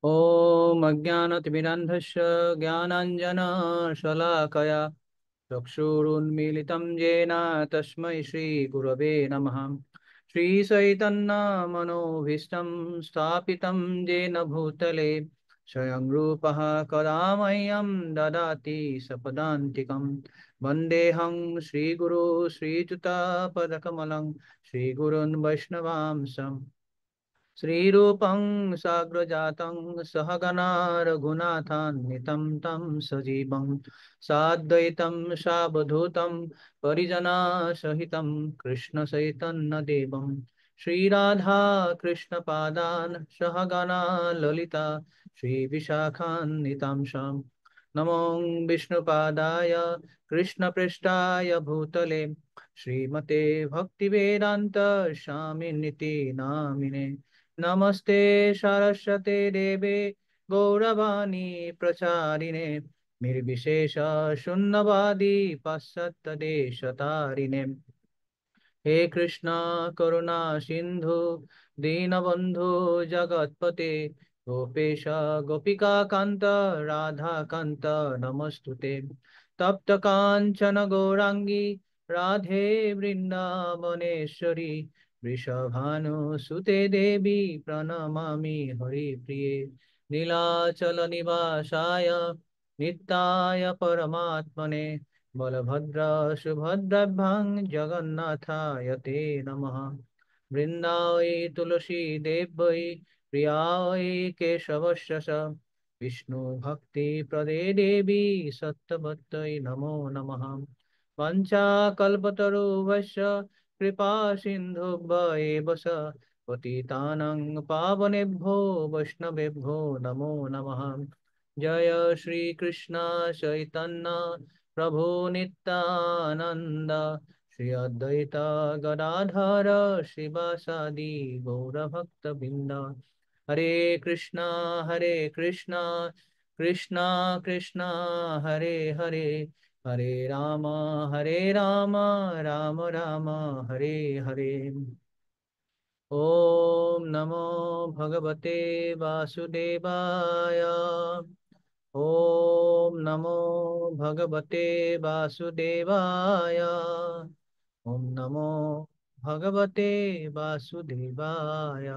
ॐ अज्ञानतिमिरन्धस्य ज्ञानाञ्जनशलाकया चक्षुरुन्मीलितं येन तस्मै श्रीगुरवे नमः। श्रीचैतन्यमनोभीष्टं स्थापितं येन भूतले स्वयं रूपः कदा मह्यं ददाति सपदान्तिकं। वन्देऽहं श्रीगुरो श्रीयुतापदकमलं श्रीगुरून् वैष्णवांशम्। श्रीरूपं साग्रजातं सहगणा रघुनाथान्वितं तं सजीवं साद्वैतं सावधूतं परिजनसहितं कृष्णचैतन्यदेवं श्रीराधा कृष्णपादान् सहगणा ललिता श्रीविशाखान्वितांशां। नमो विष्णुपादाय कृष्णपृष्ठाय भूतले श्रीमते भक्तिवेदान्त स्वामिनिति नामिने। नमस्ते सरस्वते देवे गौरवाणी प्रचारिणे निर्विशेष शून्यवादी पाश्चात्यदेशतारिणे। हे कृष्णा करुणा सिंधु दीनबंधु जगत्पते गोपेश गोपिका कांत राधा कांत नमस्तुते। तप्त कांचन गौरांगी राधे वृंदावनेश्वरी वृषभानुसुते देवी प्रणमामि हरिप्रिये। नीलाचल निवासाय नित्याय परमात्मने बलभद्र सुभद्रभ्यां जगन्नाथाय ते नमः। वृन्दावै तुलसी देवै प्रियायै केशवस्य च विष्णु भक्ति प्रदे देवी सत्यवत्यै नमो नमः। वञ्चाकल्पतरुभ्यश्च कृपा सिन्धुभ्य एव च पतितानां पावनेभ्यो वैष्णवेभ्यो नमो नमः। जय श्री कृष्ण चैतन्य प्रभु नित्यानंद श्री अद्वैत गदाधर शिवासादि गौरभक्तवृंद। हरे कृष्णा कृष्णा कृष्णा कृष्णा हरे हरे हरे राम राम राम हरे हरे। ओम नमो भगवते वासुदेवाय। ओम नमो भगवते वासुदेवाय। ओम नमो भगवते वासुदेवाय।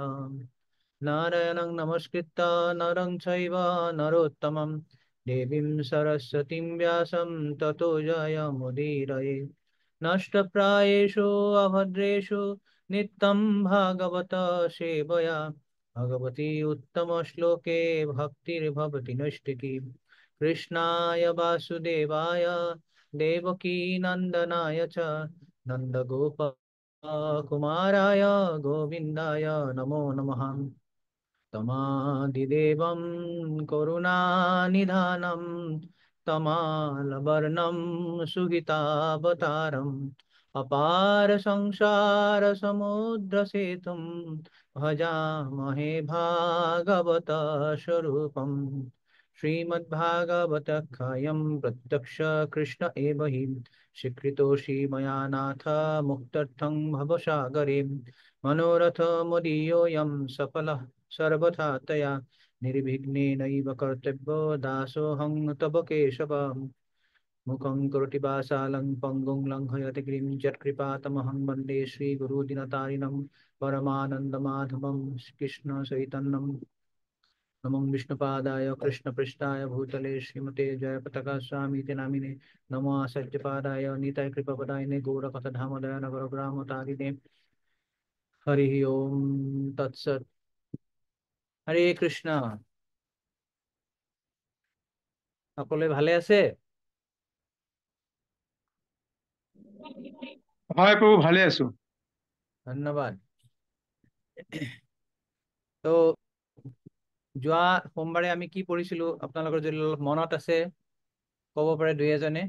नारायणं नमस्कृत्य नरं चैव नरोत्तमं देवीं सरस्वतीं व्यासं ततो जयमुदीरये। नष्टप्रायेषु अभद्रेषु नित्यं भागवत सेवया भगवती उत्तमश्लोके भक्तिर्भवति नैष्टिकी। कृष्णाय वासुदेवाय देवकी नन्दनाय च नन्दगोप कुमाराय गोविन्दाय नमो नमः। तमादिदेवं करुणानिधानं तमालवर्णं सुगीतावतारम् अपार संसारसमुद्रसेतुं भजामहे भागवत स्वरूपम्। श्रीमद्भागवतखयं प्रत्यक्ष कृष्ण एव हि स्वीकृतोऽसि मया नाथ मुक्त्यर्थं भवसागरे। मनोरथमुदीयोऽयं सफलः सर्वथा तया निर्विघ्नेनैव कर्तव्यो दासोऽहं तव केशव। मुखं करोति वाचालं पङ्गुं लङ्घयति गिरिं यत्कृपातमहं वन्दे श्रीगुरुदिनतारिणं परमानन्दमाधवं कृष्णचैतन्यं। नमो विष्णुपादाय कृष्णपृष्ठाय भूतले श्रीमते जयपताका स्वामीति नामिने। नमो आचार्यपादाय निताय कृपापदायिने गौरकथाधामदय नगरग्रामतारिणे। हरि ओम तत्सत्। হরে কৃষ্ণ। সকলে ভালে আছে? হয় প্ৰভু, ভালে আছো। ধন্যবাদ। তো যোৱা সোমবাৰে আমি কি পঢ়িছিলো আপোনালোকৰ যদি অলপ মনত আছে ক'ব পাৰে দুই এজনে,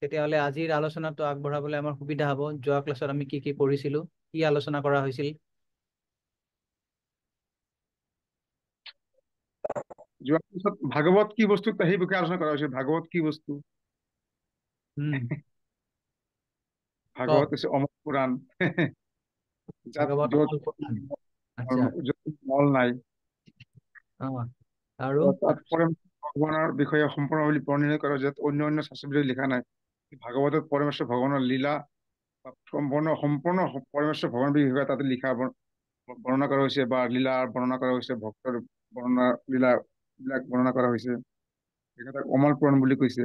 তেতিয়াহ'লে আজিৰ আলোচনাটো আগবঢ়াবলৈ আমাৰ সুবিধা হ'ব। যোৱা ক্লাছত আমি কি কি পঢ়িছিলো, কি আলোচনা কৰা হৈছিল? যোৱাৰ পিছত ভাগৱত কি বস্তু সেই বিষয়ে আলোচনা কৰা হৈছিল। ভাগৱত কি বস্তু? হুম, কওক। ভাগৱত হৈছে অমৰ পুৰাণ। যাত ভাগৱত য'ত অমল পুৰাণ। আচ্ছা। য'ত মল নাই। আৰু তাত ভগৱানৰ বিষয়ে সম্পূৰ্ণ বৰ্ণনা কৰা, য'ত অন্য অন্য শাস্ত্ৰবিলাক লিখা নাই। ভাগৱতত পৰমেশ্বৰ ভগৱানৰ লীলা সম্পূৰ্ণ সম্পূৰ্ণ পৰমেশ্বৰ ভগৱানৰ বিষয়ে তাতে লিখা বৰ্ণনা কৰা হৈছে, বা লীলা বৰ্ণনা কৰা হৈছে, ভক্তৰ বৰ্ণনা লীলা বিলাক বৰ্ণনা কৰা হৈছে। সেইকেইটাক অমল পুৰাণ বুলি কৈছে।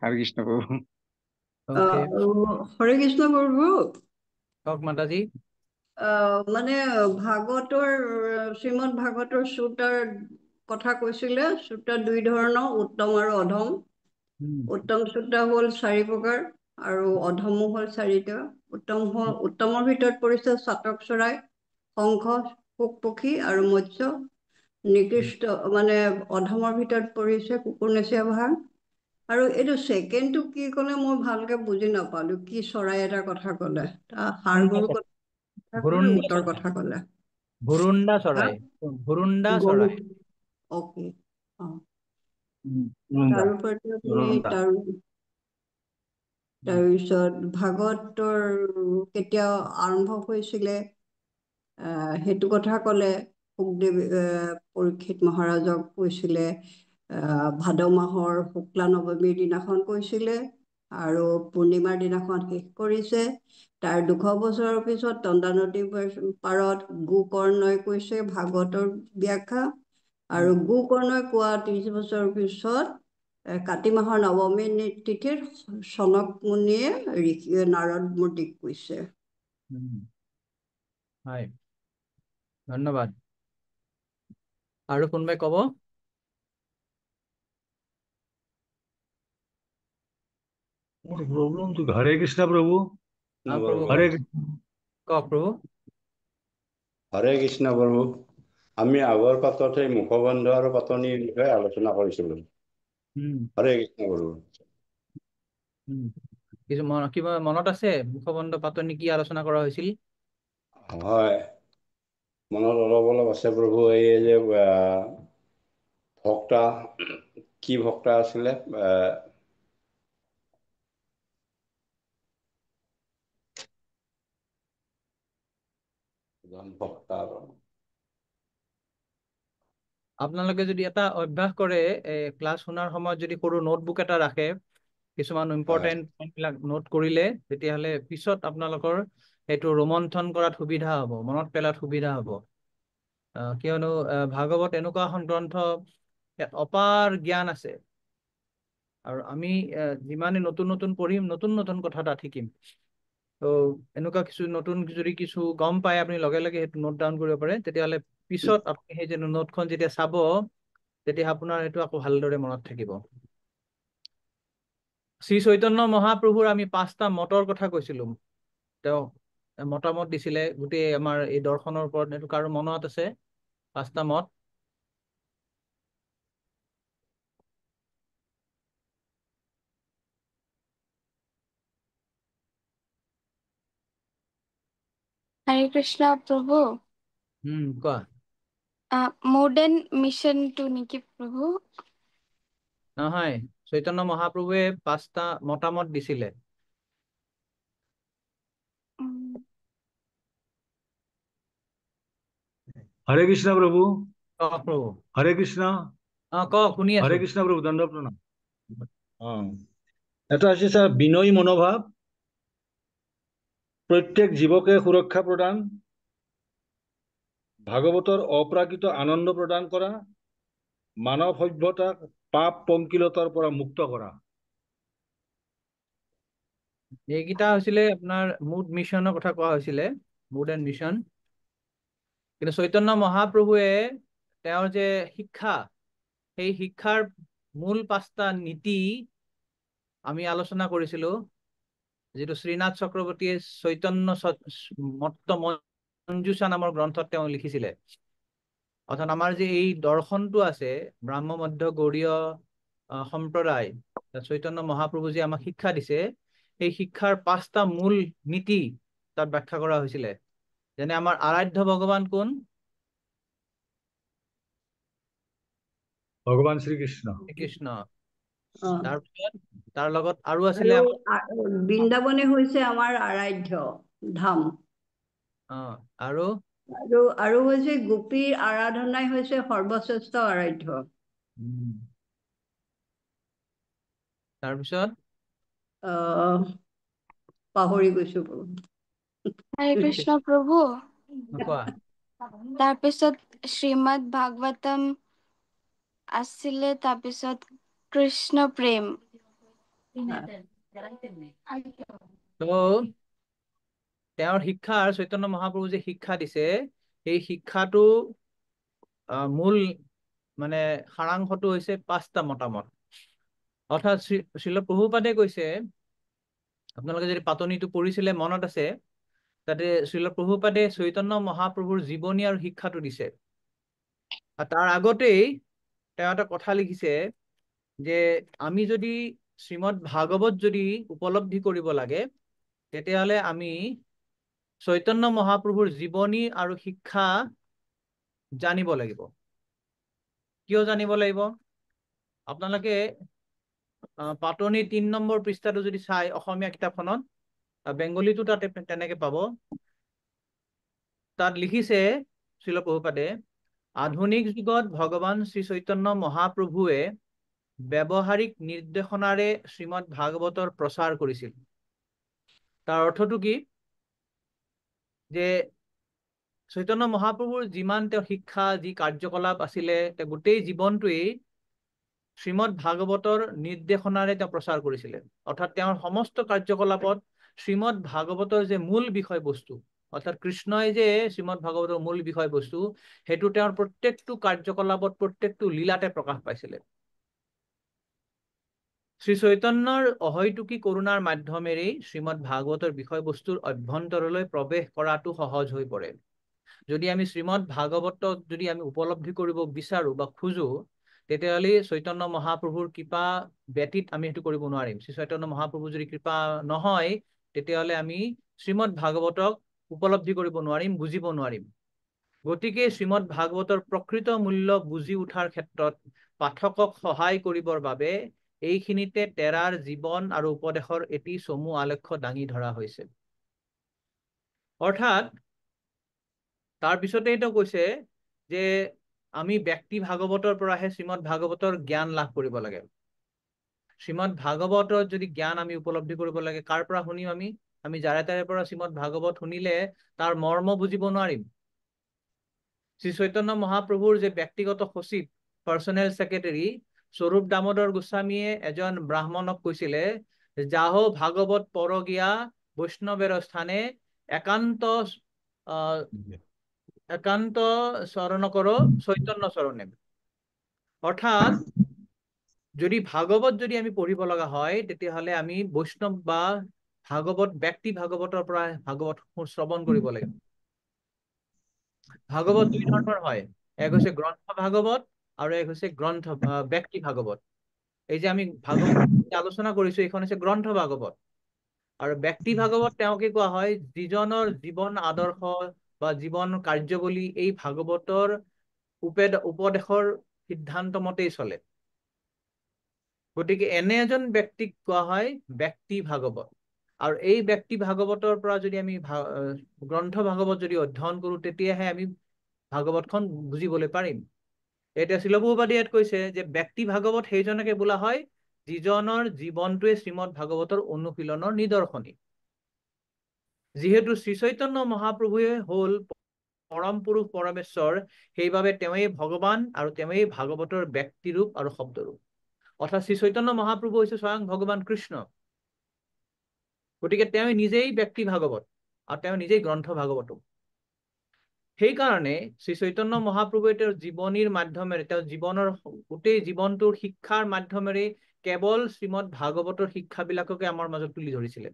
হৰে কৃষ্ণ প্ৰভু। ওকে, হৰে কৃষ্ণ প্ৰভু। কওক মাতাজী। মানে ভাগৱতৰ শ্ৰীমদ ভাগৱতৰ সূত্ৰৰ কথা কৈছিলে। সূত্ৰ দুই ধৰণৰ, উত্তম আৰু অধম। উত্তম সূত্ৰ হ'ল 4 প্ৰকাৰ আৰু অধমো হ'ল 4টা। উত্তমৰ ভিতৰত পৰিছে চাতক চৰাই, শংখ, পোক পক্ষী আৰু মৎস্য। নিকৃষ্ট মানে অধমৰ ভিতৰত পৰিছে কুকুৰনেচীয়া ভাং। আৰু এইটো ছেকেণ্ডটো কি ক'লে মই ভালকে বুজি নাপালো। কি চৰাই এটা কথা ক'লে, ষাঁড় গৰুৰ কথা ক'লে, উটৰ কথা ক'লে। ভুৰুণ্ডা হা? চৰাই, ভুৰুণ্ডা গৰু। চৰাই। অকে। নন্দা তাৰোপৰি আপুনি নন্দা। তাৰপিছত ভাগৱতৰ কেতিয়া আৰম্ভ হৈছিলে সেইটো কথা ক'লে। শুকদেৱ পৰীক্ষিত মহাৰাজক কৈছিলে ভাদ মাহৰ শুক্লা নৱমীৰ দিনাখন কৈছিলে, আৰু পূৰ্ণিমাৰ দিনাখন শেষ কৰিছে। তাৰ 200 বছৰৰ পিছত তন্দা নদীৰ পাৰত গোকৰ্ণই কৈছে ভাগৱতৰ ব্যাখ্যা, আৰু গোকৰ্ণই কোৱা 30 বছৰৰ পিছত কাতি মাহৰ নৱমী তিথিত চনক মুনিয়ে নাৰদ মূৰ্তিক কৈছে। হয়, ধন্যবাদ। আৰু কোনোবাই ক'ব? প্ৰবলেম তো হৰে কৃষ্ণ প্ৰভু। প্ৰভু হৰে কওক প্ৰভু। হৰে কৃষ্ণ প্ৰভু। আমি আগৰ পাতত সেই মুখবন্ধ আৰু পাতনিৰ বিষয়ে আলোচনা কৰিছিলো। হৰে কৃষ্ণ প্ৰভু। কিবা মনত আছে মুখবন্ধ পাতনি কি আলোচনা কৰা হৈছিল? হয়, মনত অলপ অলপ আছে প্ৰভু। এই যে ভক্তা, কি ভক্তা আছিলে, ভক্তা আপোনালোকে যদি এটা অভ্যাস কৰে, ক্লাছ শুনাৰ সময়ত যদি সৰু নোটবুক এটা ৰাখে, কিছুমান হয় ইম্পৰ্টেণ্ট পইণ্টবিলাক নোট কৰিলে, তেতিয়াহ'লে পিছত আপোনালোকৰ সেইটো ৰোমন্থন কৰাত সুবিধা হ'ব, মনত পেলাত সুবিধা হ'ব। কিয়নো ভাগৱত এনেকুৱা এখন গ্ৰন্থ, ইয়াত অপাৰ জ্ঞান আছে। আৰু আমি যিমানে নতুন নতুন পঢ়িম, নতুন নতুন কথা তাত শিকিম। ত' এনেকুৱা কিছু নতুন যদি কিছু গম পায়, আপুনি লগে লগে সেইটো নোট ডাউন কৰিব পাৰে। তেতিয়াহ'লে পিছত আপুনি সেই যে নোটখন যেতিয়া চাব, তেতিয়া আপোনাৰ সেইটো আকৌ ভালদৰে মনত থাকিব। শ্ৰী চৈতন্য মহাপ্ৰভুৰ আমি 5টা মতৰ কথা কৈছিলো। তেওঁ মতামত দিছিলে গোটেই আমাৰ এই দৰ্শনৰ ওপৰত। এইটো কাৰো মনত আছে 5টা মত? হৰে কৃষ্ণ প্ৰভু। কোৱা। মডাৰ্ন মিশন টু নেকি প্ৰভু? নহয়, চৈতন্য মহাপ্ৰভুৱে 5টা মতামত দিছিলে। হৰে কৃষ্ণ প্ৰভু। কওক প্ৰভু। হৰে কৃষ্ণ। কওক, শুনি আছো। হৰে কৃষ্ণ প্ৰভু, দণ্ড প্ৰণাম। এটা আছে স্যাৰ, বিনয়ী মনোভাব, প্ৰত্যেক জীবকে সুৰক্ষা প্ৰদান, ভাগৱতৰ অপ্ৰাকৃত আনন্দ প্ৰদান কৰা, মানৱ সভ্যতাক পাপ পংকিলতাৰ পৰা মুক্ত কৰা। এইকেইটা হৈছিলে আপোনাৰ মুড মিছনৰ কথা কোৱা হৈছিলে, মুড এণ্ড মিছন। কিন্তু চৈতন্য মহাপ্ৰভুৱে তেওঁৰ যে শিক্ষা, সেই শিক্ষাৰ মূল 5টা নীতি আমি আলোচনা কৰিছিলো, যিটো শ্ৰীনাথ চক্ৰৱৰ্তীয়ে চৈতন্য মত্ত মঞ্জুষা নামৰ গ্ৰন্থত তেওঁ লিখিছিলে। অৰ্থাৎ আমাৰ যে এই দৰ্শনটো আছে, ব্ৰাহ্ম মধ্য গৌড়ীয় সম্প্ৰদায়, চৈতন্য মহাপ্ৰভু যে আমাক শিক্ষা দিছে, এই শিক্ষাৰ 5টা মূল নীতি তাত ব্যাখ্যা কৰা হৈছিলে। যেনে আমাৰ আৰাধ্য ভগৱান কোন? ভগৱান শ্ৰীকৃষ্ণ। শ্ৰীকৃষ্ণ। অ'। তাৰপিছত তাৰ লগত আৰু আছিলে আৰু আমাৰ বৃন্দাবনে হৈছে আমাৰ আৰাধ্য ধাম। আৰু আৰু হৈছে গোপীৰ আৰাধনাই হৈছে সৰ্বশ্ৰেষ্ঠ আৰাধ্য। তাৰপিছত পাহৰি গৈছো প্ৰভু। হৰে কৃষ্ণ প্ৰভু। কোৱা। তাৰপিছত শ্ৰীমদ ভাগৱতম আছিলে, তাৰপিছত কৃষ্ণ প্ৰেম। তো তেওঁৰ শিক্ষাৰ চৈতন্য মহাপ্ৰভু যে শিক্ষা দিছে, সেই শিক্ষাটো মূল মানে সাৰাংশটো হৈছে 5টা মতামত। অৰ্থাৎ শ্ৰীল প্ৰভুপাদে কৈছে, আপোনালোকে যদি পাতনিটো পঢ়িছিলে মনত আছে, তাতে শ্ৰীল প্ৰভুপাদে চৈতন্য মহাপ্ৰভুৰ জীৱনী আৰু শিক্ষাটো দিছে। আৰু তাৰ আগতেই তেওঁ এটা কথা লিখিছে যে আমি যদি শ্ৰীমদ ভাগৱত যদি উপলব্ধি কৰিব লাগে, তেতিয়াহ'লে আমি চৈতন্য মহাপ্ৰভুৰ জীৱনী আৰু শিক্ষা জানিব লাগিব। কিয় জানিব লাগিব? আপোনালোকে পাতনি 3 নম্বৰ পৃষ্ঠাটো যদি চাই অসমীয়া কিতাপখনত, বেংগলীটো তাতে তেনেকে পাব। তাত লিখিছে শ্ৰীল প্ৰভুপাদে, আধুনিক যুগত ভগৱান শ্ৰী চৈতন্য মহাপ্ৰভুৱে ব্যৱহাৰিক নিৰ্দেশনাৰে শ্ৰীমদ ভাগৱতৰ প্ৰচাৰ কৰিছিল। তাৰ অৰ্থটো কি? যে চৈতন্য মহাপ্ৰভুৰ যিমান তেওঁৰ শিক্ষা, যি কাৰ্যকলাপ আছিলে, তেওঁ গোটেই জীৱনটোৱেই শ্ৰীমদ ভাগৱতৰ নিৰ্দেশনাৰে তেওঁ প্ৰচাৰ কৰিছিলে। অৰ্থাৎ তেওঁৰ সমস্ত কাৰ্যকলাপত শ্ৰীমদ ভাগৱতৰ যে মূল বিষয়বস্তু, অৰ্থাৎ কৃষ্ণই যে শ্ৰীমদ ভাগৱতৰ মূল বিষয়বস্তু, সেইটো তেওঁৰ প্ৰত্যেকটো কাৰ্যকলাপত, প্ৰত্যেকটো লীলাতে প্ৰকাশ পাইছিলে। শ্ৰী চৈতন্যৰ অহৈতুকী কৰুণাৰ মাধ্যমেৰেই শ্ৰীমদ ভাগৱতৰ বিষয়বস্তুৰ অভ্যন্তৰলৈ প্ৰৱেশ কৰাটো সহজ হৈ পৰে। যদি আমি শ্ৰীমদ ভাগৱতক যদি আমি উপলব্ধি কৰিব বিচাৰো বা খোজো, তেতিয়াহ'লে চৈতন্য মহাপ্ৰভুৰ কৃপা ব্যতীত আমি সেইটো কৰিব নোৱাৰিম। শ্ৰী চৈতন্য মহাপ্ৰভুৰ যদি কৃপা নহয়, তেতিয়াহ'লে আমি শ্ৰীমদ ভাগৱতক উপলব্ধি কৰিব নোৱাৰিম, বুজিব নোৱাৰিম। গতিকে শ্ৰীমদ ভাগৱতৰ প্ৰকৃত মূল্য বুজি উঠাৰ ক্ষেত্ৰত পাঠকক সহায় কৰিবৰ বাবে এইখিনিতে তেৰাৰ জীৱন আৰু উপদেশৰ এটি চমু আলক্ষ্য দাঙি ধৰা হৈছে। অৰ্থাৎ তাৰপিছতেই তেওঁ কৈছে যে আমি ব্যক্তি ভাগৱতৰ পৰাহে শ্ৰীমদ ভাগৱতৰ জ্ঞান লাভ কৰিব লাগে। শ্ৰীমদ ভাগৱতৰ যদি জ্ঞান আমি উপলব্ধি কৰিব লাগে, কাৰ পৰা শুনিম আমি? আমি যাৰে তাৰে পৰা শ্ৰীমদ ভাগৱত শুনিলে তাৰ মৰ্ম বুজিব নোৱাৰিম। শ্ৰী চৈতন্য মহাপ্ৰভুৰ যে ব্যক্তিগত সচিব, পাৰ্চনেল ছেক্ৰেটাৰী স্বৰূপ দামোদৰ গোস্বামীয়ে এজন ব্ৰাহ্মণক কৈছিলে, যাহো ভাগৱত পৰগীয়া বৈষ্ণৱেৰ স্থানে একান্ত চৰণ কৰ চৈতন্য চৰণে। অৰ্থাৎ যদি ভাগৱত যদি আমি পঢ়িব লগা হয়, তেতিয়াহ'লে আমি বৈষ্ণৱ বা ভাগৱত ব্যক্তি ভাগৱতৰ পৰা ভাগৱত শ্ৰৱণ কৰিব লাগিব। ভাগৱত 2 ধৰণৰ হয়, এক হৈছে গ্ৰন্থ ভাগৱত আৰু এক হৈছে ব্যক্তি ভাগৱত। এই যে আমি ভাগৱত আলোচনা কৰিছো, এইখন হৈছে গ্ৰন্থ ভাগৱত। আৰু ব্যক্তি ভাগৱত তেওঁকে কোৱা হয় যিজনৰ জীৱন আদৰ্শ বা জীৱন কাৰ্যৱলী এই ভাগৱতৰ উপদেশৰ সিদ্ধান্ত মতেই চলে। গতিকে এনে এজন ব্যক্তিক কোৱা হয় ব্যক্তি ভাগৱত। আৰু এই ব্যক্তি ভাগৱতৰ পৰা যদি আমি গ্ৰন্থ ভাগৱত যদি অধ্যয়ন কৰো, তেতিয়াহে আমি ভাগৱতখন বুজিবলৈ পাৰিম। এতিয়া শ্ৰীল প্ৰভুপাদে ইয়াত কৈছে যে ব্যক্তি ভাগৱত সেইজনকে বোলা হয় যিজনৰ জীৱনটোৱে শ্ৰীমদ ভাগৱতৰ অনুশীলনৰ নিদৰ্শনী। যিহেতু শ্ৰী চৈতন্য মহাপ্ৰভুৱে হ'ল পৰম পুৰুষ পৰমেশ্বৰ, সেইবাবে তেওঁৱেই ভগৱান আৰু তেওঁৱেই ভাগৱতৰ ব্যক্তিৰূপ আৰু শব্দৰূপ। অৰ্থাৎ শ্ৰী চৈতন্য মহাপ্ৰভু হৈছে স্বয়ং ভগৱান কৃষ্ণ। গতিকে তেওঁ নিজেই ব্যক্তি ভাগৱত আৰু তেওঁ নিজেই গ্ৰন্থ ভাগৱতো। সেইকাৰণে শ্ৰী চৈতন্য মহাপ্ৰভুৱে তেওঁৰ জীৱনীৰ মাধ্যমেৰে, তেওঁৰ জীৱনৰ গোটেই জীৱনটোৰ শিক্ষাৰ মাধ্যমেৰে কেৱল শ্ৰীমদ ভাগৱতৰ শিক্ষাবিলাককে আমাৰ মাজত তুলি ধৰিছিলে।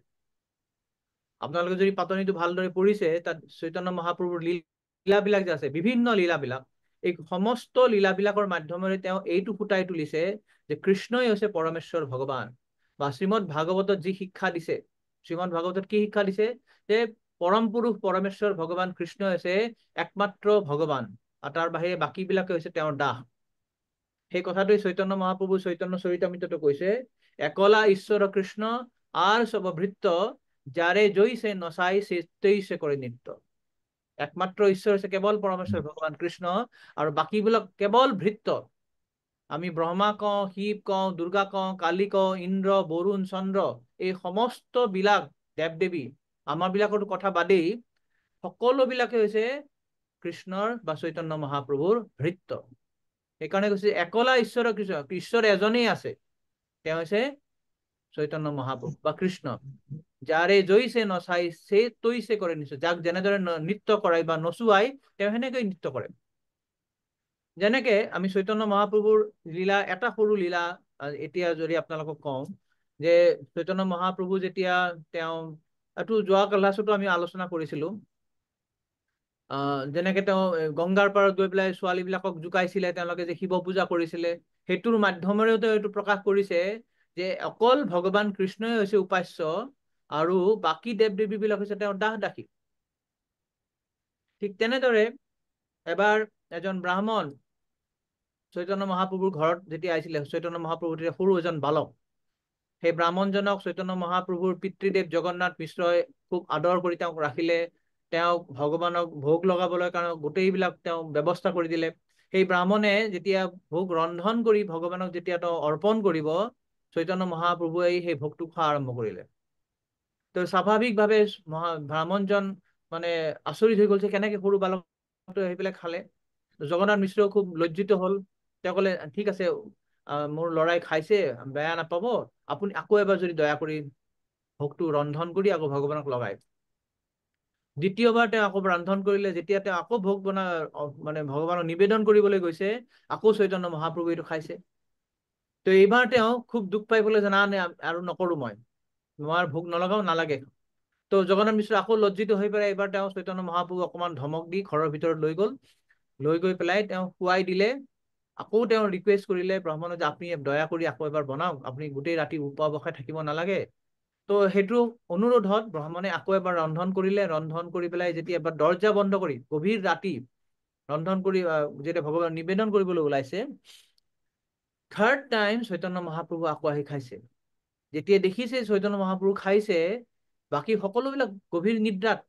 আপোনালোকে যদি পাতনিটো ভালদৰে পঢ়িছে, তাত চৈতন্য মহাপ্ৰভুৰ লীলাবিলাক যে আছে, বিভিন্ন লীলাবিলাক, এই সমস্ত লীলাবিলাকৰ মাধ্যমেৰে তেওঁ এইটো ফুটাই তুলিছে যে কৃষ্ণই হৈছে পৰমেশ্বৰ ভগৱান। বা শ্ৰীমদ ভাগৱতত যি শিক্ষা দিছে, শ্ৰীমদ ভাগৱতত কি শিক্ষা দিছে? যে পৰম পুৰুষ পৰমেশ্বৰ ভগৱান কৃষ্ণ হৈছে একমাত্ৰ ভগৱান, আৰু তাৰ বাহিৰে বাকীবিলাকে হৈছে তেওঁৰ দাস। সেই কথাটোই চৈতন্য মহাপ্ৰভু চৈতন্য চৰিতামৃততো কৈছে, একলা ঈশ্বৰ কৃষ্ণ আৰ সবভৃত্য, যাৰে জৈছে নচাই সে তৈছে কৰে নৃত্য। একমাত্ৰ ঈশ্বৰ হৈছে কেৱল পৰমেশ্বৰ ভগৱান কৃষ্ণ, আৰু বাকীবিলাক কেৱল ভৃত্য। আমি ব্ৰহ্মা কওঁ, শিৱ কওঁ, দুৰ্গা কওঁ, কালী কওঁ, ইন্দ্ৰ, বৰুণ, চন্দ্ৰ, এই সমস্ত বিলাক দেৱ দেৱী, আমাৰ বিলাকৰ কথা বাদেই সকলোবিলাকে হৈছে কৃষ্ণৰ বা চৈতন্য মহাপ্ৰভুৰ ভৃত্য। সেইকাৰণে কৈছে একলা ঈশ্বৰ কৃষ্ণ, ঈশ্বৰ এজনেই আছে, তেওঁ হৈছে চৈতন্য মহাপ্ৰভু বা কৃষ্ণ। যাৰে জৈছে নচাই সে তৈছে কৰে নিশ্চয়, যাক যেনেদৰে নৃত্য কৰাই বা নচুৱাই তেওঁ সেনেকৈ নৃত্য কৰে। যেনেকে আমি চৈতন্য মহাপ্ৰভুৰ লীলা, এটা সৰু লীলা এতিয়া যদি আপোনালোকক কওঁ, যে চৈতন্য মহাপ্ৰভু যেতিয়া তেওঁ, এইটো যোৱা ক্লাছতো আমি আলোচনা কৰিছিলো, যেনেকে তেওঁ গংগাৰ পাৰত গৈ পেলাই ছোৱালী বিলাকক জোকাইছিলে, তেওঁলোকে যে শিৱ পূজা কৰিছিলে, সেইটোৰ মাধ্যমেৰেও তেওঁ এইটো প্ৰকাশ কৰিছে যে অকল ভগৱান কৃষ্ণই হৈছে উপাস্য, আৰু বাকী দেৱ দেৱী বিলাক হৈছে তেওঁৰ দাস দাসী। ঠিক তেনেদৰে এবাৰ এজন ব্ৰাহ্মণ চৈতন্য মহাপ্ৰভুৰ ঘৰত যেতিয়া আহিছিলে, চৈতন্য মহাপ্ৰভু তেতিয়া সৰু এজন বালক, সেই ব্ৰাহ্মণজনক চৈতন্য মহাপ্ৰভুৰ পিতৃদেৱ জগন্নাথ মিশ্ৰই খুব আদৰ কৰি তেওঁক ৰাখিলে, তেওঁক ভগৱানক ভোগ লগাবলৈ কাৰণে গোটেইবিলাক তেওঁ ব্যৱস্থা কৰি দিলে। সেই ব্ৰাহ্মণে যেতিয়া ভোগ ৰন্ধন কৰি ভগৱানক যেতিয়া তেওঁ অৰ্পণ কৰিব, চৈতন্য মহাপ্ৰভুৱে সেই ভোগটো খোৱা আৰম্ভ কৰিলে। তো স্বাভাৱিকভাৱে ব্ৰাহ্মণজন মানে আচৰিত হৈ গ'ল যে কেনেকে সৰু বালকটো আহি পেলাই খালে। জগন্নাথ মিশ্ৰ খুব লজ্জিত হল, তেওঁ ক'লে ঠিক আছে, মোৰ ল'ৰাই খাইছে, বেয়া নাপাব, আপুনি আকৌ এবাৰ যদি দয়া কৰি ভোগটো ৰন্ধন কৰি আকৌ ভগৱানক লগায়। দ্বিতীয়বাৰ তেওঁ আকৌ ৰন্ধন কৰিলে, যেতিয়া তেওঁ আকৌ ভোগ মানে ভগৱানক নিবেদন কৰিবলৈ গৈছে, আকৌ চৈতন্য মহাপ্ৰভু এইটো খাইছে। তো এইবাৰ তেওঁ খুব দুখ পাই পেলাই যে না আৰু নকৰো, মই ভোগ নলগাও, নালাগে। তো জগন্নাথ মিশ্ৰ আকৌ লজ্জিত হৈ পেলাই এইবাৰ তেওঁ চৈতন্য মহাপ্ৰভু অকমান ধমক দি ঘৰৰ ভিতৰত লৈ গ'ল, লৈ গৈ পেলাই তেওঁ খুৱাই দিলে। আকৌ তেওঁ ৰিকুৱেষ্ট কৰিলে ব্ৰাহ্মণক যে আপুনি দয়া কৰি আকৌ এবাৰ বনাওক, আপুনি গোটেই ৰাতি উপবাসে থাকিব নালাগে। তো সেইটো অনুৰোধত ব্ৰাহ্মণে আকৌ এবাৰ ৰন্ধন কৰিলে, ৰন্ধন কৰি পেলাই যেতিয়া এবাৰ দৰ্জা বন্ধ কৰি গভীৰ ৰাতি ৰন্ধন কৰি যেতিয়া ভগৱান নিবেদন কৰিবলৈ ওলাইছে, থাৰ্ড টাইম চৈতন্য মহাপ্ৰভু আকৌ আহি খাইছে। যেতিয়া দেখিছে চৈতন্য মহাপ্ৰভু খাইছে, বাকী সকলোবিলাক গভীৰ নিদ্ৰাত।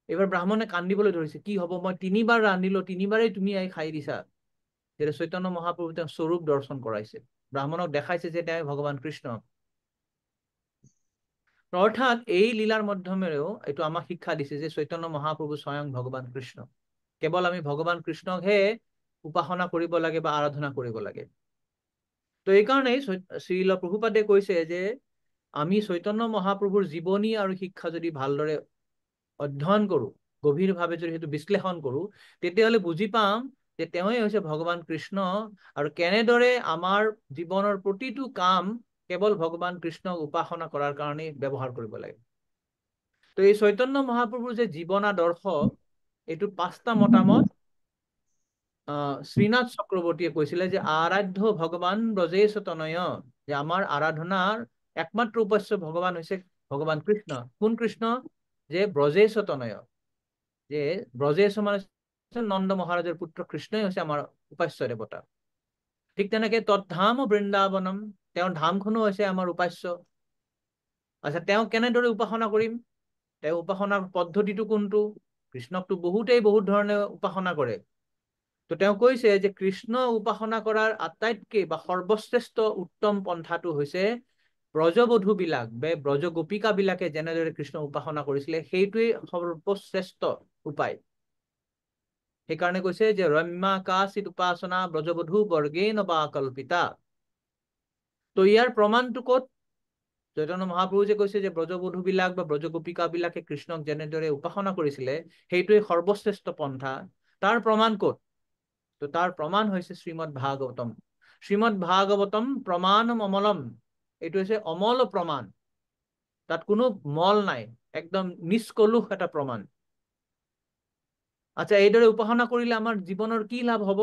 এইবাৰ ব্ৰাহ্মণে কান্দিবলৈ ধৰিছে, কি হব, মই 3বাৰ ৰান্ধিলো, 3বাৰেই তুমি আহি খাই দিছা। যেতিয়া চৈতন্য মহাপ্ৰভু তেওঁ স্বৰূপ দৰ্শন কৰাইছে, ব্ৰাহ্মণক দেখাইছে যে তেওঁ ভগৱান কৃষ্ণ। অৰ্থাৎ এই লীলাৰ মাধ্যমেৰেও এইটো আমাক শিক্ষা দিছে যে চৈতন্য মহাপ্ৰভু স্বয়ং ভগৱান কৃষ্ণ। কেৱল আমি ভগৱান কৃষ্ণকহে উপাসনা কৰিব লাগে বা আৰাধনা কৰিব লাগে। তো এইকাৰণেই শ্ৰীল প্ৰভুপাদে কৈছে যে আমি চৈতন্য মহাপ্ৰভুৰ জীৱনী আৰু শিক্ষা যদি ভালদৰে অধ্যয়ন কৰো, গভীৰভাৱে যদি সেইটো বিশ্লেষণ কৰো, তেতিয়াহ'লে বুজি পাম যে তেওঁই হৈছে ভগৱান কৃষ্ণ, আৰু কেনেদৰে আমাৰ জীৱনৰ প্ৰতিটো কাম কেৱল ভগৱান কৃষ্ণক উপাসনা কৰাৰ কাৰণে ব্যৱহাৰ কৰিব লাগে। তো এই চৈতন্য মহাপ্ৰভুৰ যে জীৱন আদৰ্শ, এইটো 5টা মতামত শ্ৰীনাথ চক্ৰৱৰ্তীয়ে কৈছিলে যে আৰাধ্য ভগৱান ব্ৰজেশ তনয়, যে আমাৰ আৰাধনাৰ একমাত্ৰ উপাস্য ভগৱান হৈছে ভগৱান কৃষ্ণ। কোন কৃষ্ণ? যে ব্ৰজেশ তনয়, যে ব্ৰজেশ মানে নন্দ মহাৰাজৰ পুত্ৰ কৃষ্ণই হৈছে আমাৰ উপাস্য দেৱতা। ঠিক তেনেকে তৎধাম বৃন্দাবনম, তেওঁৰ ধামখনো হৈছে আমাৰ উপাস্য। আচ্ছা, তেওঁ কেনেদৰে উপাসনা কৰিম? তেওঁ উপাসনাৰ পদ্ধতিটো কোনটো? কৃষ্ণকটো বহুতেই বহুত ধৰণে উপাসনা কৰে। তো তেওঁ কৈছে যে কৃষ্ণ উপাসনা কৰাৰ আটাইতকৈ বা সৰ্বশ্ৰেষ্ঠ উত্তম পন্থাটো হৈছে ব্ৰজবধূ বিলাক বা ব্ৰজ গোপিকা বিলাকে যেনেদৰে কৃষ্ণ উপাসনা কৰিছিলে, সেইটোৱেই সৰ্বশ্ৰেষ্ঠ উপায়। সেইকাৰণে কৈছে যে ৰম্যা কাচিত উপাসনা ব্ৰজবধূ বৰ্গেন বা কল্পিতা। তো ইয়াৰ প্ৰমাণটো ক'ত? চৈতন্য মহাপ্ৰভু যে কৈছে যে ব্ৰজবধূ বিলাক বা ব্ৰজগোপিকা বিলাকে কৃষ্ণক যেনেদৰে উপাসনা কৰিছিলে, সেইটোৱে সৰ্বশ্ৰেষ্ঠ পন্থা। তাৰ প্ৰমাণ ক'ত? তো তাৰ প্ৰমাণ হৈছে শ্ৰীমদ ভাগৱতম। শ্ৰীমদ ভাগৱতম প্ৰমাণম অমলম, এইটো হৈছে অমল প্ৰমাণ, তাত কোনো মল নাই, একদম নিষ্কলুষ এটা প্ৰমাণ। আচ্ছা, এইদৰে উপাসনা কৰিলে আমাৰ জীৱনৰ কি লাভ হব?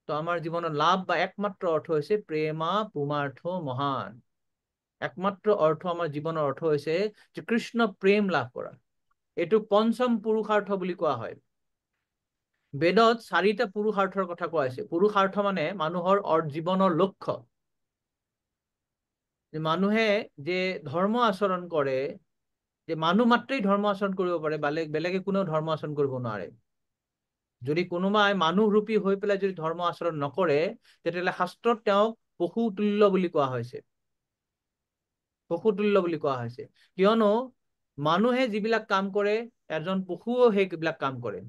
তো আমাৰ জীৱনৰ লাভ বা একমাত্ৰ অৰ্থ হৈছে প্ৰেমা পুমাৰ্থ মহান। একমাত্ৰ অৰ্থ আমাৰ জীৱনৰ অৰ্থ হৈছে যে কৃষ্ণ প্ৰেম লাভ কৰা। এইটো পঞ্চম পুৰুষাৰ্থ বুলি কোৱা হয়। বেদত 4টা পুৰুষাৰ্থৰ কথা কোৱা হৈছে। পুৰুষাৰ্থ মানে মানুহৰ জীৱনৰ লক্ষ্য। মানুহে যে ধৰ্ম আচৰণ কৰে, যে মানুহ মাত্ৰেই ধৰ্ম আচৰণ কৰিব পাৰে, বেলেগে কোনেও ধৰ্ম আচৰণ কৰিব নোৱাৰে। যদি কোনোবাই মানুহ ৰূপী হৈ পেলাই যদি ধৰ্ম আচৰণ নকৰে, তেতিয়াহ'লে শাস্ত্ৰত তেওঁক পশু তুল্য বুলি কোৱা হৈছে। পশু তুল্য বুলি কোৱা হৈছে, কিয়নো মানুহে যিবিলাক কাম কৰে এজন পশুও সেইবিলাক কাম কৰে।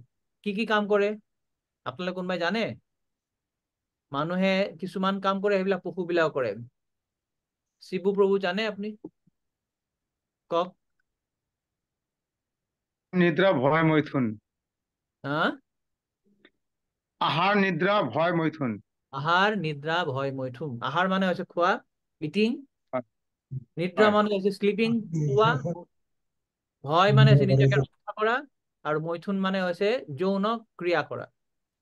কি কি কাম কৰে আপোনালোকে কোনোবাই জানে? মানুহে কিছুমান কাম কৰে, সেইবিলাক পশুবিলাকো কৰে। শিবু প্ৰভু জানে আপুনি? কওক। নিদ্ৰা ভয় মৈথুন। হা? আহাৰ নিদ্ৰা ভয় মৈথুন। আহাৰ নিদ্ৰা ভয় মৈথুন। আহাৰ মানে হৈছে খোৱা, ইটিং। হয়, নিদ্ৰা হয়। মানে হৈছে স্লিপিং, শোৱা। ভয় মানে হৈছে নিজকে ৰক্ষা কৰা, আৰু মৈথুন মানে হৈছে যৌন ক্ৰিয়া কৰা,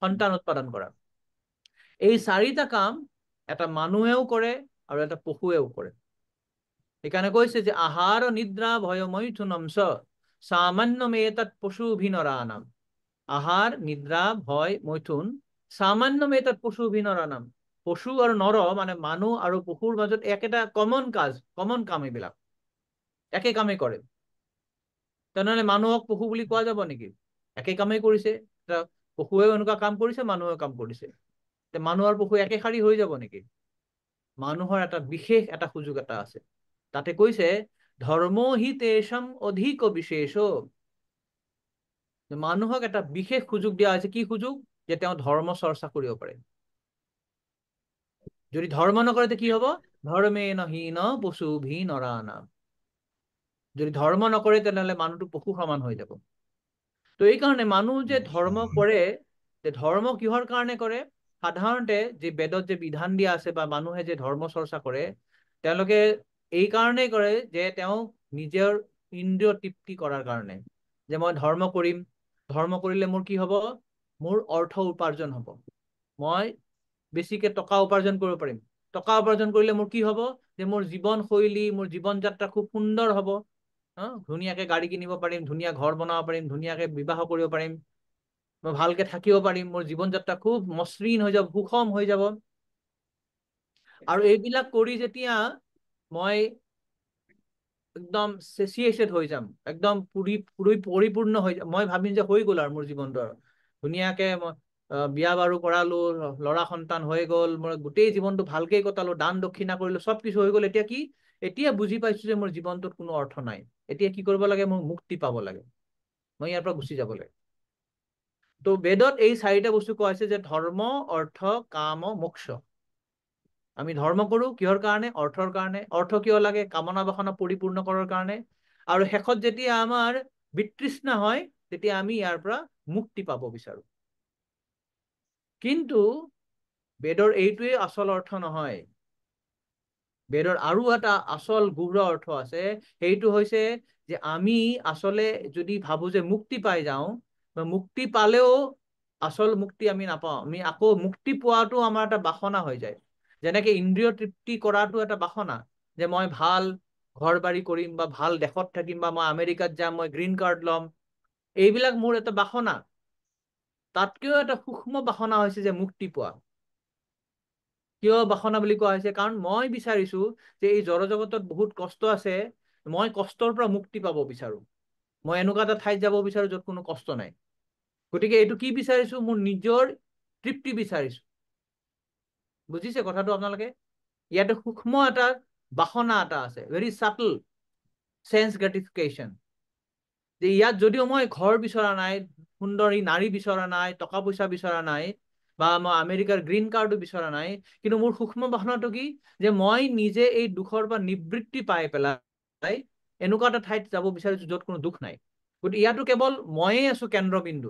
সন্তান উৎপাদন কৰা। এই চাৰিটা কাম এটা মানুহেও কৰে আৰু এটা পশুৱেও কৰে। সেইকাৰণে কৈছে যে আহাৰ নিদ্ৰা ভয় মৈথুনম চ সামান্যমেতৎ পশুভিনৰানাম। আহাৰ নিদ্ৰা ভয় মৈথুন সামান্যমেতৎ পশুভিনৰানাম। পশু আৰু নৰ মানে মানুহ আৰু পশুৰ মাজত একেটা কমন কাম, এইবিলাক একে কামেই কৰে। তেনেহলে মানুহক পশু বুলি কোৱা যাব নেকি? একে কামেই কৰিছে, পশুৱেও এনেকুৱা কাম কৰিছে, মানুহেও কাম কৰিছে। মানুহ আৰু পশু একেশাৰী হৈ যাব নেকি? মানুহৰ এটা বিশেষ এটা সুযোগ এটা আছে। তাতে কৈছে ধৰ্ম হি তেষাম অধিক বিশেষ। মানুহক এটা বিশেষ সুযোগ দিয়া হৈছে। কি সুযোগ? যে তেওঁ ধৰ্ম চৰ্চা কৰিব পাৰে। যদি ধৰ্ম নকৰে কি হব? ধৰ্মেণ হীন পশুভিঃ নৰাণাম। যদি ধৰ্ম নকৰে তেনেহলে মানুহটো পশু সমান হৈ যাব। তো এই কাৰণে মানুহ যে ধৰ্ম কৰে, যে ধৰ্ম কিহৰ কাৰণে কৰে? সাধাৰণতে যে বেদত যে বিধান দিয়া আছে বা মানুহে যে ধৰ্ম চৰ্চা কৰে, তেওঁলোকে এই কাৰণেই কৰে যে তেওঁ নিজৰ ইন্দ্ৰিয় তৃপ্তি কৰাৰ কাৰণে। যে মই ধৰ্ম কৰিম, ধৰ্ম কৰিলে মোৰ কি হব? মোৰ অৰ্থ উপাৰ্জন হব, মই বেছিকে টকা উপাৰ্জন কৰিব পাৰিম। টকা উপাৰ্জন কৰিলে মোৰ কি হব? যে মোৰ জীৱন শৈলী, মোৰ জীৱন যাত্ৰা খুব সুন্দৰ হব। ধুনীয়াকে গাড়ী কিনিব পাৰিম, ধুনীয়া ঘৰ বনাব পাৰিম, ধুনীয়াকে বিবাহ কৰিব পাৰিম, মই ভালকে থাকিব পাৰিম, মোৰ জীৱন যাত্ৰা খুব মসৃণ হৈ যাব, সুষম হৈ যাব। আৰু এইবিলাক কৰি যেতিয়া মই একদম চেচিয়েটেড হৈ যাম, একদম পৰিপূৰ্ণ হৈ যাম, মই ভাবিম যে হৈ গ'ল আৰু মোৰ জীৱনটো আৰু ধুনীয়াকে মই বিয়া বাৰু কৰালো, ল'ৰা সন্তান হৈ গ'ল, মই গোটেই জীৱনটো ভালকেই কটালো, দান দক্ষিণা কৰিলো, চব কিছু হৈ গ'ল। এতিয়া কি? এতিয়া বুজি পাইছো যে মোৰ জীৱনটোত কোনো অৰ্থ নাই। এতিয়া কি কৰিব লাগে? মোৰ মুক্তি পাব লাগে, মই ইয়াৰ পৰা গুচি যাব লাগে। তো বেদত এই চাৰিটা বস্তু কোৱা হৈছে যে ধৰ্ম, অৰ্থ, কাম, মোক্ষ। আমি ধৰ্ম কৰো কিহৰ কাৰণে? অৰ্থৰ কাৰণে। অৰ্থ কিয় লাগে? কামনা বাসনা পৰিপূৰ্ণ কৰাৰ কাৰণে। আৰু শেষত যেতিয়া আমাৰ বিতৃষ্ণা হয়, তেতিয়া আমি ইয়াৰ পৰা মুক্তি পাব বিচাৰো। কিন্তু বেদৰ এইটোৱে আচল অৰ্থ নহয়। বেদৰ আৰু এটা আচল গূঢ় অৰ্থ আছে। সেইটো হৈছে যে আমি আচলে যদি ভাবো যে মুক্তি পাই যাওঁ, মুক্তি পালেও আচল মুক্তি আমি নাপাওঁ। আমি আকৌ মুক্তি পোৱাটো আমাৰ এটা বাসনা হৈ যায়। যেনেকে ইন্দ্ৰিয় তৃপ্তি কৰাটো এটা বাসনা, যে মই ভাল ঘৰ বাৰী কৰিম, বা ভাল দেশত থাকিম, বা মই আমেৰিকাত যাম, মই গ্ৰীণ কাৰ্ড ল'ম, এইবিলাক মোৰ এটা বাসনা। তাতকেও এটা সূক্ষ্ম বাসনা হৈছে যে মুক্তি পোৱা। কিয় বাসনা বুলি কোৱা হৈছে? কাৰণ মই বিচাৰিছো যে এই জড়জগতত বহুত কষ্ট আছে, মই কষ্টৰ পৰা মুক্তি পাব বিচাৰো। মই এনেকুৱা এটা ঠাইত যাব বিচাৰো য'ত কোনো কষ্ট নাই। গতিকে এইটো কি বিচাৰিছো? মোৰ নিজৰ তৃপ্তি বিচাৰিছো। বুজিছে কথাটো আপোনালোকে? ইয়াতে সূক্ষ্ম এটা বাসনা এটা আছে, ভেৰি সাটল চেন্স গ্ৰেটিফিকেশ্যন। যে ইয়াত যদিও মই ঘৰ বিচৰা নাই, সুন্দৰী নাৰী বিচৰা নাই, টকা পইচা বিচৰা নাই, বা মই আমেৰিকাৰ গ্ৰীণ কাৰ্ডো বিচৰা নাই, কিন্তু মোৰ সূক্ষ্ম বাসনাটো কি? যে মই নিজে এই দুখৰ পৰা নিবৃত্তি পাই পেলাই এনেকুৱা এটা ঠাইত যাব বিচাৰিছো য'ত কোনো দুখ নাই। গতিকে ইয়াতো কেৱল ময়েই আছো কেন্দ্ৰবিন্দু।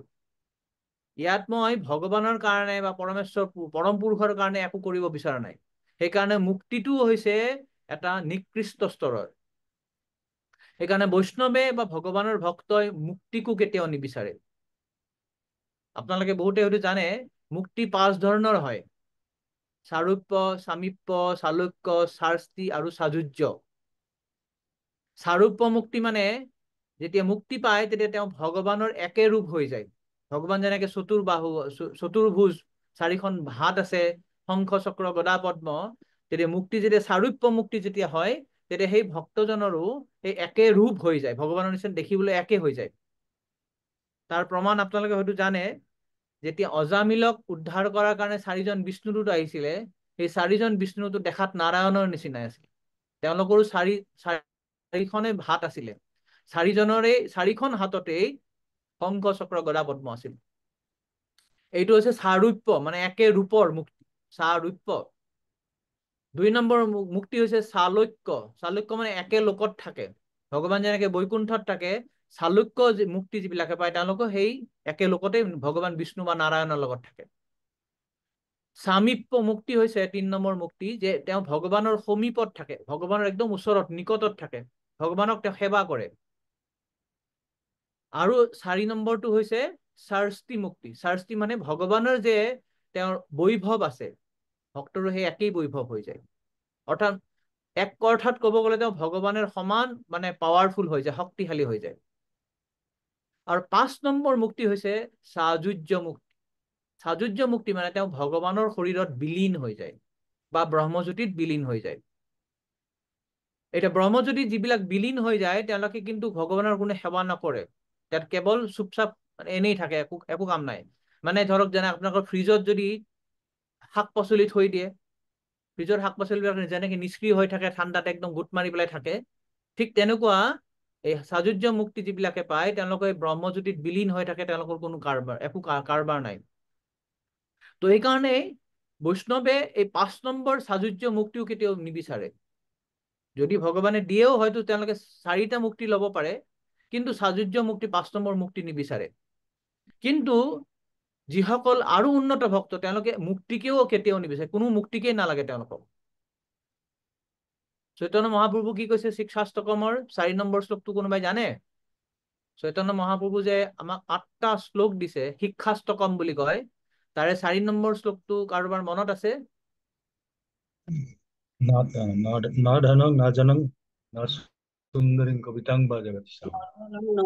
ইয়াত মই ভগৱানৰ কাৰণে বা পৰমেশ্বৰ পৰম পুৰুষৰ কাৰণে একো কৰিব বিচৰা নাই। সেইকাৰণে মুক্তিটো হৈছে এটা নিকৃষ্ট স্তৰৰ। সেইকাৰণে বৈষ্ণৱে বা ভগৱানৰ ভক্তই মুক্তিকো কেতিয়াও নিবিচাৰে। আপোনালোকে বহুতে হয়তো জানে মুক্তি 5 ধৰণৰ হয়: সাৰূপ্য, সামীপ্য, চালুক্য, শাস্তি আৰু সাযুজ্য। সাৰূপ্য মুক্তি মানে যেতিয়া মুক্তি পায় তেতিয়া তেওঁ ভগৱানৰ একে ৰূপ হৈ যায়। ভগৱান যেনেকে চতুৰ্ভুজ, 4খন হাত আছে, শংখ চক্ৰ গদা পদ্ম, তেতিয়া মুক্তি যেতিয়া সাৰূপ্য মুক্তি যেতিয়া হয়, তেতিয়া সেই ভক্তজনৰো সেই একে ৰূপ হৈ যায়, ভগৱানৰ নিচিনা দেখিবলৈ একে হৈ যায়। তাৰ প্ৰমাণ আপোনালোকে হয়তো জানে, যেতিয়া অজামিলক উদ্ধাৰ কৰাৰ কাৰণে 4জন বিষ্ণুদূত আহিছিলে, সেই 4জন বিষ্ণুদূত দেখাত নাৰায়ণৰ নিচিনাই আছিল। তেওঁলোকৰো চাৰিখনে হাত আছিলে, 4খন হাততেই শংখ চক্ৰ গদা পদ্ম আছিল। এইটো হৈছে সাৰূপ্য, মানে একে ৰূপৰ মুক্তি, সাৰূপ্য। 2 নম্বৰ মুক্তি হৈছে চালুক্য। চালুক্য মানে একে লোকত থাকে। ভগৱান যেনেকে বৈকুণ্ঠত থাকে, চালুক্য মুক্তি যিবিলাকে পায় তেওঁলোকে সেই একে লোকতে ভগৱান বিষ্ণু বা নাৰায়ণৰ লগত থাকে। সামীপ্য মুক্তি হৈছে 3 নম্বৰ মুক্তি, যে তেওঁ ভগৱানৰ সমীপত থাকে, ভগৱানৰ একদম ওচৰত নিকটত থাকে, ভগৱানক তেওঁ সেৱা কৰে। আৰু 4 নম্বৰটো হৈছে সাৰস্তি মুক্তি। সাৰস্তি মানে ভগৱানৰ যে তেওঁৰ বৈভৱ আছে, ভক্তৰো সেই একেই বৈভৱ হৈ যায়। অৰ্থাৎ এক অৰ্থত ক'ব গ'লে তেওঁ ভগৱানৰ সমান মানে পাৱাৰফুল হৈ যায়, শক্তিশালী হৈ যায়। আৰু 5 নম্বৰ মুক্তি হৈছে সাযুজ্য মুক্তি। সাযুজ্য মুক্তি মানে তেওঁ ভগৱানৰ শৰীৰত বিলীন হৈ যায় বা ব্ৰহ্মজ্যোতিত বিলীন হৈ যায়। এতিয়া ব্ৰহ্মজ্যোতিত যিবিলাক বিলীন হৈ যায় তেওঁলোকে কিন্তু ভগৱানৰ কোনো সেৱা নকৰে, তাত কেৱল চুপচাপ এনেই থাকে, একো কাম নাই। মানে ধৰক যেনে আপোনালোকৰ ফ্ৰিজত যদি শাক পাচলি থৈ দিয়ে, ফ্ৰিজৰ শাক পাচলিবিলাক যেনেকে নিষ্ক্ৰিয় হৈ থাকে, ঠাণ্ডাত একদম গোট মাৰি পেলাই থাকে, ঠিক তেনেকুৱা এই সাযুজ্য মুক্তি যিবিলাকে পায় তেওঁলোকে ব্ৰহ্মজ্যোতিত বিলীন হৈ থাকে, তেওঁলোকৰ কোনো একো কাৰবাৰ নাই। তো সেইকাৰণে বৈষ্ণৱে এই 5 নম্বৰ সাযুজ্য মুক্তিও কেতিয়াও নিবিচাৰে। যদি ভগৱানে দিয়েও হয়তো তেওঁলোকে 4টা মুক্তি ল'ব পাৰে, কিন্তু সাযুজ্য মুক্তি 5 নম্বৰ মুক্তি নিবিচাৰে। কিন্তু যিসকল আৰু উন্নত ভক্ত তেওঁলোকে মুক্তিকেও কেতিয়াও নিবিচাৰে, কোনো মুক্তিকেই নালাগে তেওঁলোকক। চৈতন্য মহাপ্ৰভু কি কৈছে শিক্ষাষ্টকমৰ 4 নম্বৰ শ্লোকটো কোনোবাই জানে? চৈতন্য মহাপ্ৰভু যে আমাক 8টা শ্লোক দিছে, শিক্ষাষ্টকম বুলি কয়, তাৰে 4 নম্বৰ শ্লোকটো কাৰোবাৰ মনত আছে? না ধনং না জনং না সুন্দরীং কবিতাং বা জগদীশাম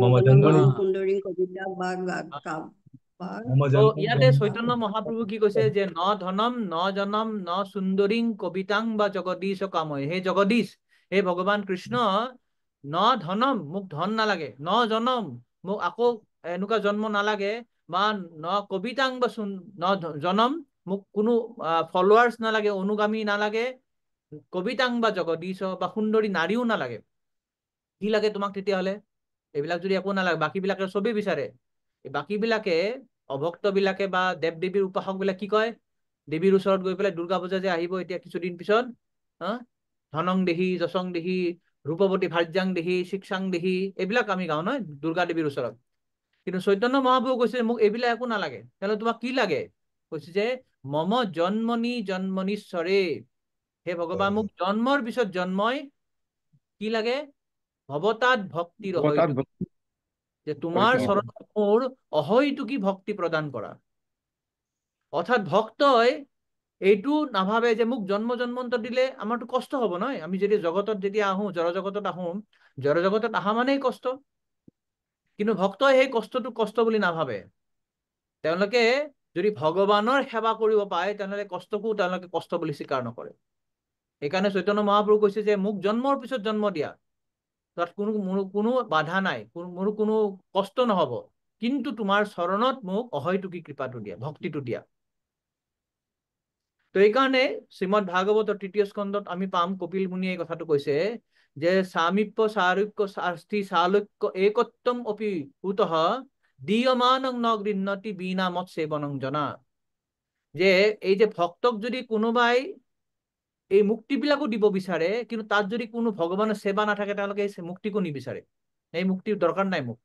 মম নদনং জন্মনি সুন্দরী কবিতা বা মম তো জন্মনি ইয়াতে চৈতন্য মহাপ্ৰভু কি কৈছে যে ন ধনম ন জনম ন সুন্দৰীং কবিতাং বা জগদীশ কাময়। হে জগদীশ, হে ভগৱান কৃষ্ণ, ন ধনম, মোক ধন নালাগে, ন জনম, মোক আকৌ এনেকুৱা জন্ম নালাগে, বা ন কবিতাং বা ন জনম, মোক কোনো ফলোৱাৰ্ছ নালাগে, অনুগামী নালাগে, কবিতাং বা জগদীশ বা সুন্দৰী নাৰীও নালাগে। কি লাগে তোমাক তেতিয়াহ'লে? এইবিলাক যদি একো নালাগে, বাকীবিলাকে চবেই বিচাৰে। বাকীবিলাকে অভক্ত বিলাকে বা দেৱ দেৱীৰ উপাসক বিলাক কি কয়? দেৱীৰ ওচৰত গৈ পেলাই দুৰ্গা পূজা যে আহিব এতিয়া কিছুদিন পিছত, ধনং দেহি, যশং দেহি, ৰূপৱতী ভাৰ্যাং দেহি, শিক্ষাং দেহি, এইবিলাক আমি গাওঁ নহয় দুৰ্গা দেৱীৰ ওচৰত। কিন্তু চৈতন্য মহাপ্ৰভু কৈছে মোক এইবিলাক একো নালাগে। তেতিয়াহ'লে তোমাক কি লাগে? কৈছে যে মম জন্মনি জন্মনীশ্বৰে, হে ভগৱান মোক জন্মৰ পিছত জন্মই কি লাগে? ভৱতাত ভক্তিৰ তাত অহৈতুকী, যে তোমাৰ চৰণত মোৰ অহৈতুকী ভক্তি প্ৰদান কৰা। অৰ্থাৎ ভক্তই এইটো নাভাবে যে মোক জন্ম জন্মান্তৰ দিলে আমাৰতো কষ্ট হ'ব নহয়। আমি যদি জগতত যেতিয়া আহোঁ, জড়জগতত আহোঁ, জড়জগতত অহা মানেই কষ্ট। কিন্তু ভক্তই সেই কষ্টটো কষ্ট বুলি নাভাবে। তেওঁলোকে যদি ভগৱানৰ সেৱা কৰিব পাৰে তেনেহ'লে কষ্টকো তেওঁলোকে কষ্ট বুলি স্বীকাৰ নকৰে। সেইকাৰণে চৈতন্য মহাপ্ৰভু কৈছে যে মোক জন্মৰ পিছত জন্ম দিয়া, তাত কোনো বাধা নাই, মোৰ কোনো কষ্ট নহব, কিন্তু তোমাৰ চৰণত মোক অহৈতুকী কৃপাটো দিয়া, ভক্তিটো দিয়া। তো এইকাৰণে শ্ৰীমদ ভাগৱতৰ 3য় স্কন্ধত আমি পাম কপিল মুনিয়ে এই কথাটো কৈছে যে সামীপ্য সাৰূপ্য শাস্তি চালুক্য একত্বম অপি উতঃ দীয়মানং ন গৃহ্ণতি বিনা মত সেবনং জনা। যে এই যে ভক্তক যদি কোনোবাই এই মুক্তিবিলাকো দিব বিচাৰে, কিন্তু তাত যদি কোনো ভগৱানৰ সেৱা নাথাকে তেওঁলোকে এই মুক্তিকো নিবিচাৰে। এই মুক্তিৰ দৰকাৰ নাই মোক,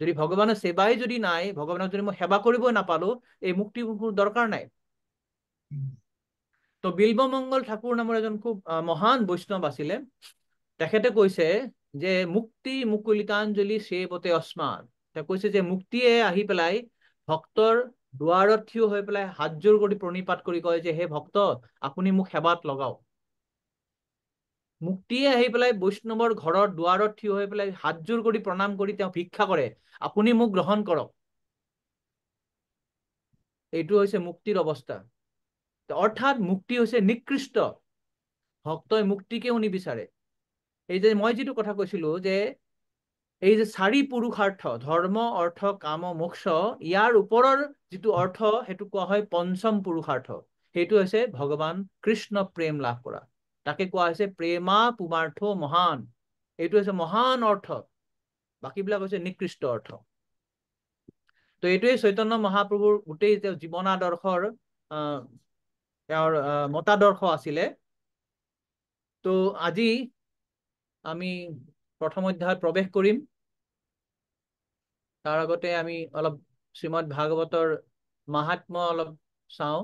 যদি ভগৱানৰ সেৱাই যদি নাই, ভগৱানক যদি মই সেৱা কৰিবই নাপালো, এই মুক্তিৰ দৰকাৰ নাই। তো বিল্বমঙ্গল ঠাকুৰ নামৰ এজন খুব মহান বৈষ্ণৱ আছিলে, তেখেতে কৈছে যে মুক্তি মুকুলিতাঞ্জলি সেৱতে অস্মাত। তেওঁ কৈছে যে মুক্তিয়ে আহি পেলাই ভক্তৰ দুৱাৰত থিয় হৈ পেলাই হাতযোৰ কৰি প্ৰণিপাত কৰি কয় যে হে ভক্ত, আপুনি মোক সেৱাত লগাওক। মুক্তিয়ে আহি পেলাই বৈষ্ণৱৰ ঘৰৰ দুৱাৰত থিয় হৈ পেলাই হাতযোৰ কৰি প্ৰণাম কৰি তেওঁ ভিক্ষা কৰে, আপুনি মোক গ্ৰহণ কৰক। এইটো হৈছে মুক্তিৰ অৱস্থা। অৰ্থাৎ মুক্তি হৈছে নিকৃষ্ট, ভক্তই মুক্তিকেও নিবিচাৰে। এই যে মই যিটো কথা কৈছিলো যে এই যে 4 পুৰুষাৰ্থ ধৰ্ম অৰ্থ কাম মোক্ষ ইয়াৰ ওপৰৰ যিটো অৰ্থ সেইটো কোৱা হয় পঞ্চম পুৰুষাৰ্থ। সেইটো হৈছে ভগৱান কৃষ্ণ প্ৰেম লাভ কৰা, তাকে কোৱা হৈছে প্ৰেমা পুমাৰ্থ মহান। এইটো হৈছে মহান অৰ্থ, বাকীবিলাক হৈছে নিকৃষ্ট অৰ্থ। তো এইটোৱে চৈতন্য মহাপ্ৰভুৰ গোটেই জীৱনাদৰ্শৰ তেওঁৰ মতাদৰ্শ আছিলে। তো আজি আমি প্ৰথম অধ্যায়ত প্ৰৱেশ কৰিম। তাৰ আগতে আমি অলপ শ্ৰীমদ ভাগৱতৰ মাহাত্ম্য অলপ চাওঁ।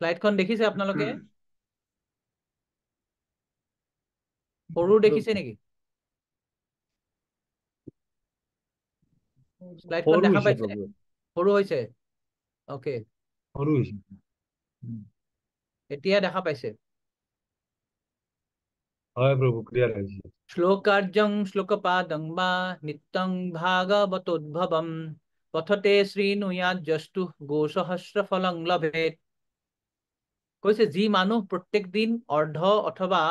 স্লাইডখন দেখিছে আপোনালোকে? সৰু দেখিছে নেকি? স্লাইডখন সৰু দেখা হৈছে পাইছে? প্ৰভু, সৰু হৈছে? ওকে, সৰু হৈছে। এতিয়া দেখা পাইছে? হয় প্ৰভু, ক্লিয়াৰ হৈছে। শ্লোকাৰ্যং শ্লোকপাদং বা নিত্যং ভাগৱতোদ্ভৱম পথতে শ্ৰীনুয়াত জস্তু গোসহস্ৰ ফলং লভেত। কৈছে যি মানুহ প্ৰত্যেক দিন অৰ্ধ অথবা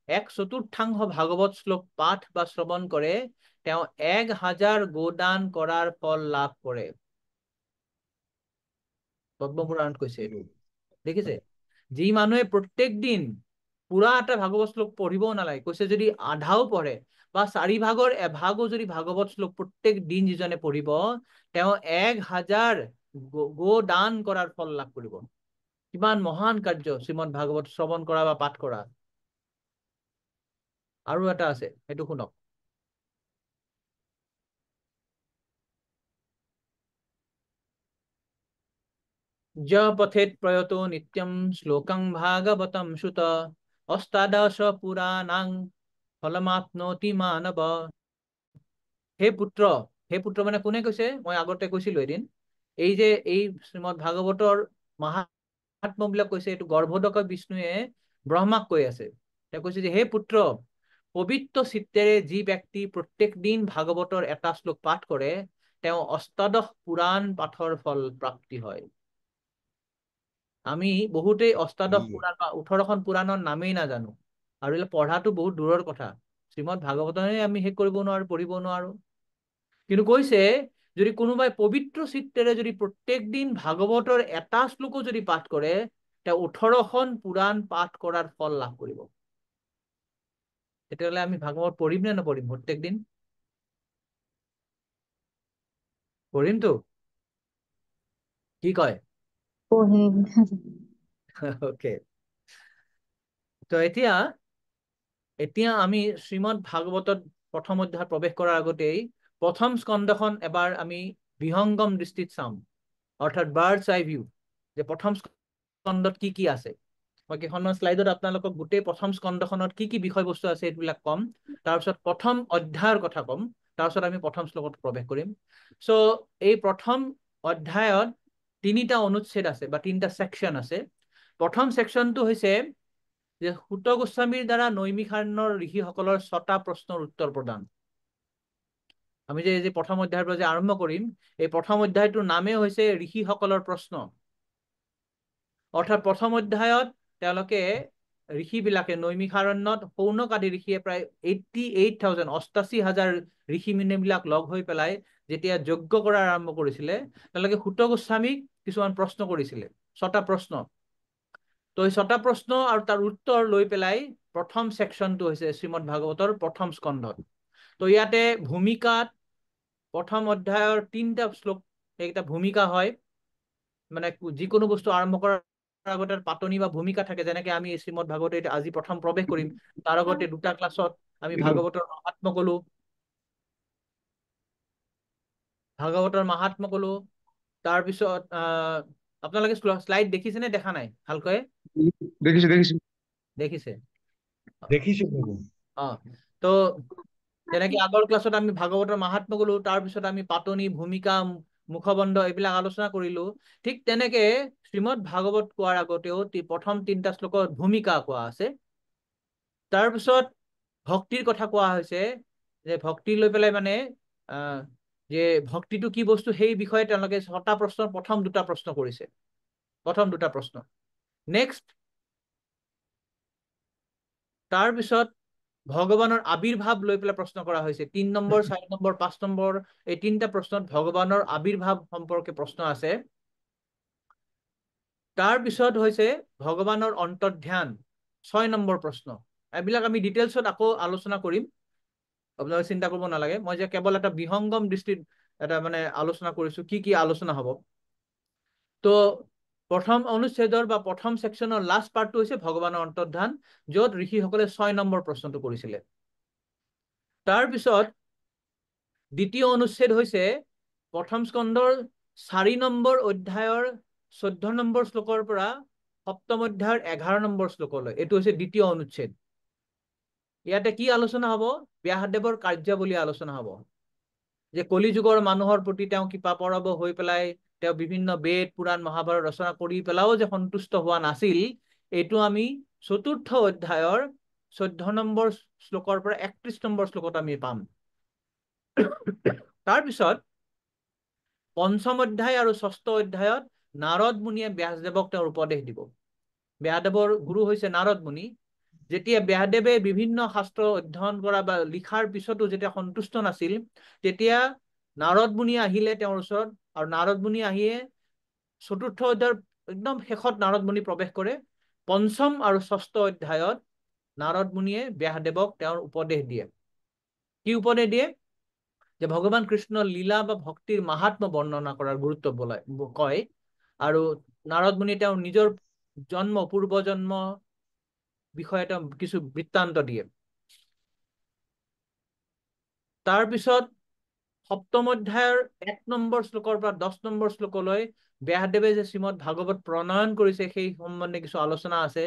1/4 ভাগৱত শ্লোক পাঠ বা শ্ৰৱণ কৰে তেওঁ 1000 গোদান কৰাৰ ফল লাভ কৰে। পদ্মপুৰাণত কৈছে এইটো, দেখিছে? যি মানুহে প্ৰত্যেক দিন পুৰা এটা ভাগৱত শ্লোক পঢ়িবও নালাগে, কৈছে যদি আধাও পঢ়ে বা 4 ভাগৰ এভাগো যদি ভাগৱত শ্লোক প্ৰত্যেক দিন যিজনে পঢ়িব তেওঁ 1000 গো দান কৰাৰ ফল লাভ কৰিব। কিমান মহান কাৰ্য শ্ৰীমদ ভাগৱত শ্ৰৱণ কৰা বা পাঠ কৰা। আৰু এটা আছে, সেইটো শুনক। য পথেত প্ৰয়তো নিত্যম শ্লোকং ভাগৱতম শ্ৰুত অষ্টাদশ পুৰাণাং ফলমাপ্নোতি মানৱ। হে পুত্ৰ, হে পুত্ৰ মানে কোনে কৈছে? মই আগতে কৈছিলো এদিন, এই যে এই শ্ৰীমদ ভাগৱতৰ মাহাত্ম্য বিলাক কৈছে, এইটো গৰ্ভোদক বিষ্ণুৱে ব্ৰহ্মাক কৈ আছে। তেওঁ কৈছে যে হে পুত্ৰ, পবিত্ৰ চিত্তেৰে যি ব্যক্তি প্ৰত্যেক দিন ভাগৱতৰ এটা শ্লোক পাঠ কৰে তেওঁ অষ্টাদশ পুৰাণ পাঠৰ ফল প্ৰাপ্তি হয়। আমি বহুতেই অষ্টাদশ পুৰাণ বা 18খন পুৰাণৰ নামেই নাজানো, আৰু এইবিলাক পঢ়াটো বহুত দূৰৰ কথা। শ্ৰীমদ ভাগৱতৰে আমি শেষ কৰিব নোৱাৰো, পঢ়িব নোৱাৰো। কিন্তু কৈছে যদি কোনোবাই পবিত্ৰ চিত্তেৰে যদি প্ৰত্যেক দিন ভাগৱতৰ এটা শ্লোকো যদি পাঠ কৰে তেওঁ 18খন পুৰাণ পাঠ কৰাৰ ফল লাভ কৰিব। তেতিয়াহ'লে আমি ভাগৱত পঢ়িম নে নপঢ়িম? প্ৰত্যেক দিন পঢ়িমতো, কি কয়? ওকে, তো এতিয়া আমি শ্ৰীমদ ভাগৱতত প্ৰথম অধ্যায়ত প্ৰৱেশ কৰাৰ আগতেই প্ৰথম স্কন্ধখন এবাৰ আমি বিহংগম দৃষ্টিত চাম, অৰ্থাৎ বাৰ্ডছ আই ভিউ, যে প্ৰথম স্কন্ধত কি কি আছে। মই কেইখনমান শ্লাইডত আপোনালোকক গোটেই প্ৰথম স্কন্ধখনত কি কি বিষয়বস্তু আছে এইবিলাক কম, তাৰপিছত প্ৰথম অধ্যায়ৰ কথা কম, তাৰপিছত আমি প্ৰথম শ্লোকত প্ৰৱেশ কৰিম। চ' এই প্ৰথম অধ্যায়ত 3টা অনুচ্ছেদ আছে বা 3টা ছেকশ্যন আছে। প্ৰথম ছেকশ্যনটো হৈছে যে সূত গোস্বামীৰ দ্বাৰা নৈমিষাৰণ্যৰ ঋষিসকলৰ 6টা প্ৰশ্নৰ উত্তৰ প্ৰদান। আমি যে প্ৰথম অধ্যায়ৰ পৰা যে আৰম্ভ কৰিম, এই প্ৰথম অধ্যায়টোৰ নামেই হৈছে ঋষিসকলৰ প্ৰশ্ন। অৰ্থাৎ প্ৰথম অধ্যায়ত তেওঁলোকে ঋষিবিলাকে নৈমিষাৰণ্যত শৌনক আদি ঋষিয়ে প্ৰায় 88,000 88,000 ঋষি মুনিবিলাক লগ হৈ পেলাই যেতিয়া যজ্ঞ কৰা আৰম্ভ কৰিছিলে তেওঁলোকে সূত গোস্বামীক কিছুমান প্ৰশ্ন কৰিছিলে, 6টা প্ৰশ্ন। তো এই 6টা প্ৰশ্ন আৰু তাৰ উত্তৰ লৈ পেলাই প্ৰথম ছেকশ্যনটো হৈছে শ্ৰীমদ ভাগৱতৰ প্ৰথম স্কন্ধত। তো ইয়াতে ভূমিকাত প্ৰথম অধ্যায়ৰ 3টা শ্লোক, এইকেইটা ভূমিকা হয়। মানে যিকোনো বস্তু আৰম্ভ কৰাৰ আগতে পাতনি বা ভূমিকা থাকে, যেনেকে আমি শ্ৰীমদ ভাগৱত আজি প্ৰথম প্ৰৱেশ কৰিম, তাৰ আগতে 2টা ক্লাছত আমি ভাগৱতৰ মাহাত্ম্য কলো, তাৰপিছত আপোনালোকে শ্লাইড দেখিছে নে দেখা নাই? ভালকৈ দেখিছো দেখিছো দেখিছে? দেখিছো প্ৰভু। তো যেনেকে আগৰ ক্লাছত আমি ভাগৱতৰ মাহাত্ম্য কলো, তাৰপিছত আমি পাতনি, ভূমিকা, মুখবন্ধ এইবিলাক আলোচনা কৰিলো, ঠিক তেনেকে শ্ৰীমদ ভাগৱত কোৱাৰ আগতেও প্ৰথম 3টা শ্লোকত ভূমিকা কোৱা আছে। তাৰপিছত ভক্তিৰ কথা কোৱা হৈছে, যে ভক্তি লৈ পেলাই মানে যে ভক্তিটো কি বস্তু সেই বিষয়ে তেওঁলোকে 6টা প্ৰশ্নৰ প্ৰথম 2টা প্ৰশ্ন কৰিছে। প্ৰথম দুটা প্ৰশ্ন। নেক্সট, তাৰপিছত ভগৱানৰ আবিৰ্ভাৱ লৈ পেলাই প্ৰশ্ন কৰা হৈছে। 3 নম্বৰ, 4 নম্বৰ, 5 নম্বৰ এই তিনিটা প্ৰশ্নত ভগৱানৰ আবিৰ্ভাৱ সম্পৰ্কে প্ৰশ্ন আছে। তাৰপিছত হৈছে ভগৱানৰ অন্তৰ্ধান, 6 নম্বৰ প্ৰশ্ন। এইবিলাক আমি ডিটেইলছত আকৌ আলোচনা কৰিম, আপোনালোকে চিন্তা কৰিব নালাগে। মই যে কেৱল এটা বিহংগম দৃষ্টিত এটা মানে আলোচনা কৰিছো কি কি আলোচনা হ'ব। তো প্ৰথম অনুচ্ছেদৰ বা প্ৰথম ছেকশ্যনৰ লাষ্ট পাৰ্টটো হৈছে ভগৱানৰ অন্তৰ্ধান, য'ত ঋষিসকলে 6 নম্বৰ প্ৰশ্নটো কৰিছিলে। তাৰপিছত দ্বিতীয় অনুচ্ছেদ হৈছে প্ৰথম স্কন্ধৰ 4 নম্বৰ অধ্যায়ৰ 14 নম্বৰ শ্লোকৰ পৰা সপ্তম অধ্যায়ৰ 11 নম্বৰ শ্লোকলৈ। এইটো হৈছে দ্বিতীয় অনুচ্ছেদ। ইয়াতে কি আলোচনা হ'ব? ব্যাসদেৱৰ কাৰ্যাৱলী আলোচনা হ'ব, যে কলিযুগৰ মানুহৰ প্ৰতি তেওঁ কৃপা পৰৱ হৈ পেলাই তেওঁ বিভিন্ন বেদ পুৰাণ মহাভাৰত ৰচনা কৰি পেলাইও যে সন্তুষ্ট হোৱা নাছিল, এইটো আমি 4ৰ্থ অধ্যায়ৰ 14 নম্বৰ শ্লোকৰ পৰা 31 নম্বৰ শ্লোকত আমি পাম। তাৰপিছত পঞ্চম অধ্যায় আৰু 6ষ্ঠ অধ্যায়ত নাৰদ মুনিয়ে ব্যাসদেৱক তেওঁৰ উপদেশ দিব। ব্যাসদেৱৰ গুৰু হৈছে নাৰদ মুনি। যেতিয়া ব্যাসদেৱে বিভিন্ন শাস্ত্ৰ অধ্যয়ন কৰা বা লিখাৰ পিছতো যেতিয়া সন্তুষ্ট নাছিল, তেতিয়া নাৰদ মুনি আহিলে তেওঁৰ ওচৰত, আৰু নাৰদ মুনি আহিয়ে 4ৰ্থ অধ্যায়ৰ একদম শেষত নাৰদ মুনি প্ৰৱেশ কৰে। পঞ্চম আৰু 6ষ্ঠ অধ্যায়ত নাৰদ মুনিয়ে ব্যাসদেৱক তেওঁৰ উপদেশ দিয়ে। কি উপদেশ দিয়ে? যে ভগৱান কৃষ্ণৰ লীলা বা ভক্তিৰ মাহাত্ম বৰ্ণনা কৰাৰ গুৰুত্ব কয়, আৰু নাৰদ মুনি তেওঁৰ নিজৰ জন্ম পূৰ্বজন্ম বিষয়ে তেওঁ কিছু বৃত্তান্ত দিয়ে। তাৰপিছত সপ্তম অধ্যায়ৰ 1 নম্বৰ শ্লোকৰ পৰা 10 নম্বৰ শ্লোকলৈ ব্যাসদেৱে যে শ্ৰীমদ ভাগৱত প্ৰণয়ন কৰিছে সেই সম্বন্ধে কিছু আলোচনা আছে,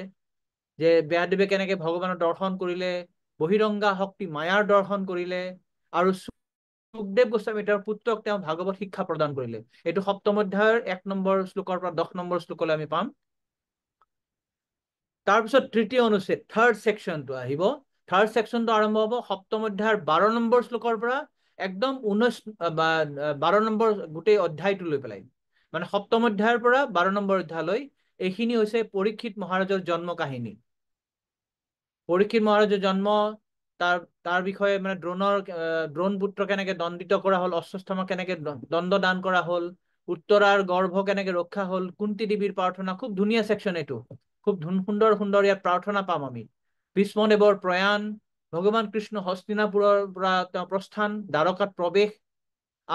যে ব্যাসদেৱে কেনেকে ভগৱানৰ দৰ্শন কৰিলে, বহিৰংগা শক্তি মায়াৰ দৰ্শন কৰিলে, আৰু সুখদেৱ গোস্বামী তেওঁৰ পুত্ৰক তেওঁ ভাগৱত শিক্ষা প্ৰদান কৰিলে। এইটো সপ্তম অধ্যায়ৰ 1 নম্বৰ শ্লোকৰ পৰা 10 নম্বৰ শ্লোকলৈ আমি পাম। তাৰপিছত তৃতীয় অনুচ্ছেদ, থাৰ্ড ছেকশ্যনটো আহিব। থাৰ্ড ছেকশ্যনটো আৰম্ভ হ'ব সপ্তম অধ্যায়ৰ 12 নম্বৰ শ্লোকৰ পৰা একদম 12 নম্বৰ গোটেই অধ্যায়টো লৈ পেলাই, মানে সপ্তম অধ্যায়ৰ পৰা 12 নম্বৰ অধ্যায়লৈ। এইখিনি হৈছে পৰীক্ষিত মহাৰাজৰ জন্ম কাহিনী। পৰীক্ষিত মহাৰাজৰ জন্ম, তাৰ বিষয়ে মানে দ্ৰোণ পুত্ৰ কেনেকে দণ্ডিত কৰা হ'ল, অশ্বত্থামা কেনেকে দণ্ড দান কৰা হ'ল, উত্তৰাৰ গৰ্ভ কেনেকে ৰক্ষা হ'ল, কুন্তি দেৱীৰ প্ৰাৰ্থনা, খুব ধুনীয়া ছেকশ্যন এইটো। খুব সুন্দৰ সুন্দৰ ইয়াত প্ৰাৰ্থনা পাম আমি। ভীষ্মদেৱৰ প্ৰয়াণ, ভগৱান কৃষ্ণ হস্তিনাপুৰৰ পৰা তেওঁ প্ৰস্থান, দ্বাৰকাত প্ৰৱেশ,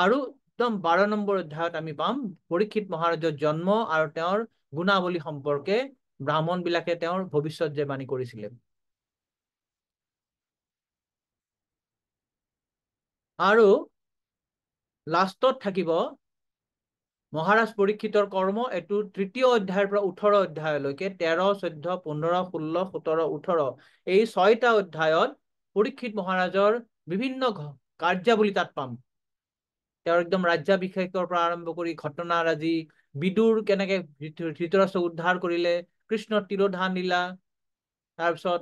আৰু একদম 12 নম্বৰ অধ্যায়ত আমি পাম পৰীক্ষিত মহাৰাজৰ জন্ম আৰু তেওঁৰ গুণাৱলী সম্পৰ্কে ব্ৰাহ্মণ বিলাকে তেওঁৰ ভৱিষ্যত যে বাণী কৰিছিলে। আৰু লাষ্টত থাকিব মহাৰাজ পৰীক্ষিতৰ কৰ্ম। এইটো 3য় অধ্যায়ৰ পৰা 18 অধ্যায়লৈকে 13, 14, 15, 16, 17, 18 এই 6টা অধ্যায়ত পৰীক্ষিত মহাৰাজৰ বিভিন্ন কাৰ্যাৱলী তাত পাম। তেওঁৰ একদম ৰাজ্যাভিষেকৰ পৰা আৰম্ভ কৰি ঘটনাৰাজি, বিদুৰ কেনেকে ধৃতৰাষ্ট্ৰক উদ্ধাৰ কৰিলে, কৃষ্ণৰ তিৰোধান লীলা, তাৰপিছত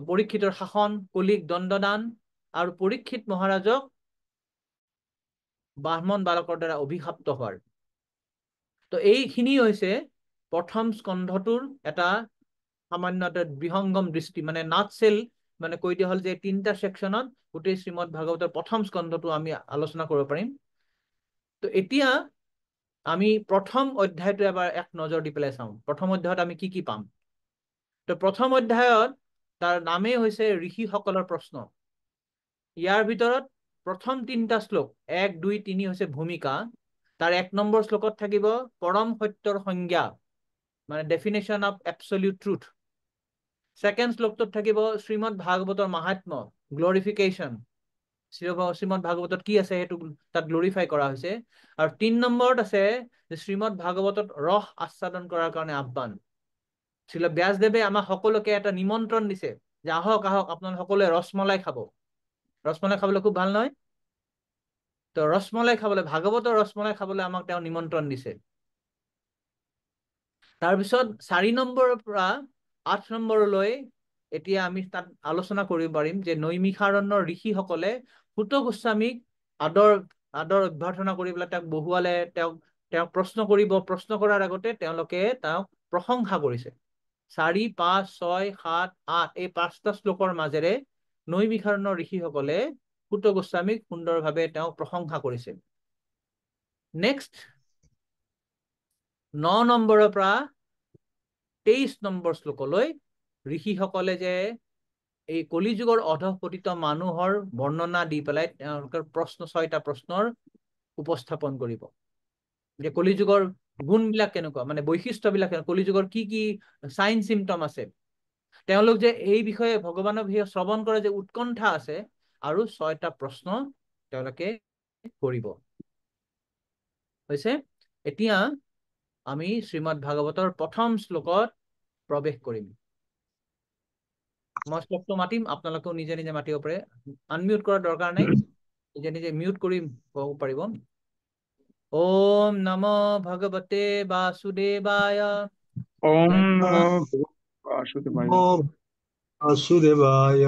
পৰীক্ষিতৰ শাসন, কলিক দণ্ডদান, আৰু পৰীক্ষিত মহাৰাজক ব্ৰাহ্মণ বালকৰ দ্বাৰা অভিশাপ্ত হোৱাৰ। তো এইখিনি হৈছে প্ৰথম স্কন্ধটোৰ এটা সামান্য এটা বিহংগম দৃষ্টি, মানে নাটসেল, মানে কৈ দিয়া হ'ল যে 3টা ছেকশ্যনত গোটেই শ্ৰীমদ ভাগৱতৰ প্ৰথম স্কন্ধটো আমি আলোচনা কৰিব পাৰিম। তো এতিয়া আমি প্ৰথম অধ্যায়টো এবাৰ এক নজৰ দি পেলাই চাওঁ। প্ৰথম অধ্যায়ত আমি কি কি পাম? তো প্ৰথম অধ্যায়ত তাৰ নামেই হৈছে ঋষিসকলৰ প্ৰশ্ন। ইয়াৰ ভিতৰত প্ৰথম 3টা শ্লোক 1, 2, 3 হৈছে ভূমিকা। তাৰ 1 নম্বৰ শ্লোকত থাকিব পৰম সত্যৰ সংজ্ঞা, মানে ডেফিনেশ্যন অফ এবছলিউট ট্ৰুথ। ছেকেণ্ড শ্লোকটোত থাকিব শ্ৰীমদ ভাগৱতৰ মাহাত্ম্য, গ্লৰিফিকেশ্যন, শ্ৰীমদ ভাগৱতত কি আছে সেইটো তাত গ্লৰিফাই কৰা হৈছে। আৰু 3 নম্বৰত আছে যে শ্ৰীমদ ভাগৱতত ৰস আস্বাদন কৰাৰ কাৰণে আহ্বান। শ্ৰীল ব্যাসদেৱে আমাক সকলোকে এটা নিমন্ত্ৰণ দিছে যে আহক আহক আপোনালোক সকলোৱে ৰসমলাই খাব। ৰসমলাই খাবলৈ খুব ভাল নহয়? তো ৰসমলাই খাবলৈ, ভাগৱতৰ ৰসমলাই খাবলৈ আমাক তেওঁ নিমন্ত্ৰণ দিছে। তাৰপিছত 4 নম্বৰৰ পৰা 8 নম্বৰলৈ এতিয়া আমি তাত আলোচনা কৰিব পাৰিম যে নৈমিষাৰণ্যৰ ঋষিসকলে সুত গোস্বামীক আদৰ অভ্যৰ্থনা কৰি পেলাই তেওঁক বহুৱালে, তেওঁক প্ৰশ্ন কৰিব, প্ৰশ্ন কৰাৰ আগতে তেওঁলোকে তেওঁক প্ৰশংসা কৰিছে। 4, 5, 6, 7, 8 এই 5টা শ্লোকৰ মাজেৰে নৈমিষাৰণ্য ঋষিসকলে সূত গোস্বামীক সুন্দৰভাৱে তেওঁক প্ৰশংসা কৰিছে। নেক্সট 9 নম্বৰৰ পৰা 23 নম্বৰ শ্লোকলৈ ঋষিসকলে যে এই কলিযুগৰ অধঃপতিত মানুহৰ বৰ্ণনা দি পেলাই তেওঁলোকৰ প্ৰশ্ন 6টা প্ৰশ্নৰ উপস্থাপন কৰিব। যে কলিযুগৰ গুণবিলাক কেনেকুৱা, মানে বৈশিষ্ট্যবিলাক কলিযুগৰ কি কি সাইন চিমটম আছে, তেওঁলোক যে এই বিষয়ে ভগৱানৰ বিষয়ে শ্ৰৱণ কৰে যে উৎকণ্ঠা আছে, আৰু 6টা প্ৰশ্ন তেওঁলোকে কৰিব। হৈছে এতিয়া আমি শ্ৰীমদ ভাগৱতৰ প্ৰথম শ্লোকত প্ৰৱেশ কৰিম। মই শ্লোকটো মাতিম, আপোনালোকেও নিজে নিজে মাতিব পাৰে, আনমিউট কৰাৰ দৰকাৰ নাই, নিজে নিজে মিউট কৰি ক'ব পাৰিব। ওম নমো ভগৱতে বাসুদেৱায়। ওম জন্ম নমো ভগৱতে বাসুদেৱায়। বাসুদেৱায়।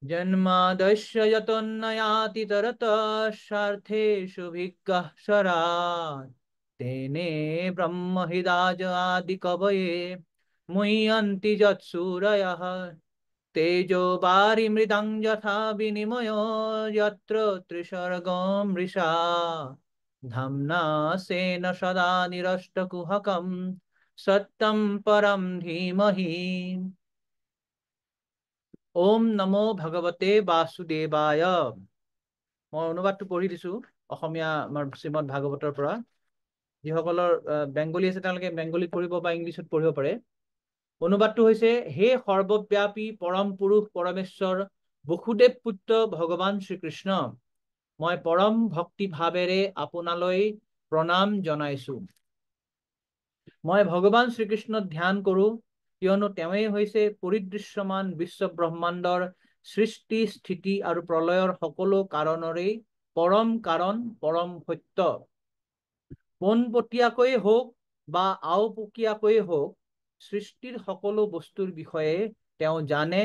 जन्मादस्य यतोऽन्वयातितरतश्चार्थेषु भिग्गः शरात् तेने ब्रह्महृदाय आदिकवये मुह्यन्ति यत्सूरयः तेजो वारिमृदां यथा विनिमयो यत्र त्रिसर्गो मृषा धाम्ना स्वेन सदा निरस्तकुहकं सत्यं परं धीमहि। ওম নমো ভগৱতে বাসুদেৱায়। মই অনুবাদটো পঢ়ি দিছো অসমীয়া আমাৰ শ্ৰীমদ ভাগৱতৰ পৰা। যিসকলৰ বেংগলী আছে তেওঁলোকে বেংগলীত পঢ়িব বা ইংলিছত পঢ়িব পাৰে। অনুবাদটো হৈছে, হে সৰ্বব্যাপী পৰম পুৰুষ পৰমেশ্বৰ বসুদেৱ পুত্ৰ ভগৱান শ্ৰীকৃষ্ণ, মই পৰম ভক্তি ভাৱেৰে আপোনালৈ প্ৰণাম জনাইছো। মই ভগৱান শ্ৰীকৃষ্ণক ধ্যান কৰো, কিয়নো তেওঁৱেই হৈছে পৰিদৃশ্যমান বিশ্ব ব্ৰহ্মাণ্ডৰ সৃষ্টি স্থিতি আৰু প্ৰলয়ৰ সকলো কাৰণৰেই পৰম কাৰণ, পৰম সত্য। পোনপটীয়াকৈ হওক বা আওপকীয়াকৈ হওক, সৃষ্টিৰ সকলো বস্তুৰ বিষয়ে তেওঁ জানে,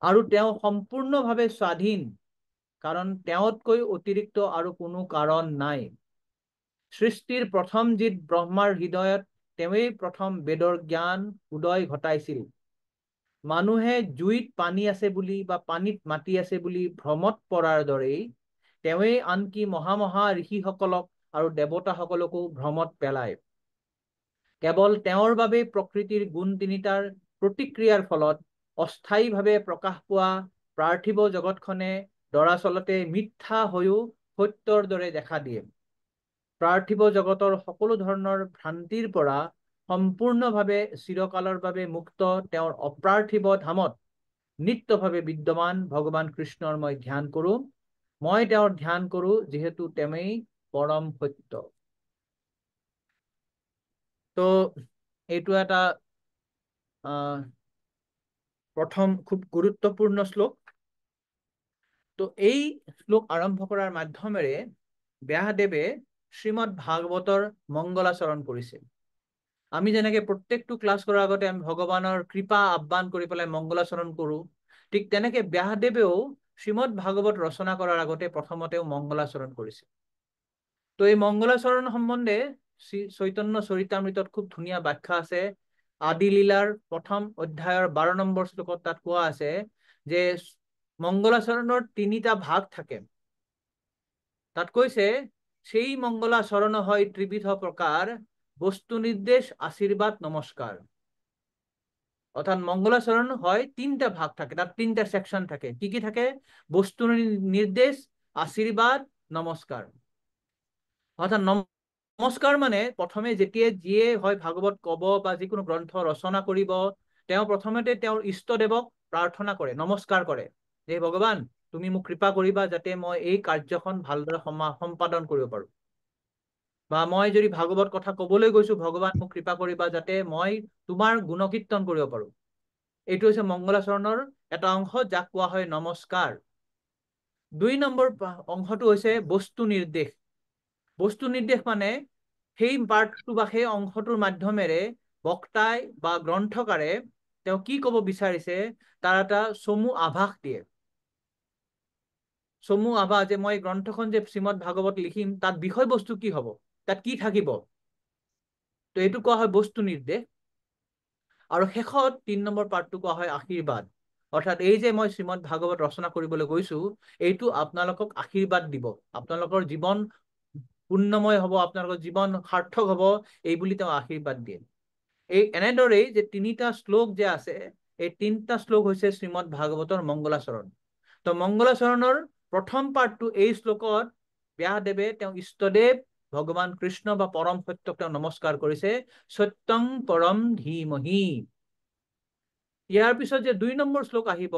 আৰু তেওঁ সম্পূৰ্ণভাৱে স্বাধীন, কাৰণ তেওঁতকৈ অতিৰিক্ত আৰু কোনো কাৰণ নাই। সৃষ্টিৰ প্ৰথম জিত ব্ৰহ্মাৰ হৃদয়ত তেওঁৱেই প্ৰথম বেদৰ জ্ঞান উদয় ঘটাইছিল। মানুহে জুইত পানী আছে বুলি বা পানীত মাটি আছে বুলি ভ্ৰমত পৰাৰ দৰেই তেওঁৱেই আনকি মহা ঋষিসকলক আৰু দেৱতাসকলকো ভ্ৰমত পেলায়। কেৱল তেওঁৰ বাবেই প্ৰকৃতিৰ গুণ তিনিটাৰ প্ৰতিক্ৰিয়াৰ ফলত অস্থায়ীভাৱে প্ৰকাশ পোৱা পাৰ্থিৱ জগতখনে দৰাচলতে মিথ্যা হৈও সত্যৰ দৰে দেখা দিয়ে। পাৰ্থিৱ জগতৰ সকলো ধৰণৰ ভ্ৰান্তিৰ পৰা সম্পূৰ্ণভাৱে চিৰকালৰ বাবে মুক্ত তেওঁৰ অপাৰ্থিৱ ধামত নিত্যভাৱে বিদ্যমান ভগৱান কৃষ্ণৰ মই ধ্যান কৰো। মই তেওঁৰ ধ্যান কৰো যিহেতু তেওঁৱেই পৰম সত্য। তো এইটো এটা প্ৰথম খুব গুৰুত্বপূৰ্ণ শ্লোক। তো এই শ্লোক আৰম্ভ কৰাৰ মাধ্যমেৰে ব্যাসদেৱে শ্ৰীমদ ভাগৱতৰ মংগলাচৰণ কৰিছে। আমি যেনেকে প্ৰত্যেকটো ক্লাছ কৰাৰ আগতে আমি ভগৱানৰ কৃপা আহ্বান কৰি পেলাই মংগলাচৰণ কৰো, ঠিক তেনেকে ব্যাসদেৱেও শ্ৰীমদ ভাগৱত ৰচনা কৰাৰ আগতে প্ৰথমতেও মংগলাচৰণ কৰিছে। তো এই মংগলাচৰণ সম্বন্ধে শ্ৰী চৈতন্য চৰিতামৃতত খুব ধুনীয়া ব্যাখ্যা আছে। আদি লীলাৰ প্ৰথম অধ্যায়ৰ 12 নম্বৰ শ্লোকত তাত কোৱা আছে যে মংগলাচৰণৰ 3টা ভাগ থাকে। তাত কৈছে, সেই মংগলাচরণ হয় ত্রিবিধ প্রকার, বস্তু নির্দেশ, আশীর্বাদ, নমস্কার। অর্থাৎ মঙ্গলাচরণ হয় 3টা ভাগ থাকে, তার 3টা সেকশন থাকে। কি কি থাকে? বস্তু নির্দেশ, আশীর্বাদ, নমস্কার। অর্থাৎ নমস্কাৰ মানে প্ৰথমে যেতিয়া যিয়ে হয় ভাগৱত কব বা যিকোনো গ্ৰন্থ ৰচনা কৰিব, তেওঁ প্ৰথমতে তেওঁৰ ইষ্টদেৱক প্ৰাৰ্থনা কৰে, নমস্কাৰ কৰে যে ভগৱান তুমি মোক কৃপা কৰিবা যাতে মই এই কাৰ্যখন ভালদৰে সম্পাদন কৰিব পাৰো। বা মই যদি ভাগৱত কথা কবলৈ গৈছো, ভগৱান মোক কৃপা কৰিবা যাতে মই তোমাৰ গুণকীৰ্তন কৰিব পাৰো। এইটো হৈছে মংগলাচৰণৰ এটা অংশ, যাক কোৱা হয় নমস্কাৰ। 2 নম্বৰ অংশটো হৈছে বস্তু নিৰ্দেশ। বস্তু নিৰ্দেশ মানে সেই পাঠটো বা সেই অংশটোৰ মাধ্যমেৰে বক্তাই বা গ্ৰন্থকাৰে তেওঁ কি কব বিচাৰিছে তাৰ এটা চমু আভাস দিয়ে। চমু আভা যে মই গ্ৰন্থখন যে শ্ৰীমদ ভাগৱত লিখিম তাত বিষয়বস্তু কি হ'ব, তাত কি থাকিব। তো এইটো কোৱা হয় বস্তু নিৰ্দেশ। আৰু শেষত 3 নম্বৰ পাৰ্টটো কোৱা হয় আশীৰ্বাদ। অৰ্থাৎ এই যে মই শ্ৰীমদ ভাগৱত ৰচনা কৰিবলৈ গৈছো, এইটো আপোনালোকক আশীৰ্বাদ দিব, আপোনালোকৰ জীৱন পূৰ্ণময় হ'ব, আপোনালোকৰ জীৱন সাৰ্থক হ'ব, এই বুলি তেওঁ আশীৰ্বাদ দিয়ে। এই এনেদৰেই যে 3টা শ্লোক যে আছে, এই 3টা শ্লোক হৈছে শ্ৰীমদ ভাগৱতৰ মংগলাচৰণ। তো মংগলাচৰণৰ প্ৰথম পাৰ্টটো এই শ্লোকত ব্যাসদেৱে তেওঁ ইষ্টদেৱ ভগৱান কৃষ্ণ বা পৰম সত্যক তেওঁ নমস্কাৰ কৰিছে, সত্যং পৰম ধীমহি। ইয়াৰ পিছত যে 2 নম্বৰ শ্লোক আহিব,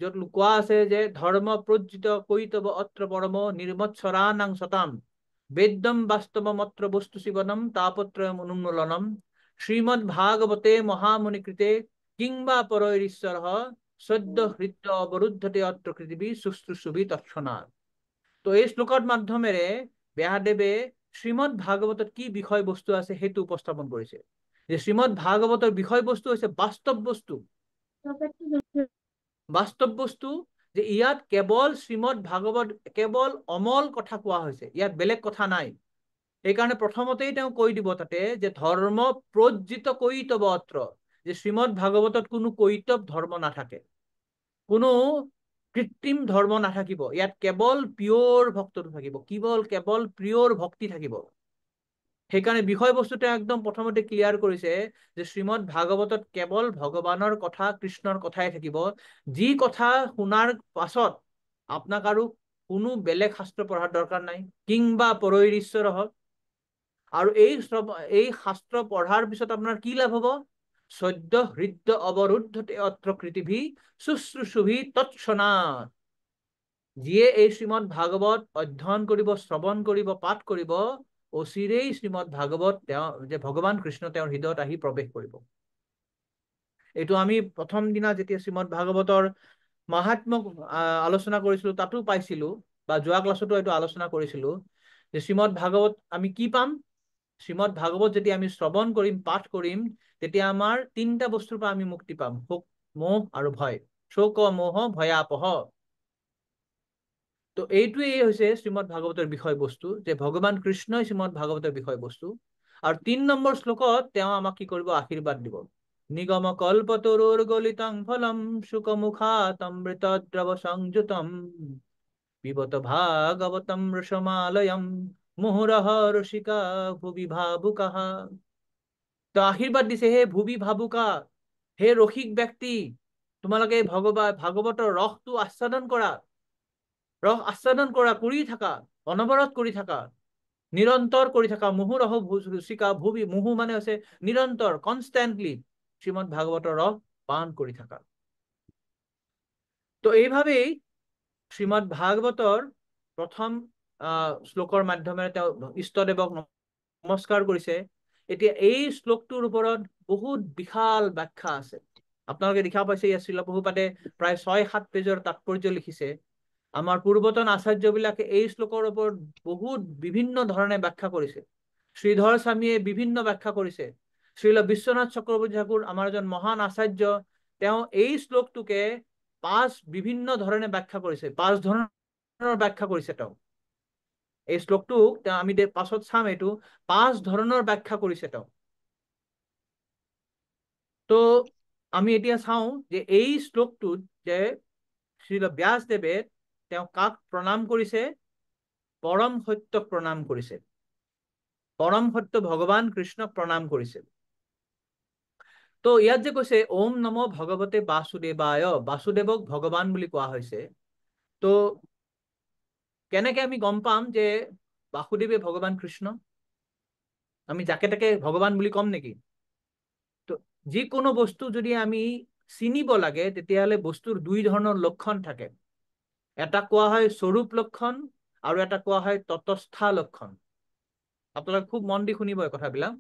য'ত কোৱা আছে যে ধৰ্ম প্ৰজ্জিত কৈতৱ অত্ৰ পৰম নিৰ্মৎসৰানাং সতাম বেদ্যম বাস্তৱমত্ৰ বস্তু শিৱনম তাপত্ৰয়ম অনুমূলনম শ্ৰীমদ ভাগৱতে মহামুনিকৃতে কিংবা পৰৈৰীশ্বৰ সদ্য হৃদ্য অবৰুদ্ধতে অত্ৰ পৃথিৱী শুশ্ৰূষুভি তৎক্ষণাৎ। তো এই শ্লোকৰ মাধ্যমেৰে ব্যাসদেৱে শ্ৰীমদ ভাগৱতত কি বিষয়বস্তু আছে সেইটো উপস্থাপন কৰিছে, যে শ্ৰীমদ ভাগৱতৰ বিষয়বস্তু হৈছে বাস্তৱ বস্তু। বাস্তৱ বস্তু যে ইয়াত কেৱল শ্ৰীমদ ভাগৱত কেৱল অমল কথা কোৱা হৈছে, ইয়াত বেলেগ কথা নাই। সেইকাৰণে প্ৰথমতেই তেওঁ কৈ দিব তাতে যে ধৰ্ম প্ৰজ্জিত কৈতৱ অত্ৰ, যে শ্ৰীমদ ভাগৱতত কোনো কৈতৱ ধৰ্ম নাথাকে, কোনো কৃত্ৰিম ধৰ্ম নাথাকিব, ইয়াত কেৱল পিয়ৰ ভক্তটো থাকিব, কেৱল পিয়ৰ ভক্তি থাকিব। সেইকাৰণে বিষয়বস্তুটো একদম প্ৰথমতে ক্লিয়াৰ কৰিছে যে শ্ৰীমদ ভাগৱতত কেৱল ভগৱানৰ কথা, কৃষ্ণৰ কথাই থাকিব। যি কথা শুনাৰ পাছত আপোনাক আৰু কোনো বেলেগ শাস্ত্ৰ পঢ়াৰ দৰকাৰ নাই, কিংবা পৰৈৰীশ্বৰ হওক। আৰু এই শাস্ত্ৰ পঢ়াৰ পিছত আপোনাৰ কি লাভ হ'ব, সদ্য হৃদ্য অবৰুদ্ধতে অত্ৰ পৃথিৱী শুশ্ৰূষুভি তৎক্ষণাৎ। যিয়ে এই শ্ৰীমদ ভাগৱত অধ্যয়ন কৰিব, শ্ৰৱণ কৰিব, পাঠ কৰিব, অচিৰেই শ্ৰীমদ ভাগৱত তেওঁ যে ভগৱান কৃষ্ণ তেওঁৰ হৃদয়ত আহি প্ৰৱেশ কৰিব। এইটো আমি প্ৰথম দিনা যেতিয়া শ্ৰীমদ ভাগৱতৰ মাহাত্ম্য আলোচনা কৰিছিলো তাতো পাইছিলো, বা যোৱা ক্লাছতো এইটো আলোচনা কৰিছিলো, যে শ্ৰীমদ ভাগৱত আমি কি পাম, শ্ৰীমদ ভাগৱত যদি আমি শ্ৰৱণ কৰিম, পাঠ কৰিম, তেতিয়া আমাৰ 3টা বস্তুৰ পৰা আমি মুক্তি পাম, শোক, মোহ আৰু ভয়। শোক মোহ ভয়াপহ। তো এইটোৱেই হৈছে শ্ৰীমদ ভাগৱতৰ বিষয়বস্তু, যে ভগৱান কৃষ্ণই শ্ৰীমদ ভাগৱতৰ বিষয়বস্তু। আৰু 3 নম্বৰ শ্লোকত তেওঁ আমাক কি কৰিব, আশীৰ্বাদ দিব। নিগম কল্পতৰুৰ গলিতং ফলম সুকমুখাতমৃত দ্ৰৱ সংযুতম পিবত ভাগৱতম ৰসমালয়ম মুহুৰহ ৰসিকা ভুবি ভাবুকাহ। তো আশীৰ্বাদ দিছে, হে ভুবি ভাবুকা, হে ৰসিক ব্যক্তি, তোমালোকে ভাগৱতৰ ৰসটো আস্বাদন কৰা, কৰি থাকা, অনবৰত কৰি থাকা, নিৰন্তৰ কৰি থাকা। মুহুৰহ ৰুচিকা ভুবি, মুহু মানে হৈছে নিৰন্তৰ, কনষ্টেণ্টলি শ্ৰীমদ ভাগৱতৰ ৰস পান কৰি থাকা। তো এইভাবেই শ্ৰীমদ ভাগৱতৰ প্ৰথম শ্লোকৰ মাধ্যমেৰে তেওঁ ইষ্টদেৱক নমস্কাৰ কৰিছে। এতিয়া এই শ্লোকটোৰ ওপৰত বহুত বিশাল ব্যাখ্যা আছে, আপোনালোকে দেখা পাইছে, ইয়াত শ্ৰীল প্ৰভুপাদে প্ৰায় 6-7 পেজৰ তাৎপৰ্য লিখিছে। আমাৰ পূৰ্বতন আচাৰ্যবিলাকে এই শ্লোকৰ ওপৰত বহুত বিভিন্ন ধৰণে ব্যাখ্যা কৰিছে। শ্ৰীধৰ স্বামীয়ে বিভিন্ন ব্যাখ্যা কৰিছে। শ্ৰীল বিশ্বনাথ চক্ৰৱৰ্তী ঠাকুৰ আমাৰ এজন মহান আচাৰ্য, তেওঁ এই শ্লোকটোকে 5 বিভিন্ন ধৰণে ব্যাখ্যা কৰিছে, 5 ধৰণৰ ব্যাখ্যা কৰিছে তেওঁ। এই শ্লোকটোক আমি পাছত চাম, এইটো 5 ধৰণৰ ব্যাখ্যা কৰিছে তেওঁ। তো আমি এতিয়া চাওঁ যে এই শ্লোকটোত যে শ্ৰীল ব্যাসদেৱে তেওঁ কাক প্ৰণাম কৰিছে, পৰম সত্যক প্ৰণাম কৰিছে, পৰম সত্য ভগৱান কৃষ্ণক প্ৰণাম কৰিছে। তো ইয়াত যে কৈছে ওম নমো ভগৱতে বাসুদেৱায়, বাসুদেৱক ভগৱান বুলি কোৱা হৈছে। তো কেনেকে আমি গম পাম যে বাসুদেৱে ভগৱান কৃষ্ণ? আমি যাকে তাকে ভগৱান বুলি কম নেকি? তো যিকোনো বস্তু যদি আমি চিনিব লাগে, তেতিয়াহ'লে বস্তুৰ 2 ধৰণৰ লক্ষণ থাকে। এটা কোৱা হয় স্বৰূপ লক্ষণ আৰু এটা কোৱা হয় তটস্থা লক্ষণ। আপোনালোকে খুব মন দি শুনিব এই কথাবিলাক।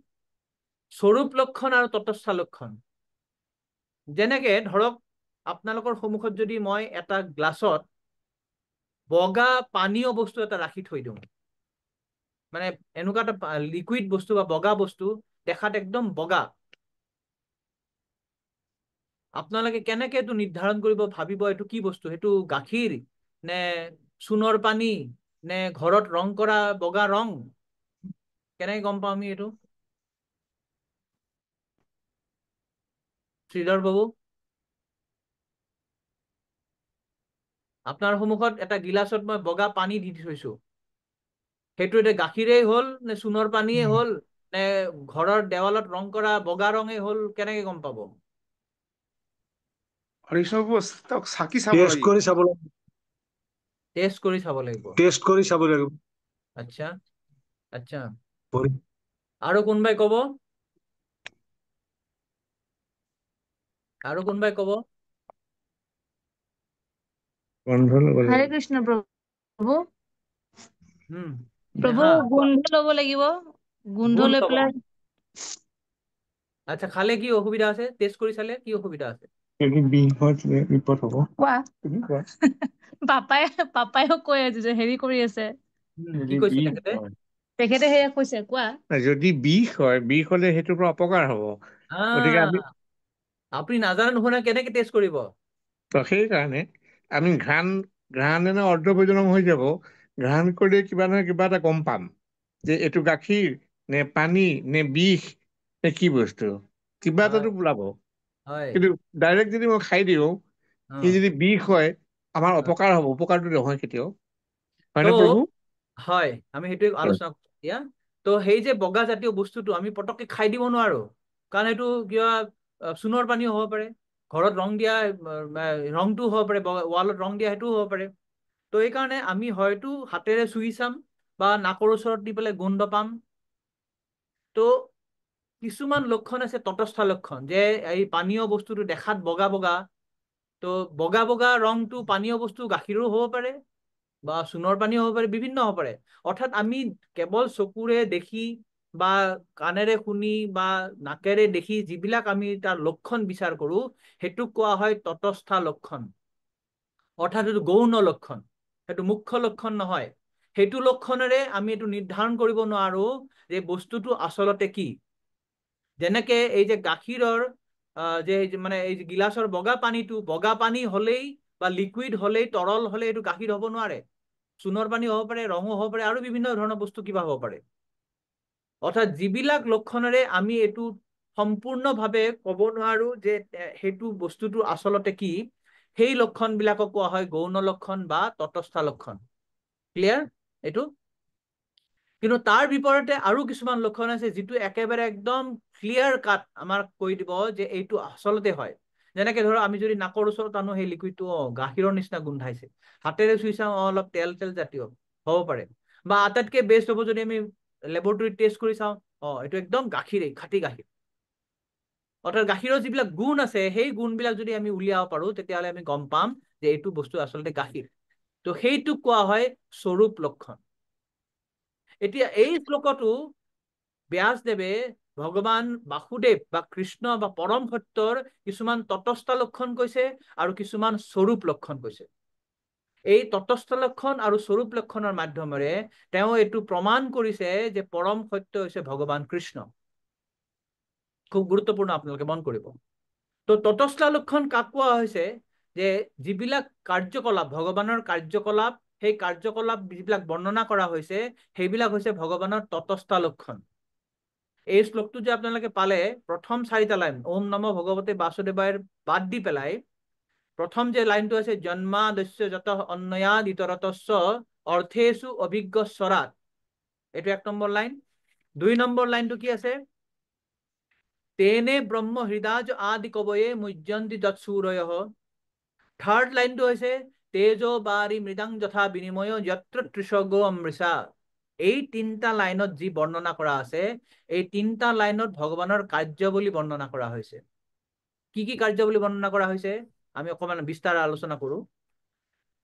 স্বৰূপ লক্ষণ আৰু তটস্থা লক্ষণ। যেনেকে ধৰক আপোনালোকৰ সন্মুখত যদি মই এটা গ্লাছত বগা পানীয় বস্তু এটা ৰাখি থৈ দিওঁ, মানে এনেকুৱা এটা লিকুইড বস্তু বা বগা বস্তু, দেখাত একদম বগা, আপোনালোকে কেনেকে এইটো নিৰ্ধাৰণ কৰিব, ভাবিব এইটো কি বস্তু, সেইটো গাখীৰ নে সোণৰ পানী নে ঘৰত ৰং কৰা বগা ৰং, কেনেকে গম পাম আমি এইটো? শ্ৰীধৰ বাবু, আপোনাৰ সন্মুখত এটা গিলাচত মই বগা পানী দি থৈছো, সেইটো এতিয়া গাখীৰেই হ'ল নে সোণৰ পানীয়ে হ'ল নে ঘৰৰ দেৱালত ৰং কৰা বগা ৰঙেই হ'ল, কেনেকে গম পাব? হৰিকৃষ্ণ বাবু, তেওঁক চাকি চাব টেষ্ট লাগিব। কৰি চাব লাগিব, টেষ্ট কৰি চাব লাগিব। টেষ্ট কৰি চাব লাগিব। আচ্ছা আচ্ছা, পৰী- আৰু কোনোবাই কব? আৰু কোনোবাই কব? হৰে কৃষ্ণ প্ৰভু। উম প্ৰভু নেহা, গোন্ধ ল'ব লাগিব, গোন্ধ গুণ লৈ লব। পেলাই। আচ্ছা, খালে কি অসুবিধা আছে? টেষ্ট কৰি চালে কি অসুবিধা আছে? যদি বিষ হয় তেতিয়া বিপদ হ'ব। কোৱা তুমি কোৱা। পাপাইও কৈ আছে যে হেৰি কৰি আছে, কি কৈছে তেখেতে? তেখেতে সেয়া কৈছে, কোৱা। যদি বিষ হয়, বিষ হলে সেইটোৰ পৰা অপকাৰ হ'ব। গতিকে আমি আপুনি নাজানে নুশুনে কেনেকে টেষ্ট কৰিব? সেইকাৰণে আমি ঘ্ৰাণ এনে অৰ্ধভোজনম হৈ যাব, ঘ্ৰাণ কৰিলে কিবা নহয় কিবা এটা গম পাম যে এইটো গাখীৰ নে পানী নে বিষ নে কি বস্তু, কিবা হয় এটাতো ওলাব। হয়। কিন্তু ডাইৰেক্ট যদি মই খাই দিওঁ, অ, সি যদি বিষ হয়, আমাৰ অ। অপকাৰ হ'ব, উপকাৰটো নহয় কেতিয়াও। তো হয়নে প্ৰভু? হয়, আমি সেইটোৱে আলোচনা কৰিম এতিয়া। তো সেই যে বগা জাতীয় বস্তুটো আমি পটককে খাই দিব নোৱাৰো, কাৰণ এইটো কিবা সোণৰ পানীও হ'ব পাৰে, ঘৰত ৰং দিয়া ৰংটোও হ'ব পাৰে, ৱালত ৰং দিয়া সেইটোও হ'ব পাৰে। তো এইকাৰণে আমি হয়তো হাতেৰে চুই চাম বা নাকৰ ওচৰত দি পেলাই গোন্ধ পাম। তো কিছুমান লক্ষণ আছে তটস্থ লক্ষণ, যে এই পানীয় বস্তুটো দেখাত বগা বগা, তো বগা বগা ৰংটো পানীয় বস্তু গাখীৰো হ'ব পাৰে বা সোণৰ পানীও হ'ব পাৰে, বিভিন্ন হ'ব পাৰে। অৰ্থাৎ আমি কেৱল চকুৰে দেখি বা কাণেৰে শুনি বা নাকেৰে দেখি যিবিলাক আমি তাৰ লক্ষণ বিচাৰ কৰো, সেইটোক কোৱা হয় তটস্থ লক্ষণ। অৰ্থাৎ এইটো গৌণ লক্ষণ, সেইটো মুখ্য লক্ষণ নহয়। সেইটো লক্ষণেৰে আমি এইটো নিৰ্ধাৰণ কৰিব নোৱাৰো যে বস্তুটো আচলতে কি। যেনেকে এই যে গাখীৰৰ যে মানে এই গিলাচৰ বগা পানীটো বগা পানী হলেই বা লিকুইড হলেই, তৰল হলে এইটো গাখীৰ হ'ব নোৱাৰে। সোণৰ পানী হ'ব পাৰে, ৰঙো হ'ব পাৰে, আৰু বিভিন্ন ধৰণৰ বস্তু কিবা হ'ব পাৰে। অৰ্থাৎ যিবিলাক লক্ষণেৰে আমি এইটো সম্পূৰ্ণভাৱে ক'ব নোৱাৰো যে সেইটো বস্তুটো আচলতে কি, সেই লক্ষণ বিলাকক কোৱা হয় গৌণ লক্ষণ বা তটস্থ লক্ষণ। ক্লিয়াৰ এইটো? কিন্তু তাৰ বিপৰীতে আৰু কিছুমান লক্ষণ আছে যিটো একেবাৰে একদম ক্লিয়াৰ কাট আমাক কৈ দিব যে এইটো আচলতে হয়। যেনেকে ধৰক আমি যদি নাকৰ ওচৰত আনো সেই লিকুইডটো, গাখীৰৰ নিচিনা গোন্ধাইছে, হাতেৰে চুই চাওঁ অলপ তেল তেল জাতীয় হ'ব পাৰে, বা আটাইতকে বেষ্ট হ'ব যদি আমি লেবৰেটৰীত টেষ্ট কৰি চাওঁ, এইটো একদম গাখীৰেই, খাঁটি গাখীৰ। অৰ্থাৎ গাখীৰৰ যিবিলাক গুণ আছে সেই গুণবিলাক যদি আমি উলিয়াব পাৰো, তেতিয়াহ'লে আমি গম পাম যে এইটো বস্তু আচলতে গাখীৰ। তো সেইটোক কোৱা হয় স্বৰূপ লক্ষণ। এতিয়া এই শ্লোকতো ব্যাসদেৱে ভগৱান বাসুদেৱ বা কৃষ্ণ বা পৰম সত্যৰ কিছুমান তটস্থ লক্ষণ কৈছে আৰু কিছুমান স্বৰূপ লক্ষণ কৈছে। এই তটস্থ লক্ষণ আৰু স্বৰূপ লক্ষণৰ মাধ্যমেৰে তেওঁ এইটো প্ৰমাণ কৰিছে যে পৰম সত্য হৈছে ভগৱান কৃষ্ণ। খুব গুৰুত্বপূৰ্ণ, আপোনালোকে মন কৰিব। তো তটস্থ লক্ষণ কাক কোৱা হৈছে? যে যিবিলাক কাৰ্যকলাপ, ভগৱানৰ কাৰ্যকলাপ, সেই কাৰ্যকলাপ যিবিলাক বৰ্ণনা কৰা হৈছে সেইবিলাক হৈছে ভগৱানৰ তটস্থ লক্ষণ। এই শ্লোকটো যে আপোনালোকে পালে, প্ৰথম 4টা লাইন ওম নম ভগৱতে বাসুদেৱায়ৰ বাদ দি পেলাই প্ৰথম যে লাইনটো আছে জন্মাদস্য যত অন্যয়াদ ইতৰতস্য অৰ্থেষু অভিজ্ঞ স্বৰাট, এইটো 1 নম্বৰ লাইন। 2 নম্বৰ লাইনটো কি আছে? তেনে ব্ৰহ্ম হৃদাজ আদি কবয়ে মুহ্যন্তি যৎসূৰয়ঃ। 3rd লাইনটো হৈছে তেজো বাৰি মৃদাং যথা বিনিময় যত্ৰ ত্ৰিসৰ্গো অমৃষা। এই 3টা লাইনত যি বৰ্ণনা কৰা আছে, এই 3টা লাইনত ভগৱানৰ কাৰ্য বুলি বৰ্ণনা কৰা হৈছে। কি কি কাৰ্য বুলি বৰ্ণনা কৰা হৈছে আমি অকমান বিস্তাৰ আলোচনা কৰো।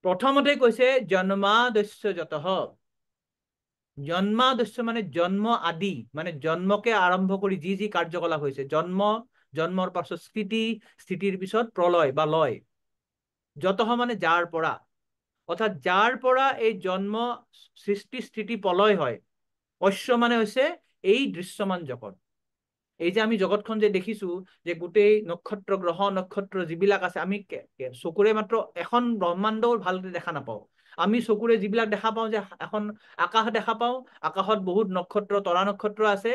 প্ৰথমতে কৈছে জন্মাদস্য যতঃ। জন্মাদস্য মানে জন্ম আদি, মানে জন্মকে আৰম্ভ কৰি যি যি কাৰ্যকলাপ হৈছে, জন্মৰ পাছত স্থিতি, স্থিতিৰ পিছত প্ৰলয় বা লয়। যতঃ মানে যাৰ পৰা, অৰ্থাৎ যাৰ পৰা এই জন্ম, সৃষ্টি, স্থিতি, প্ৰলয় হয়। অশ্য মানে হৈছে এই দৃশ্যমান জগত। এই যে আমি জগতখন যে দেখিছো, যে গোটেই নক্ষত্ৰ, গ্ৰহ নক্ষত্ৰ যিবিলাক আছে, আমি চকুৰে মাত্ৰ এখন ব্ৰহ্মাণ্ডও ভালকে দেখা নাপাওঁ। আমি চকুৰে যিবিলাক দেখা পাওঁ যে এখন আকাশ দেখা পাওঁ, আকাশত বহুত নক্ষত্ৰ তৰা নক্ষত্ৰ আছে,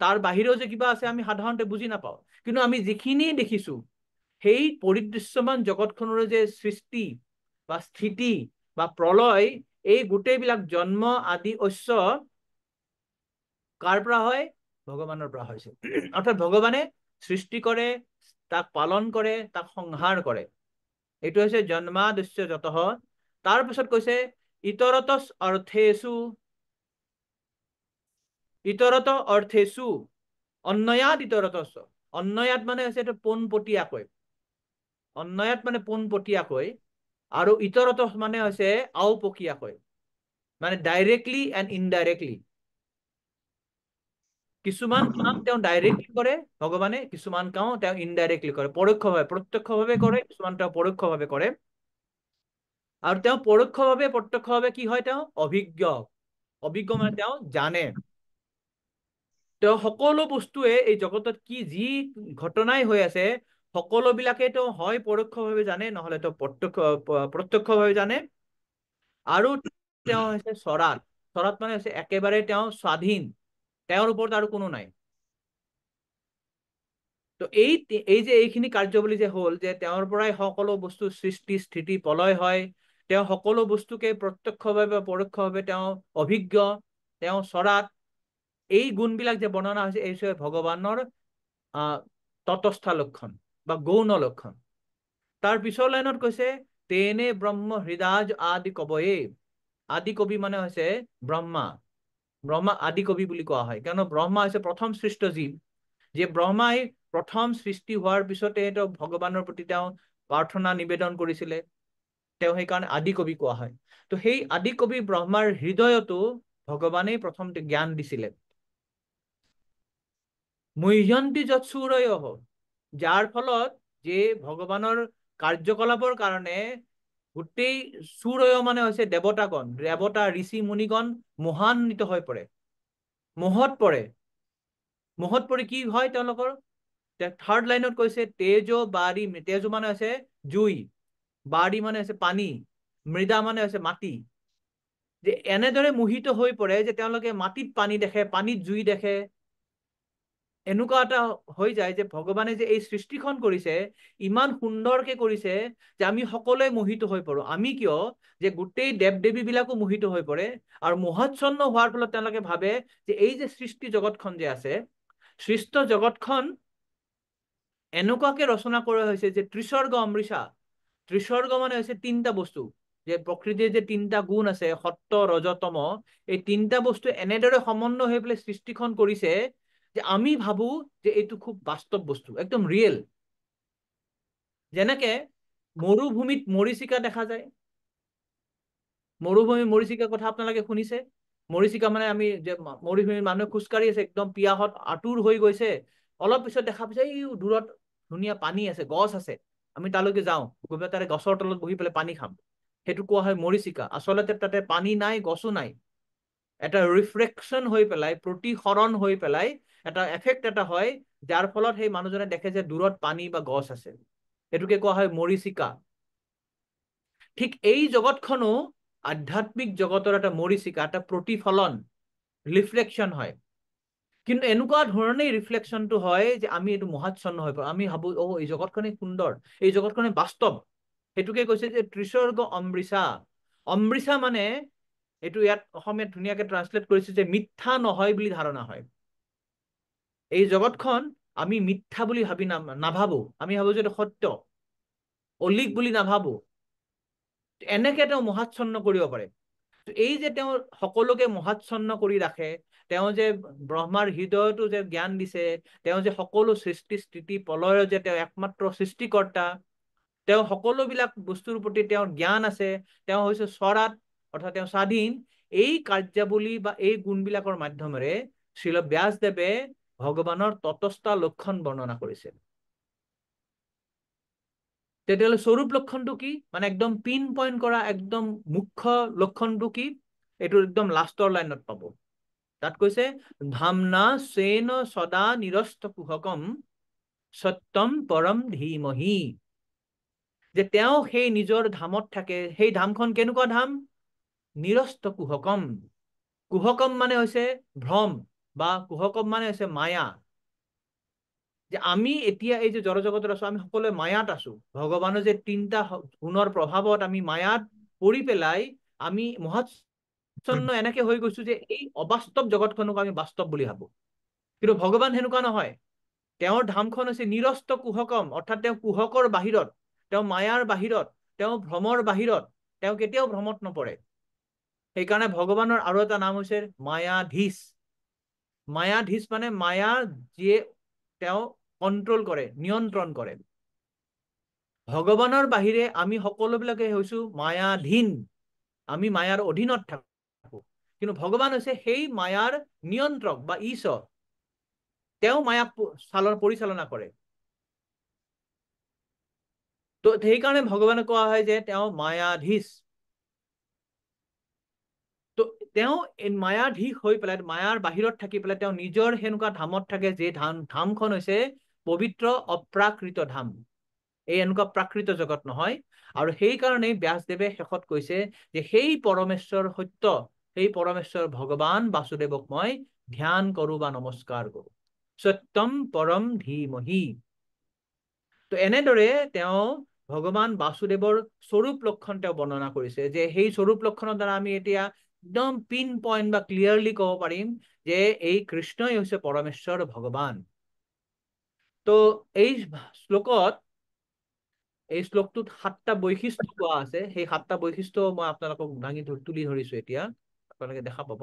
তাৰ বাহিৰেও যে কিবা আছে আমি সাধাৰণতে বুজি নাপাওঁ। কিন্তু আমি যিখিনি দেখিছো সেই পৰিদৃশ্যমান জগতখনৰ যে সৃষ্টি বা স্থিতি বা প্ৰলয়, এই গোটেইবিলাক জন্ম আদি ঐশ্য কাৰ পৰা হয়? ভগৱানৰ পৰা হৈছে। অৰ্থাৎ ভগৱানে সৃষ্টি কৰে, তাক পালন কৰে, তাক সংহাৰ কৰে। এইটো হৈছে জন্মাদস্য যতঃ। তাৰপিছত কৈছে ইতৰত অৰ্থেষু অন্যয়াত ইতৰতস্য। অন্যয়াত মানে হৈছে এইটো পোনপটীয়াকৈ, অন্যয়াত মানে পোনপটীয়াকৈ, আৰু ইতৰত মানে হৈছে আওপকীয়াকৈ, মানে ডাইৰেক্টলি এণ্ড ইনডাইৰেক্টলি। কিছুমান কাম তেওঁ ডাইৰেক্টলি কৰে ভগৱানে, কিছুমান কাম তেওঁ ইনডাইৰেক্টলি কৰে, পৰোক্ষভাৱে, প্ৰত্যক্ষভাৱে কৰে, কিছুমান তেওঁ পৰোক্ষভাৱে কৰে। আৰু তেওঁ পৰোক্ষভাৱে প্ৰত্যক্ষভাৱে কি হয়? তেওঁ অভিজ্ঞ। অভিজ্ঞ মানে তেওঁ জানে। তেওঁ সকলো বস্তুৱে এই জগতত কি যি ঘটনাই হৈ আছে সকলোবিলাকে তেওঁ হয় পৰোক্ষভাৱে জানে, নহলে তেওঁ প্ৰত্যক্ষভাৱে জানে। আৰু তেওঁ হৈছে স্বৰাট। স্বৰাট মানে হৈছে একেবাৰে তেওঁ স্বাধীন, তেওঁৰ ওপৰত আৰু কোনো নাই। তো এই যে এইখিনি কাৰ্যাৱলী যে হ'ল, যে তেওঁৰ পৰাই সকলো বস্তু সৃষ্টি স্থিতি প্ৰলয় হয়, তেওঁ সকলো বস্তুকে প্ৰত্যক্ষভাৱে বা পৰোক্ষভাৱে তেওঁ অভিজ্ঞ, তেওঁ স্বৰাট, এই গুণবিলাক যে বৰ্ণনা হৈছে এই ভগৱানৰ তটস্থ লক্ষণ বা গৌণ লক্ষণ। তাৰ পিছৰ লাইনত কৈছে তেনে ব্ৰহ্ম হৃদাজ আদি কবয়ে। আদি কবি মানে হৈছে ব্ৰহ্মা। ব্ৰহ্মা আদি কবি বুলি কোৱা হয়, কিয়নো ব্ৰহ্মা হৈছে প্ৰথম সৃষ্ট জীৱ। যে ব্ৰহ্মাই প্ৰথম সৃষ্টি হোৱাৰ পিছতে তেওঁ ভগৱানৰ প্ৰতি তেওঁ প্ৰাৰ্থনা নিবেদন কৰিছিলে, তেওঁ সেইকাৰণে আদি কবি কোৱা হয়। তো সেই আদি কবি ব্ৰহ্মাৰ হৃদয়তো ভগৱানেই প্ৰথম জ্ঞান দিছিলে। মুহ্যন্তি যৎ সূৰয়ঃ, যাৰ ফলত যে ভগৱানৰ কাৰ্যকলাপৰ কাৰণে গোটেই সূৰয় মানে হৈছে দেৱতাগণ, দেৱতা ঋষি মুনিগণ মোহান্বিত হৈ পৰে, মোহত পৰে। মোহত পৰি কি হয় তেওঁলোকৰ? থাৰ্ড লাইনত কৈছে তেজ বাৰী, তেজ মানে হৈছে জুই, বাৰী মানে হৈছে পানী, মৃদা মানে হৈছে মাটি। যে এনেদৰে মোহিত হৈ পৰে যে তেওঁলোকে মাটিত পানী দেখে, পানীত জুই দেখে। এনেকুৱা এটা হৈ যায় যে ভগৱানে যে এই সৃষ্টিখন কৰিছে ইমান সুন্দৰকে কৰিছে যে আমি সকলোৱে মোহিত হৈ পৰো। আমি কিয়? যে গোটেই দেৱ দেৱী বিলাকো মোহিত হৈ পৰে, আৰু মোহাচ্ছন্ন হোৱাৰ ফলত তেওঁলোকে ভাবে যে এই যে সৃষ্টি জগতখন যে আছে, সৃষ্ট জগতখন এনেকুৱাকে ৰচনা কৰা হৈছে যে ত্ৰিসৰ্গ অমৃষা। ত্ৰিসৰ্গ মানে হৈছে তিনটা বস্তু, যে প্ৰকৃতিৰ যে তিনটা গুণ আছে সত্য ৰজতম, এই তিনটা বস্তু এনেদৰে সমন্বয় হৈ পেলাই সৃষ্টিখন কৰিছে যে আমি ভাবো যে এইটো খুব বাস্তৱ বস্তু, একদম ৰিয়েল। যেনেকে মৰুভূমিত মৰিচিকা দেখা যায়। মৰুভূমি মৰিচিকাৰ কথা আপোনালোকে শুনিছে? মৰিচিকা মানে আমি যে মৰুভূমিৰ মানুহে খোজকাঢ়ি আছে, একদম পিয়াহত আতুৰ হৈ গৈছে, অলপ পিছত দেখা পাইছে এই দূৰত ধুনীয়া পানী আছে, গছ আছে, আমি তালৈকে যাওঁ, গৈ পেলাই তাৰে গছৰ তলত বহি পেলাই পানী খাম। সেইটো কোৱা হয় মৰিচিকা। আচলতে তাতে পানী নাই, গছো নাই, এটা ৰিফ্ৰেকশ্যন হৈ পেলাই, প্ৰতিসৰণ হৈ পেলাই এটা এফেক্ট এটা হয়, যাৰ ফলত সেই মানুহজনে দেখে যে দূৰত পানী বা গছ আছে। এইটোকে কোৱা হয় মৰিচিকা। ঠিক এই জগতখনো আধ্যাত্মিক জগতৰ এটা মৰিচিকা, এটা প্ৰতিফলন, ৰিফ্লেকশ্যন হয়। কিন্তু এনেকুৱা ধৰণেই ৰিফ্লেকশ্যনটো হয় যে আমি এইটো মোহাচ্ছন্ন হৈ পৰো, আমি ভাবো অ এই জগতখনে সুন্দৰ, এই জগতখনে বাস্তৱ। সেইটোকে কৈছে যে ত্ৰিসৰ্গ অমৃষা। অমৃষা মানে এইটো ইয়াত অসমীয়াত ধুনীয়াকে ট্ৰান্সলেট কৰিছে যে মিথ্যা নহয় বুলি ধাৰণা হয়। এই জগতখন আমি মিথ্যা বুলি ভাবি নাভাবো, আমি ভাবো যে এইটো সত্য, অলিক বুলি নাভাবো। এনেকে তেওঁ মোহাচ্ছন্ন কৰিব পাৰে। এই যে তেওঁ সকলোকে মোহাচ্ছন্ন কৰি ৰাখে, তেওঁ যে ব্ৰহ্মাৰ হৃদয়তো যে জ্ঞান দিছে, তেওঁ যে সকলো সৃষ্টি স্থিতি প্ৰলয়ৰ যে তেওঁ একমাত্ৰ সৃষ্টিকৰ্তা, তেওঁ সকলোবিলাক বস্তুৰ প্ৰতি তেওঁৰ জ্ঞান আছে, তেওঁ হৈছে স্বৰাট অৰ্থাৎ তেওঁ স্বাধীন। এই কাৰ্যাৱলী বা এই গুণবিলাকৰ মাধ্যমেৰে শ্ৰীল ব্যাসদেৱে ভগৱানৰ তটস্থ লক্ষণ বৰ্ণনা কৰিছে। তেতিয়াহ'লে স্বৰূপ লক্ষণটো কি? মানে একদম পিন পইণ্ট কৰা একদম মুখ্য লক্ষণটো কি? এইটো একদম লাষ্টৰ লাইনত পাব। তাত কৈছে ধামনা স্বেন সদা নিৰস্ত কুহকম সত্যম পৰম ধীমহি। যে তেওঁ সেই নিজৰ ধামত থাকে। সেই ধামখন কেনেকুৱা ধাম? নিৰস্ত কুহকম। কুহকম মানে হৈছে ভ্ৰম, বা কুহকম মানে হৈছে মায়া। যে আমি এতিয়া এই যে জড়জগতত আছো, আমি সকলোৱে মায়াত আছো। ভগৱানৰ যে 3টা গুণৰ প্ৰভাৱত আমি মায়াত পৰি পেলাই আমি মহাচ্ছন্ন এনেকে হৈ গৈছো যে এই অবাস্তৱ জগতখনক আমি বাস্তৱ বুলি ভাবো। কিন্তু ভগৱান সেনেকুৱা নহয়। তেওঁৰ ধামখন হৈছে নিৰস্ত কুহকম, অৰ্থাৎ তেওঁ কুহকৰ বাহিৰত, তেওঁ মায়াৰ বাহিৰত, তেওঁ ভ্ৰমৰ বাহিৰত, তেওঁ কেতিয়াও ভ্ৰমত নপৰে। সেইকাৰণে ভগৱানৰ আৰু এটা নাম হৈছে মায়াধীশ। মায়াধীশ মানে মায়া যিয়ে তেওঁ কণ্ট্ৰল কৰে, নিয়ন্ত্ৰণ কৰে। ভগৱানৰ বাহিৰে আমি সকলোবিলাকে হৈছো মায়াধীন, আমি মায়াৰ অধীনত থাকো। কিন্তু ভগৱান হৈছে সেই মায়াৰ নিয়ন্ত্ৰক বা ঈশ্বৰ। তেওঁ মায়াক পৰিচালনা কৰে। তো সেইকাৰণে ভগৱানে কোৱা হয় যে তেওঁ মায়াধীশ। তো তেওঁ মায়াধীশ হৈ পেলাই মায়াৰ বাহিৰত থাকি পেলাই তেওঁ নিজৰ সেনেকুৱা ধামত থাকে, যে ধামখন হৈছে পবিত্ৰ অপ্ৰাকৃত ধাম। এই এনেকুৱা প্ৰাকৃত জগত নহয়। আৰু সেইকাৰণেই ব্যাসদেৱে শেষত কৈছে যে সেই পৰমেশ্বৰ সত্য, সেই পৰমেশ্বৰ ভগৱান বাসুদেৱক মই ধ্যান কৰো বা নমস্কাৰ কৰো। সত্যম পৰম ধীমহি। তো এনেদৰে তেওঁ ভগৱান বাসুদেৱৰ স্বৰূপ লক্ষণ তেওঁ বৰ্ণনা কৰিছে, যে সেই স্বৰূপ লক্ষণৰ দ্বাৰা আমি এতিয়া একদম পিন পইণ্ট বা ক্লিয়াৰলি ক'ব পাৰিম যে এই কৃষ্ণই হৈছে পৰমেশ্বৰ ভগৱান। তো এই শ্লোকত, এই শ্লোকটোত 7টা বৈশিষ্ট্য কোৱা আছে। সেই 7টা বৈশিষ্ট্য মই আপোনালোকক তুলি ধৰিছো। এতিয়া আপোনালোকে দেখা পাব।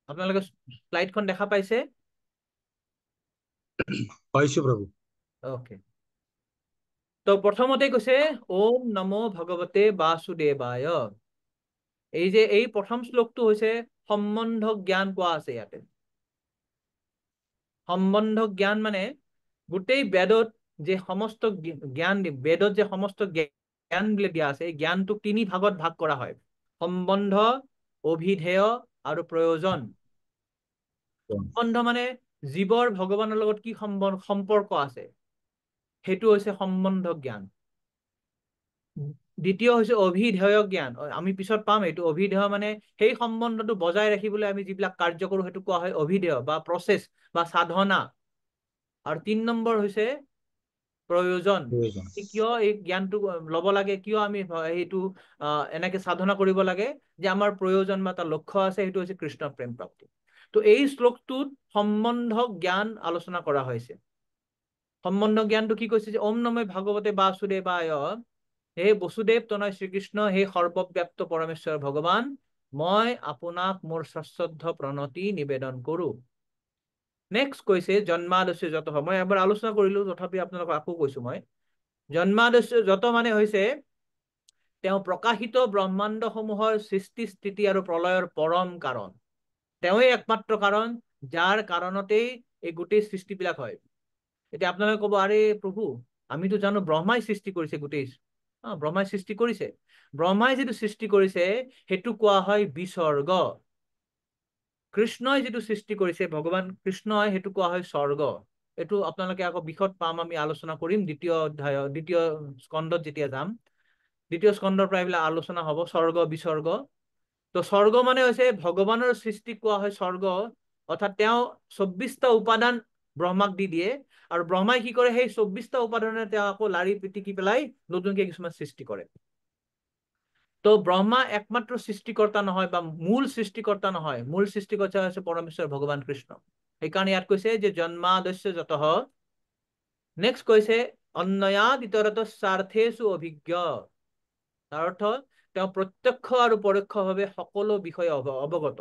আপোনালোকে স্লাইডখন দেখা পাইছে? পাইছো প্ৰভু। ওকে। তো প্ৰথমতে কৈছে ওম নমো ভগৱতে বাসুদেৱায়। এই যে এই প্ৰথম শ্লোকটো হৈছে সম্বন্ধ জ্ঞান কোৱা আছে ইয়াতে। সম্বন্ধ জ্ঞান মানে গোটেই বেদত যে সমস্ত জ্ঞান, বেদত যে সমস্ত জ্ঞান দিয়া আছে, এই জ্ঞানটোক 3 ভাগত ভাগ কৰা হয়: সম্বন্ধ, অভিধেয় আৰু প্ৰয়োজন। সম্বন্ধ মানে জীৱৰ ভগৱানৰ লগত কি সম্পৰ্ক আছে, সেইটো হৈছে সম্বন্ধ জ্ঞান। দ্বিতীয় হৈছে অভিধেয় জ্ঞান, আমি পিছত পাম এইটো। অভিধেয় মানে সেই সম্বন্ধটো বজাই ৰাখিবলৈ আমি যিবিলাক কাৰ্য কৰো সেইটো কোৱা হয় অভিধেয় বা প্ৰচেছ বা সাধনা। আৰু 3 নম্বৰ হৈছে প্ৰয়োজন। কিয় এই জ্ঞানটো ল'ব লাগে, কিয় আমি সেইটো এনেকে সাধনা কৰিব লাগে, যে আমাৰ প্ৰয়োজন বা এটা লক্ষ্য আছে, সেইটো হৈছে কৃষ্ণ প্ৰেম প্ৰাপ্তি। তো এই শ্লোকটোত সম্বন্ধ জ্ঞান আলোচনা কৰা হৈছে। সম্বন্ধ জ্ঞানটো কি কৈছে, যে ওম নমো ভগৱতে বাসুদেৱায়, হে বসুদেৱ তনয় শ্ৰীকৃষ্ণ, হে সৰ্বব্যাপ্ত পৰমেশ্বৰ ভগৱান, মই আপোনাক মোৰ সশ্ৰদ্ধ প্ৰণতি নিবেদন কৰো। নেক্সট কৈছে জন্মাদস্য যত। মই এবাৰ আলোচনা কৰিলো, তথাপি আপোনালোকক আকৌ কৈছো মই। জন্মাদস্য যত মানে হৈছে তেওঁ প্ৰকাশিত ব্ৰহ্মাণ্ডসমূহৰ সৃষ্টি, স্থিতি আৰু প্ৰলয়ৰ পৰম কাৰণ। তেওঁই একমাত্ৰ কাৰণ, যাৰ কাৰণতেই এই গোটেই সৃষ্টিবিলাক হয়। এতিয়া আপোনালোকে ক'ব, আৰে প্ৰভু আমিতো জানো ব্ৰহ্মাই সৃষ্টি কৰিছে গোটেই। ব্ৰহ্মাই সৃষ্টি কৰিছে। ব্ৰহ্মাই যিটো সৃষ্টি কৰিছে সেইটো কোৱা হয় বিসৰ্গ। কৃষ্ণই যিটো সৃষ্টি কৰিছে, ভগৱান কৃষ্ণই, সেইটো কোৱা হয় স্বৰ্গ। এইটো আপোনালোকে আকৌ বিশদ পাম, আমি আলোচনা কৰিম দ্বিতীয় অধ্যায়, দ্বিতীয় স্কন্ধত যেতিয়া যাম। দ্বিতীয় স্কন্ধৰ পৰা এইবিলাক আলোচনা হ'ব, স্বৰ্গ বিসৰ্গ। তো স্বৰ্গ মানে হৈছে ভগৱানৰ সৃষ্টি কোৱা হয় স্বৰ্গ, অৰ্থাৎ তেওঁ 24টা উপাদান ব্ৰহ্মাক দি দিয়ে, আৰু ব্ৰহ্মাই কি কৰে, সেই 24টা উপাদানে তেওঁ আকৌ লাৰি পিটিকি পেলাই নতুনকে কিছুমান সৃষ্টি কৰে। তো ব্ৰহ্মা একমাত্ৰ সৃষ্টিকৰ্তা নহয়, বা মূল সৃষ্টিকৰ্তা নহয়। মূল সৃষ্টিকৰ্তা হৈছে পৰমেশ্বৰ ভগৱান কৃষ্ণ। সেইকাৰণে ইয়াত কৈছে যে জন্মাদস্য যতঃ। নেক্সট কৈছে অন্যয়াদ ইতৰত স্বাৰ্থেষু অভিজ্ঞ। তাৰ অৰ্থ, তেওঁ প্ৰত্যক্ষ আৰু পৰোক্ষভাৱে সকলো বিষয়ে অৱগত।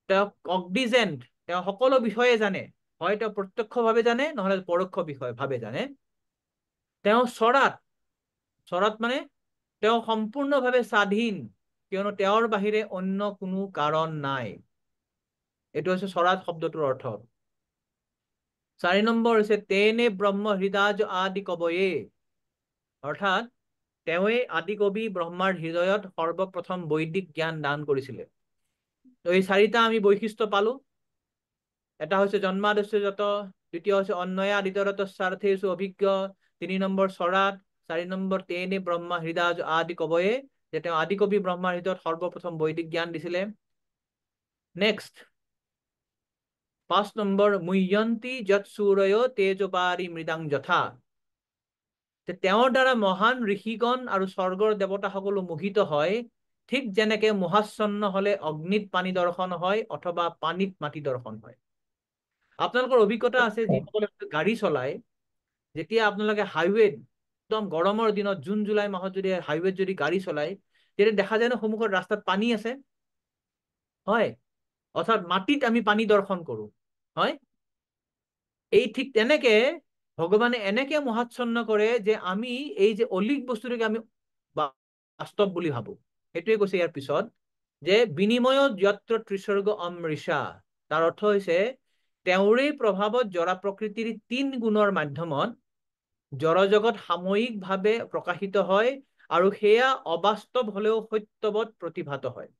তেওঁ কগনিজেণ্ট, তেওঁ সকলো বিষয়ে জানে। হয় তেওঁ প্ৰত্যক্ষভাৱে জানে, নহলে পৰোক্ষ ভাৱে জানে। তেওঁ স্বৰাট, স্বৰাট মানে তেওঁ সম্পূৰ্ণভাৱে স্বাধীন, কিয়নো তেওঁৰ বাহিৰে অন্য কোনো কাৰণ নাই। এইটো হৈছে স্বৰাট শব্দটোৰ অৰ্থ। 4 নম্বৰ হৈছে তেনে ব্ৰহ্ম হৃদয় আদি কবয়ে, অৰ্থাৎ তেওঁৱে আদি কবি ব্ৰহ্মাৰ হৃদয়ত সৰ্বপ্ৰথম বৈদিক জ্ঞান দান কৰিছিলে। তো এই 4টা আমি বৈশিষ্ট্য পালো। এটা হৈছে জন্মাদস্য যত, দ্বিতীয় হৈছে অন্যয়া আদিতৰত স্বাৰ্থেষু অভিজ্ঞ, 3 নম্বৰ স্বৰাট, 4 নম্বৰ তেনে ব্ৰহ্মা হৃদয় আদি কবয়ে, যে তেওঁ আদি কবি ব্ৰহ্মাৰ হৃদয়ত সৰ্বপ্ৰথম বৈদিক জ্ঞান দিছিলে। নেক্সট 5 নম্বৰ মুহ্যন্তি যৎ সূৰয় তেজপাৰি মৃদাং যথা, তেওঁৰ দ্বাৰা মহান ঋষিগণ আৰু স্বৰ্গৰ দেৱতা সকলো মোহিত হয়, ঠিক যেনেকে মোহাচ্ছন্ন হলে অগ্নিত পানী দৰ্শন হয় অথবা পানীত মাটি দৰ্শন হয়। আপোনালোকৰ অভিজ্ঞতা আছে যিসকলে গাড়ী চলায়, যেতিয়া আপোনালোকে হাইৱেত একদম গৰমৰ দিনত জুন জুলাই মাহত যদি হাইৱেত যদি গাড়ী চলায়, তেতিয়া দেখা যায় ন সন্মুখত ৰাস্তাত পানী আছে, হয়, অৰ্থাৎ মাটিত আমি পানী দৰ্শন কৰো, হয়। এই ঠিক তেনেকে ভগৱানে এনেকে মোহাচ্ছন্ন কৰে যে আমি এই যে অলিক বস্তুটোকে আমি বাস্তৱ বুলি ভাবো। সেইটোৱে কৈছে ইয়াৰ পিছত যে বিনিময়ত যত্ৰ ত্ৰিসৰ্গ অমৃষা, তাৰ অৰ্থ হৈছে তেওঁৰে প্ৰভাৱত জৰা প্ৰকৃতিৰ 3 গুণৰ মাধ্যমত জড়জগত সাময়িকভাৱে প্ৰকাশিত হয় আৰু সেয়া অবাস্তৱ হলেও সত্যৱত প্ৰতিভাত হয়।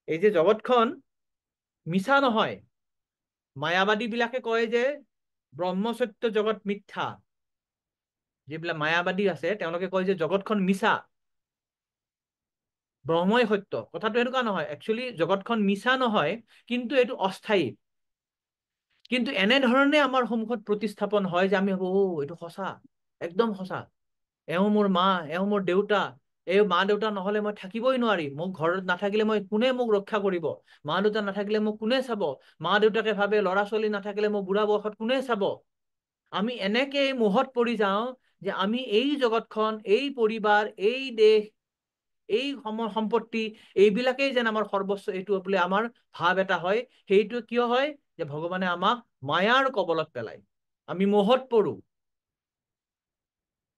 এই যে জগতখন মিছা নহয়, মায়াবাদী বিলাকে কয় যে ব্ৰহ্মসত্য জগত মিথ্যা, যিবিলাক মায়াবাদী আছে তেওঁলোকে কয় যে জগতখন মিছা, ব্ৰহ্মই সত্য। কথাটো এনেকুৱা নহয়, একচুৱেলি জগতখন মিছা নহয়, কিন্তু এইটো অস্থায়ী। কিন্তু এনেধৰণে আমাৰ সন্মুখত প্ৰতিস্থাপন হয় যে আমি ভাবো এইটো সঁচা, একদম সঁচা, এওঁ মোৰ মা, এওঁ মোৰ দেউতা, এই মা দেউতা নহলে মই থাকিবই নোৱাৰিম, মোক ঘৰত নাথাকিলে মই কোনে মোক ৰক্ষা কৰিব, মা দেউতা নাথাকিলে মোক কোনে চাব, মা দেউতাকে ভাবে ল'ৰা ছোৱালী নাথাকিলে মোক বুঢ়া বয়সত কোনে চাব। আমি এনেকে মোহত পৰি যাওঁ যে আমি এই জগতখন, এই পৰিবাৰ, এই দেশ, এই সম্পত্তি, এইবিলাকেই যেন আমাৰ সৰ্বস্ব, এইটো বোলে আমাৰ ভাৱ এটা হয়। সেইটো কিয় হয়? যে ভগৱানে আমাক মায়াৰ কবলত পেলায়, আমি মোহত পৰো।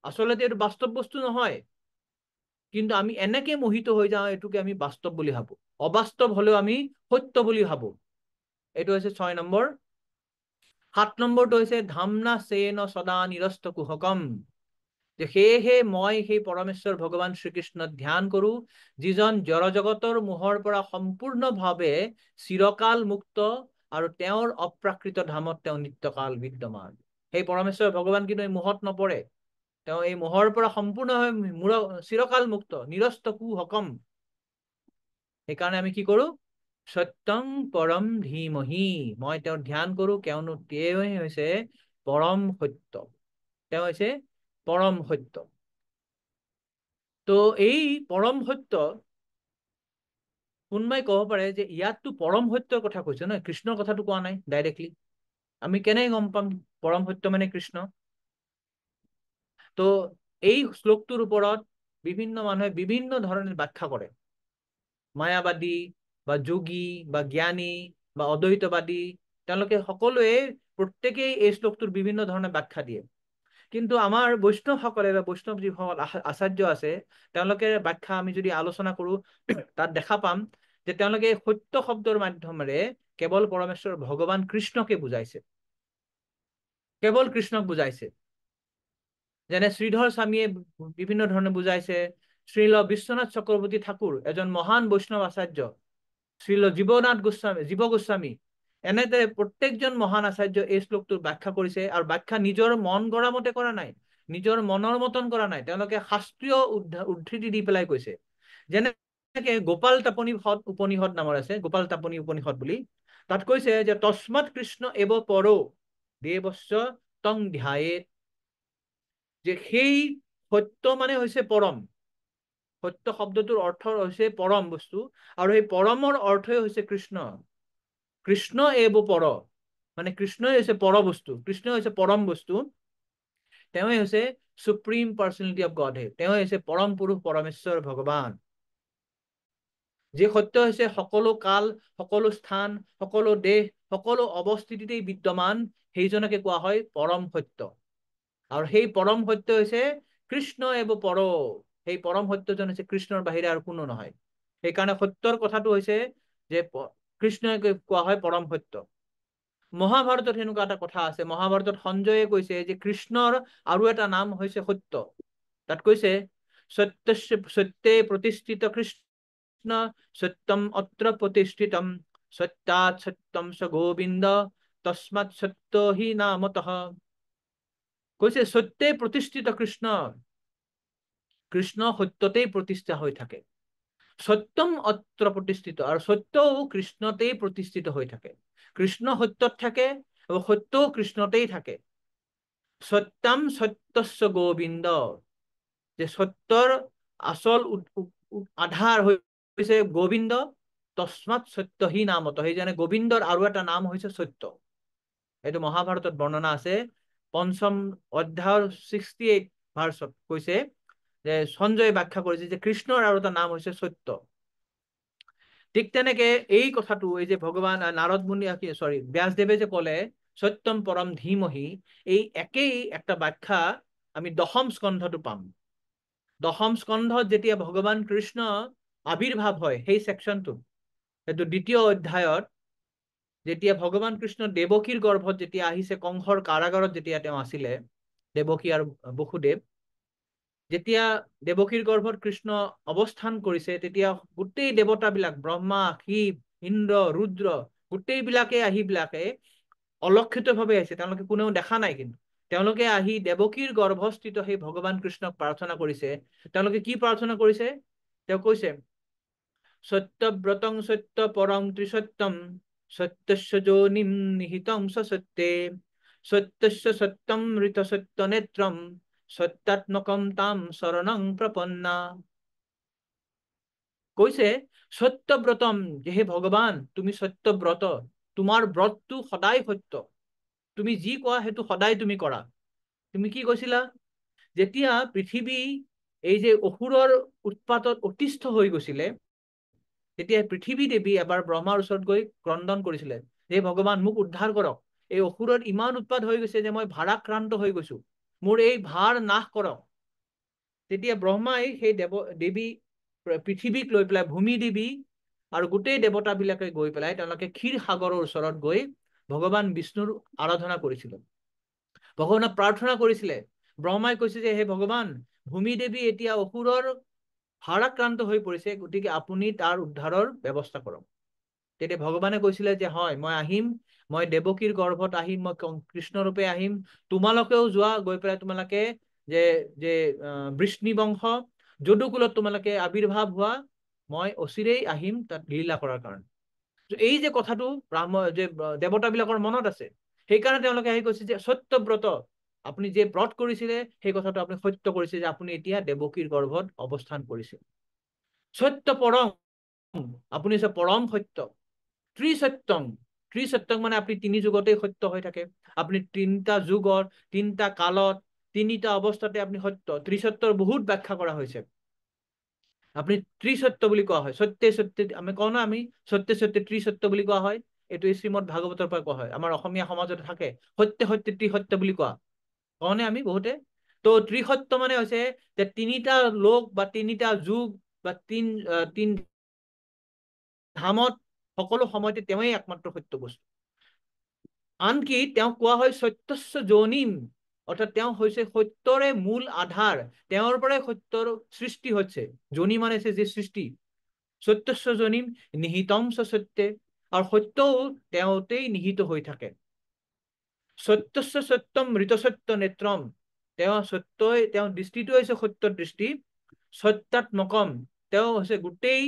আচলতে এইটো বাস্তৱ বস্তু নহয়, কিন্তু আমি এনেকে মোহিত হৈ যাওঁ, এইটোকে আমি বাস্তৱ বুলি ভাবো, অবাস্তৱ হলেও আমি সত্য বুলি ভাবো। এইটো হৈছে 6 নম্বৰ। 7 নম্বৰটো হৈছে ধামনা সেন সদা নিৰস্ত কুহকম, যে সেয়েহে মই সেই পৰমেশ্বৰ ভগৱান শ্ৰীকৃষ্ণ ধ্যান কৰো, যিজন জড়জগতৰ মোহৰ পৰা সম্পূৰ্ণভাৱে চিৰকাল মুক্ত আৰু তেওঁৰ অপ্ৰাকৃত ধামত তেওঁ নিত্যকাল বিদ্যমান। সেই পৰমেশ্বৰ ভগৱান কিন্তু এই মোহত নপৰে, তেওঁ এই মোহৰ পৰা সম্পূৰ্ণভাৱে চিৰকাল মুক্ত, নিৰস্ত কুহকম। সেইকাৰণে আমি কি কৰো? সত্যং পৰম ধীমহি, মই তেওঁৰ ধ্যান কৰো, কিয়নো তেওঁৱে হৈছে পৰম সত্য, তেওঁ হৈছে পৰম সত্য। তো এই পৰম সত্য, কোনোবাই কব পাৰে যে ইয়াততো পৰম সত্যৰ কথা কৈছে নহয়, কৃষ্ণৰ কথাটো কোৱা নাই ডাইৰেক্টলি, আমি কেনেকৈ গম পাম পৰম সত্য মানে কৃষ্ণ? তো এই শ্লোকটোৰ ওপৰত বিভিন্ন মানুহে বিভিন্ন ধৰণে ব্যাখ্যা কৰে, মায়াবাদী বা যোগী বা জ্ঞানী বা অদ্বৈতবাদী, তেওঁলোকে সকলোৱে প্ৰত্যেকেই এই শ্লোকটোৰ বিভিন্ন ধৰণে ব্যাখ্যা দিয়ে। কিন্তু আমাৰ বৈষ্ণৱসকলে বা বৈষ্ণৱ যিসকল আচাৰ্য আছে, তেওঁলোকে ব্যাখ্যা আমি যদি আলোচনা কৰো, তাত দেখা পাম যে তেওঁলোকে সত্য শব্দৰ মাধ্যমেৰে কেৱল পৰমেশ্বৰ ভগৱান কৃষ্ণকে বুজাইছে, কেৱল কৃষ্ণক বুজাইছে। যেনে শ্ৰীধৰ স্বামীয়ে বিভিন্ন ধৰণে বুজাইছে, শ্ৰীল বিশ্বনাথ চক্ৰৱৰ্তী ঠাকুৰ এজন মহান বৈষ্ণৱ আচাৰ্য, শ্ৰীল জীৱ গোস্বামী, এনেদৰে প্ৰত্যেকজন মহান আচাৰ্য এই শ্লোকটোৰ ব্যাখ্যা কৰিছে, আৰু ব্যাখ্যা নিজৰ মন গঢ়া মতে কৰা নাই, নিজৰ মনৰ মতন কৰা নাই, তেওঁলোকে শাস্ত্ৰীয় উদ্ধৃতি দি পেলাই কৈছে। যেনেকে গোপাল তাপনী উপনিষদ নামৰ আছে, গোপাল তাপনী উপনিষদ বুলি, তাত কৈছে যে তস্মাৎ কৃষ্ণ এব পৰ দেৱস্য তং ধ্যায়ে, যে সেই সত্য মানে হৈছে পৰম, সত্য শব্দটোৰ অৰ্থ হৈছে পৰম বস্তু, আৰু সেই পৰমৰ অৰ্থই হৈছে কৃষ্ণ। কৃষ্ণ এব পৰ, মানে কৃষ্ণই হৈছে পৰ বস্তু, কৃষ্ণ হৈছে পৰম বস্তু, তেওঁই হৈছে সুপ্ৰিম পাৰ্চনেলিটি অফ গডহেড, তেওঁ হৈছে পৰম পুৰুষ পৰমেশ্বৰ ভগৱান। যি সত্য হৈছে সকলো কাল, সকলো স্থান, সকলো দেশ, সকলো অৱস্থিতিতেই বিদ্যমান, সেইজনকে কোৱা হয় পৰম সত্য। আৰু সেই পৰম সত্য হৈছে কৃষ্ণ এব পৰ, সেই পৰম সত্যজন হৈছে কৃষ্ণৰ বাহিৰে আৰু কোনো নহয়। সেইকাৰণে সত্যৰ কথাটো হৈছে যে কৃষ্ণকে কোৱা হয় পৰম সত্য। মহাভাৰতত সেনেকুৱা এটা কথা আছে, মহাভাৰতত সঞ্জয়ে কৈছে যে কৃষ্ণৰ আৰু এটা নাম হৈছে সত্য। তাত কৈছে সত্যে প্ৰতিষ্ঠিত কৃষ্ণ সত্যম অত্ৰ প্ৰতিষ্ঠিতম, সত্যাৎ সত্যম স গোবিন্দ তস্মাৎ সত্য হি নামতঃ। কৈছে সত্যে প্ৰতিষ্ঠিত কৃষ্ণ, কৃষ্ণ সত্যতেই প্ৰতিষ্ঠা হৈ থাকে। সত্যম অত্ৰ প্ৰতিষ্ঠিত, আৰু সত্যও কৃষ্ণতেই প্ৰতিষ্ঠিত হৈ থাকে। কৃষ্ণ সত্যত থাকে আৰু সত্যও কৃষ্ণতেই থাকে। সত্যম সত্যস্য গোবিন্দ, যে সত্যৰ আচল আধাৰ হৈছে গোবিন্দ। তস্মাৎ সত্য হি নামত, সেইজনে গোবিন্দৰ আৰু এটা নাম হৈছে সত্য। এইটো মহাভাৰতত বৰ্ণনা আছে, ৫ম অধ্যায়ৰ 68 ভাৰ্চত কৈছে যে সঞ্জয়ে ব্যাখ্যা কৰিছে যে কৃষ্ণৰ আৰু এটা নাম হৈছে সত্য। ঠিক তেনেকে এই কথাটো, এই যে ভগৱান নাৰদ মুনি ব্যাসদেৱে যে কলে সত্যম পৰম ধীমহি, এই একেই একটা ব্যাখ্যা আমি ১০ম স্কন্ধটো পাম। ১০ম স্কন্ধত যেতিয়া ভগৱান কৃষ্ণ আবিৰ্ভাৱ হয়, সেই সেকশনটো, সেইটো ২য় অধ্যায়ত, যেতিয়া ভগৱান কৃষ্ণ দেৱকীৰ গৰ্ভত যেতিয়া আহিছে, কংসৰ কাৰাগাৰত যেতিয়া তেওঁ আছিলে, দেৱকী আৰু বসুদেৱ, যেতিয়া দেৱকীৰ গৰ্ভত কৃষ্ণ অৱস্থান কৰিছে, তেতিয়া গোটেই দেৱতাবিলাক, ব্ৰহ্মা, শিৱ, ইন্দ্ৰ, ৰুদ্ৰ, গোটেইবিলাকে আহি অলক্ষিতভাৱে আহিছে। তেওঁলোকে কোনেও দেখা নাই, কিন্তু তেওঁলোকে আহি দেৱকীৰ গৰ্ভস্থিত সেই ভগৱান কৃষ্ণক প্ৰাৰ্থনা কৰিছে। তেওঁলোকে কি প্ৰাৰ্থনা কৰিছে? তেওঁ কৈছে সত্যব্ৰতং সত্য পৰং ত্ৰিসত্যম, সত্যস্য যোনিম নিহিতং সত্যে, সত্যস্য সত্যম ঋত সত্য নেত্ৰম, সত্যাত্মকম তাম শৰণং প্ৰপন্না। কৈছে সত্যব্ৰতম, যে হে ভগৱান তুমি সত্যব্ৰত, তোমাৰ ব্ৰতটো সদায় সত্য, তুমি যি কোৱা সেইটো সদায় তুমি কৰা। তুমি কি কৈছিলা? যেতিয়া পৃথিৱী এই যে অসুৰৰ উৎপাতত অতিষ্ঠ হৈ গৈছিলে, তেতিয়া পৃথিৱী দেৱী এবাৰ ব্ৰহ্মাৰ ওচৰত গৈ ক্ৰন্দন কৰিছিলে, হে ভগৱান মোক উদ্ধাৰ কৰক, এই অসুৰৰ ইমান উৎপাত হৈ গৈছে যে মই ভাৰাক্ৰান্ত হৈ গৈছো, মোৰ এই ভাৰ নাশ কৰক। তেতিয়া ব্ৰহ্মাই সেই দেৱী পৃথিৱীক লৈ পেলাই, ভূমি দেৱী আৰু গোটেই দেৱতাবিলাকে গৈ পেলাই তেওঁলোকে ক্ষীৰ সাগৰৰ ওচৰত গৈ ভগৱান বিষ্ণুৰ আৰাধনা কৰিছিল, ভগৱানক প্ৰাৰ্থনা কৰিছিলে। ব্ৰহ্মাই কৈছে যে হে ভগৱান, ভূমি দেৱী এতিয়া অসুৰৰ ভাৰাক্ৰান্ত হৈ পৰিছে, গতিকে আপুনি তাৰ উদ্ধাৰৰ ব্যৱস্থা কৰক। তেতিয়া ভগৱানে কৈছিলে যে হয়, মই আহিম, মই দেৱকীৰ গৰ্ভত আহিম, মই কৃষ্ণ ৰূপে আহিম, তোমালোকেও যোৱা, গৈ পেলাই তোমালোকে যে যে বৃষ্ণি বংশ যদুকুলত তোমালোকে আবিৰ্ভাৱ হোৱা, মই অচিৰেই আহিম তাত লীলা কৰাৰ কাৰণে। এই যে কথাটো যে দেৱতাবিলাকৰ মনত আছে, সেইকাৰণে তেওঁলোকে আহি কৈছে যে সত্যব্ৰত, আপুনি যে ব্ৰত কৰিছিলে সেই কথাটো আপুনি সত্য কৰিছে, যে আপুনি এতিয়া দেৱকীৰ গৰ্ভত অৱস্থান কৰিছে। সত্য পৰম, আপুনি হৈছে পৰম সত্য। ত্ৰিসত্যম, ত্ৰিসত্যম মানে আপুনি তিনি যুগতেই সত্য হৈ থাকে, আপুনি তিনিটা যুগত, তিনিটা কালত, তিনিটা অৱস্থাতে আপুনি সত্য। ত্ৰিসত্যৰ বহুত ব্যাখ্যা কৰা হৈছে। আপুনি ত্ৰিসত্য বুলি কোৱা হয়, সত্যে সত্যে, আমি কওঁ না, আমি সত্যে সত্যে ত্ৰিসত্য বুলি কোৱা হয়, এইটো শ্ৰীমদ ভাগৱতৰ পৰা কোৱা হয়। আমাৰ অসমীয়া সমাজত থাকে সত্যে সত্যে ত্ৰিসত্য বুলি কোৱা, কওঁনে আমি বহুতে? তো ত্ৰিসত্য মানে হৈছে যে তিনিটা লোক বা তিনিটা যুগ বা তিন ধামত সকলো সময়তে তেওঁই একমাত্ৰ সত্য বস্তু। আনকি তেওঁ কোৱা হয় সত্যস্য যোনিম, অৰ্থাৎ তেওঁ হৈছে সত্যৰে মূল আধাৰ, তেওঁৰ পৰাই সত্যৰ সৃষ্টি হৈছে। যোনি মানে হৈছে যে সৃষ্টি। সত্যস্য যোনিম নিহিতম সত্যে, আৰু সত্যও তেওঁতেই নিহিত হৈ থাকে। সত্যস্য সত্যম ঋত সত্য নেত্ৰম, তেওঁ সত্যই, তেওঁৰ দৃষ্টিটো হৈছে সত্যৰ দৃষ্টি। সত্যাত্মকম, তেওঁ হৈছে গোটেই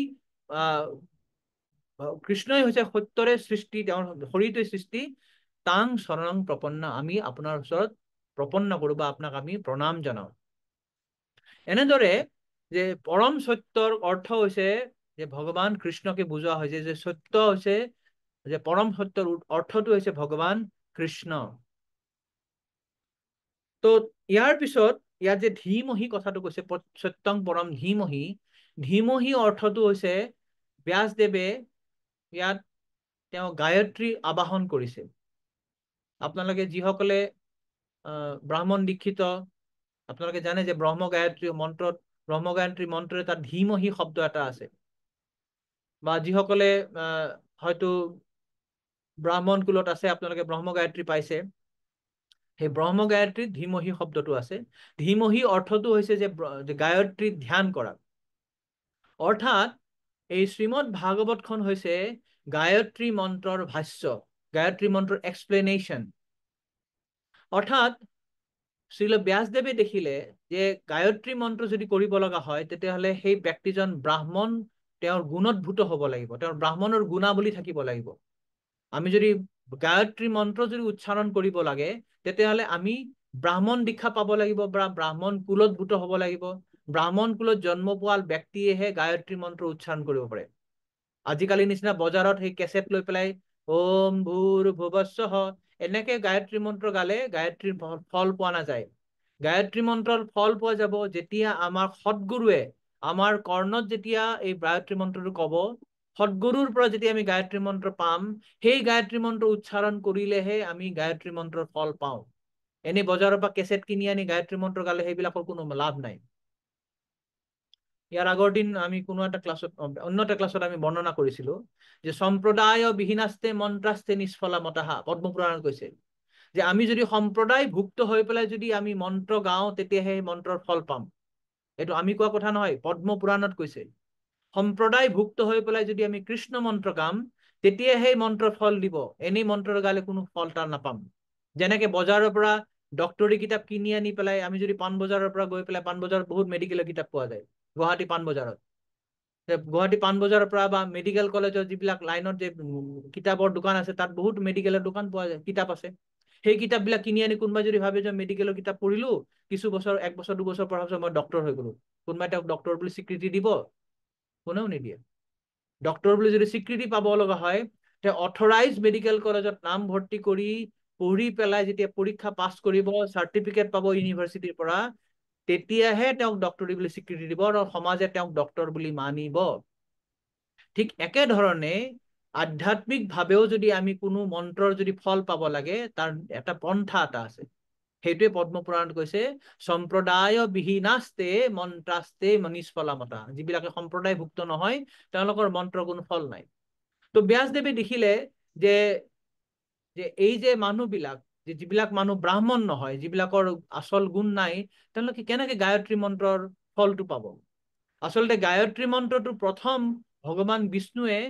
কৃষ্ণই হৈছে সত্যৰে সৃষ্টি, তেওঁৰ শৰীৰটোৱে সৃষ্টি। তাং শৰণং প্ৰপন্না, আমি আপোনাৰ ওচৰত প্ৰপন্ন কৰো বা আপোনাক আমি প্ৰণাম জনাও। এনেদৰে যে পৰম সত্যৰ অৰ্থ হৈছে যে ভগৱান কৃষ্ণকে বুজোৱা হৈছে, যে সত্য হৈছে যে পৰম সত্যৰ অৰ্থটো হৈছে ভগৱান কৃষ্ণ। তো ইয়াৰ পিছত ইয়াত যে ধীমহি কথাটো কৈছে, সত্যং পৰম ধীমহি, ধীমহি অৰ্থটো হৈছে ব্যাসদেৱে ইয়াত তেওঁ গায়ত্ৰী আবাহন কৰিছে। আপোনালোকে যিসকলে ব্ৰাহ্মণ দীক্ষিত, আপোনালোকে জানে যে ব্ৰহ্ম গায়ত্ৰী মন্ত্ৰত এটা ধীমহি শব্দ এটা আছে, বা যিসকলে হয়তো ব্ৰাহ্মণ কুলত আছে, আপোনালোকে ব্ৰহ্ম গায়ত্ৰী পাইছে, সেই ব্ৰহ্ম গায়ত্ৰীত ধীমহি শব্দটো আছে। ধীমহি অৰ্থটো হৈছে যে গায়ত্ৰী ধ্যান কৰা। অৰ্থাৎ এই শ্ৰীমদ ভাগৱতখন হৈছে গায়ত্ৰী মন্ত্ৰৰ ভাষ্য, গায়ত্ৰী মন্ত্ৰৰ এক্সপ্লেনেশ্যন। অৰ্থাৎ শ্ৰীল ব্যাসদেৱে দেখিলে যে গায়ত্ৰী মন্ত্ৰ যদি কৰিব লগা হয় তেতিয়াহ'লে সেই ব্যক্তিজন ব্ৰাহ্মণ, তেওঁৰ গুণোদ্ভূত হ'ব লাগিব, তেওঁৰ ব্ৰাহ্মণৰ গুণাৱলী থাকিব লাগিব। আমি যদি গায়ত্ৰী মন্ত্ৰ যদি উচ্চাৰণ কৰিব লাগে তেতিয়াহ'লে আমি ব্ৰাহ্মণ দীক্ষা পাব লাগিব বা ব্ৰাহ্মণ কুলোদ্ভূত হ'ব লাগিব। ব্ৰাহ্মণ কুলত জন্ম পোৱা ব্যক্তিয়েহে গায়ত্ৰী মন্ত্ৰ উচ্চাৰণ কৰিব পাৰে। আজিকালি নিচিনা বজাৰত সেই কেছেট লৈ পেলাই ওম ভূৰ্ভুৱঃস্বঃ এনেকে গায়ত্ৰী মন্ত্ৰ গালে গায়ত্ৰীৰ ফল পোৱা নাযায়। গায়ত্ৰী মন্ত্ৰৰ ফল পোৱা যাব যেতিয়া আমাৰ সৎগুৰুৱে আমাৰ কৰ্ণত যেতিয়া এই গায়ত্ৰী মন্ত্ৰটো ক'ব, সৎগুৰুৰ পৰা যেতিয়া আমি গায়ত্ৰী মন্ত্ৰ পাম, সেই গায়ত্ৰী মন্ত্ৰ উচ্চাৰণ কৰিলেহে আমি গায়ত্ৰী মন্ত্ৰৰ ফল পাওঁ। এনে বজাৰৰ পৰা কেছেট কিনি আনি গায়ত্ৰী মন্ত্ৰ গালে সেইবিলাকৰ কোনো লাভ নাই। ইয়াৰ আগৰ দিন আমি কোনো এটা ক্লাছত, অন্য এটা ক্লাছত আমি বৰ্ণনা কৰিছিলো যে সম্প্ৰদায় বিহীনাস্তে মন্ত্ৰাস্তে নিষ্ফলা মতাহা, পদ্মপুৰাণত কৈছে যে আমি যদি সম্প্ৰদায় ভুক্ত হৈ পেলাই যদি আমি মন্ত্ৰ গাওঁ তেতিয়াহে মন্ত্ৰৰ ফল পাম। এইটো আমি কোৱা কথা নহয়, পদ্মপুৰাণত কৈছে। সম্প্ৰদায় ভুক্ত হৈ পেলাই যদি আমি কৃষ্ণ মন্ত্ৰ গাম তেতিয়াহে মন্ত্ৰৰ ফল দিব, এনেই মন্ত্ৰ গালে কোনো ফল তাৰ নাপাম। যেনেকে বজাৰৰ পৰা ডক্টৰী কিতাপ কিনি আনি পেলাই আমি যদি পাণবজাৰৰ পৰা গৈ পেলাই, পাণবজাৰত বহুত মেডিকেলৰ কিতাপ পোৱা যায় গুৱাহাটী পাণবজাৰত, গুৱাহাটী পাণবজাৰৰ পৰা বা মেডিকেল কলেজৰ যিবিলাক লাইনত যে কিতাপৰ দোকান আছে তাত বহুত মেডিকেলৰ দোকান পোৱা যায়, কিতাপ আছে। সেই কিতাপবিলাক কিনি আনি কোনোবাই যদি ভাবে যে মেডিকেলৰ কিতাপ পঢ়িলো, কিছু বছৰ, 1 বছৰ 2 বছৰ পঢ়াৰ পিছত মই ডক্টৰ হৈ গলো, কোনোবাই তেওঁক ডক্টৰ বুলি স্বীকৃতি দিব? কোনেও নিদিয়ে। ডক্টৰ বুলি যদি স্বীকৃতি পাব লগা হয় তে অথৰাইজ মেডিকেল কলেজত নাম ভৰ্তি কৰি পঢ়ি পেলাই যেতিয়া পৰীক্ষা পাছ কৰিব, চাৰ্টিফিকেট পাব ইউনিভাৰ্চিটিৰ পৰা, তেতিয়াহে তেওঁক ডক্টৰী বুলি স্বীকৃতি দিব আৰু সমাজে তেওঁক ডক্টৰ বুলি মানিব। ঠিক একেধৰণে আধ্যাত্মিক ভাৱেও যদি আমি কোনো মন্ত্ৰৰ যদি ফল পাব লাগে তাৰ এটা পন্থা এটা আছে। সেইটোৱে পদ্মপুৰাণত কৈছে সম্প্ৰদায় বিহীনাস্তে মন্ত্ৰাস্তে নিষ্ফলা মতা, যিবিলাকে সম্প্ৰদায়ভুক্ত নহয় তেওঁলোকৰ মন্ত্ৰৰ কোনো ফল নাই। তো ব্যাসদেৱে দেখিলে যে এই যে মানুহবিলাক, যিবিলাক মানুহ ব্ৰাহ্মণ নহয়, যিবিলাকৰ আচল গুণ নাই, তেওঁলোকে কেনেকে গায়ত্ৰী মন্ত্ৰৰ ফলটো পাব? আচলতে গায়ত্ৰী মন্ত্ৰটো প্ৰথম ভগৱান বিষ্ণুৱে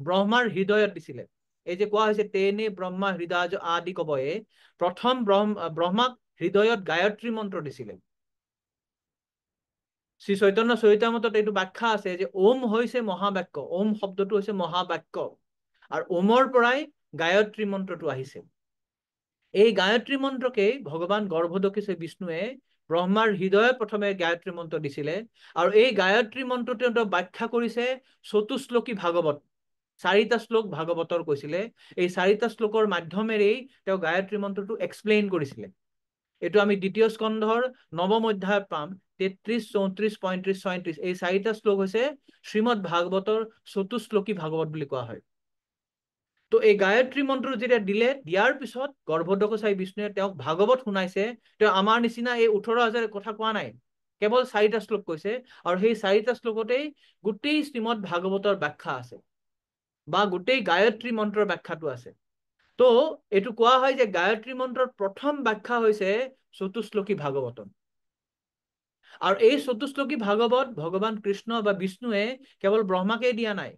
ব্ৰহ্মাৰ হৃদয়ত দিছিলে। এই যে কোৱা হৈছে তেনে ব্ৰহ্মা হৃদয় আদি কবয়ে, প্ৰথম ব্ৰহ্মাক হৃদয়ত গায়ত্ৰী মন্ত্ৰ দিছিলে। শ্ৰী চৈতন্য চৰিতামৃতত এইটো ব্যাখ্যা আছে যে ওম হৈছে মহাবাক্য, ওম শব্দটো হৈছে মহাবাক্য, আৰু ওমৰ পৰাই গায়ত্ৰী মন্ত্ৰটো আহিছে। এই গায়ত্ৰী মন্ত্ৰকেই ভগৱান গৰ্ভদক্ষী বিষ্ণুৱে ব্ৰহ্মাৰ হৃদয়ত প্ৰথমে গায়ত্ৰী মন্ত্ৰ দিছিলে, আৰু এই গায়ত্ৰী মন্ত্ৰটো তেওঁ ব্যাখ্যা কৰিছে চতুশ্লোকী ভাগৱত। 4টা শ্লোক ভাগৱতৰ কৈছিলে, এই 4টা শ্লোকৰ মাধ্যমেৰেই তেওঁ গায়ত্ৰী মন্ত্ৰটো এক্সপ্লেইন কৰিছিলে। এইটো আমি 2য় স্কন্ধৰ 9ম অধ্যায়ত পাম। 33, 34, 35, 36 এই 4টা শ্লোক হৈছে শ্ৰীমদ ভাগৱতৰ চতুশ্লোকী ভাগৱত বুলি কোৱা হয়। তো এই গায়ত্ৰী মন্ত্ৰ যেতিয়া দিলে, দিয়াৰ পিছত গৰ্ভদক্ষী বিষ্ণুৱে তেওঁক ভাগৱত শুনাইছে। তেওঁ আমাৰ নিচিনা এই 18,000 কথা কোৱা নাই, কেৱল 4টা শ্লোক কৈছে, আৰু সেই 4টা শ্লোকতেই গোটেই শ্ৰীমদ ভাগৱতৰ ব্যাখ্যা আছে বা গোটেই গায়ত্ৰী মন্ত্ৰৰ ব্যাখ্যাটো আছে। তো এইটো কোৱা হয় যে গায়ত্ৰী মন্ত্ৰৰ প্ৰথম ব্যাখ্যা হৈছে চতুশ্লোকী ভাগৱতম। আৰু এই চতুশ্লোকী ভাগৱত ভগৱান কৃষ্ণ বা বিষ্ণুৱে কেৱল ব্ৰহ্মাকে দিয়া নাই।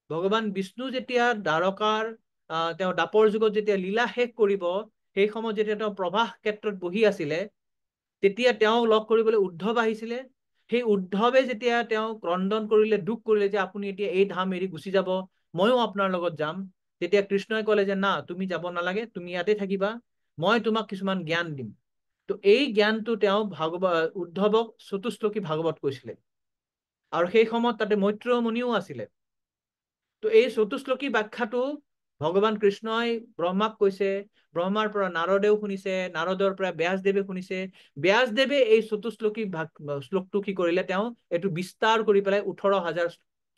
ভগৱান বিষ্ণু যেতিয়া দ্বাৰকাৰ তেওঁ দাপৰ যুগত যেতিয়া লীলা শেষ কৰিব, সেই সময়ত যেতিয়া তেওঁ প্ৰভাস ক্ষেত্ৰত বহি আছিলে, তেতিয়া তেওঁক লগ কৰিবলৈ উদ্ধৱ আহিছিলে। সেই উদ্ধৱে যেতিয়া তেওঁ ক্ৰন্দন কৰিলে, দুখ কৰিলে যে আপুনি এতিয়া এই ধাম এৰি গুচি যাব, ময়ো আপোনাৰ লগত যাম, তেতিয়া কৃষ্ণই ক'লে যে না, তুমি যাব নালাগে, তুমি ইয়াতে থাকিবা, মই তোমাক কিছুমান জ্ঞান দিম। তো এই জ্ঞানটো তেওঁ উদ্ধৱক চতুশ্লোকী ভাগৱত কৈছিলে, আৰু সেই সময়ত তাতে মৈত্ৰেয় মুনিও আছিলে। তো এই চতুশ্লোকী ব্যাখ্যাটো ভগৱান কৃষ্ণই ব্ৰহ্মাক কৈছে, ব্ৰহ্মাৰ পৰা নাৰদেও শুনিছে, নাৰদৰ পৰা ব্যাসদেৱে শুনিছে। ব্যাসদেৱে এই চতুশ্লোকী শ্লোকটো কি কৰিলে, তেওঁ এইটো বিস্তাৰ কৰি পেলাই 18,000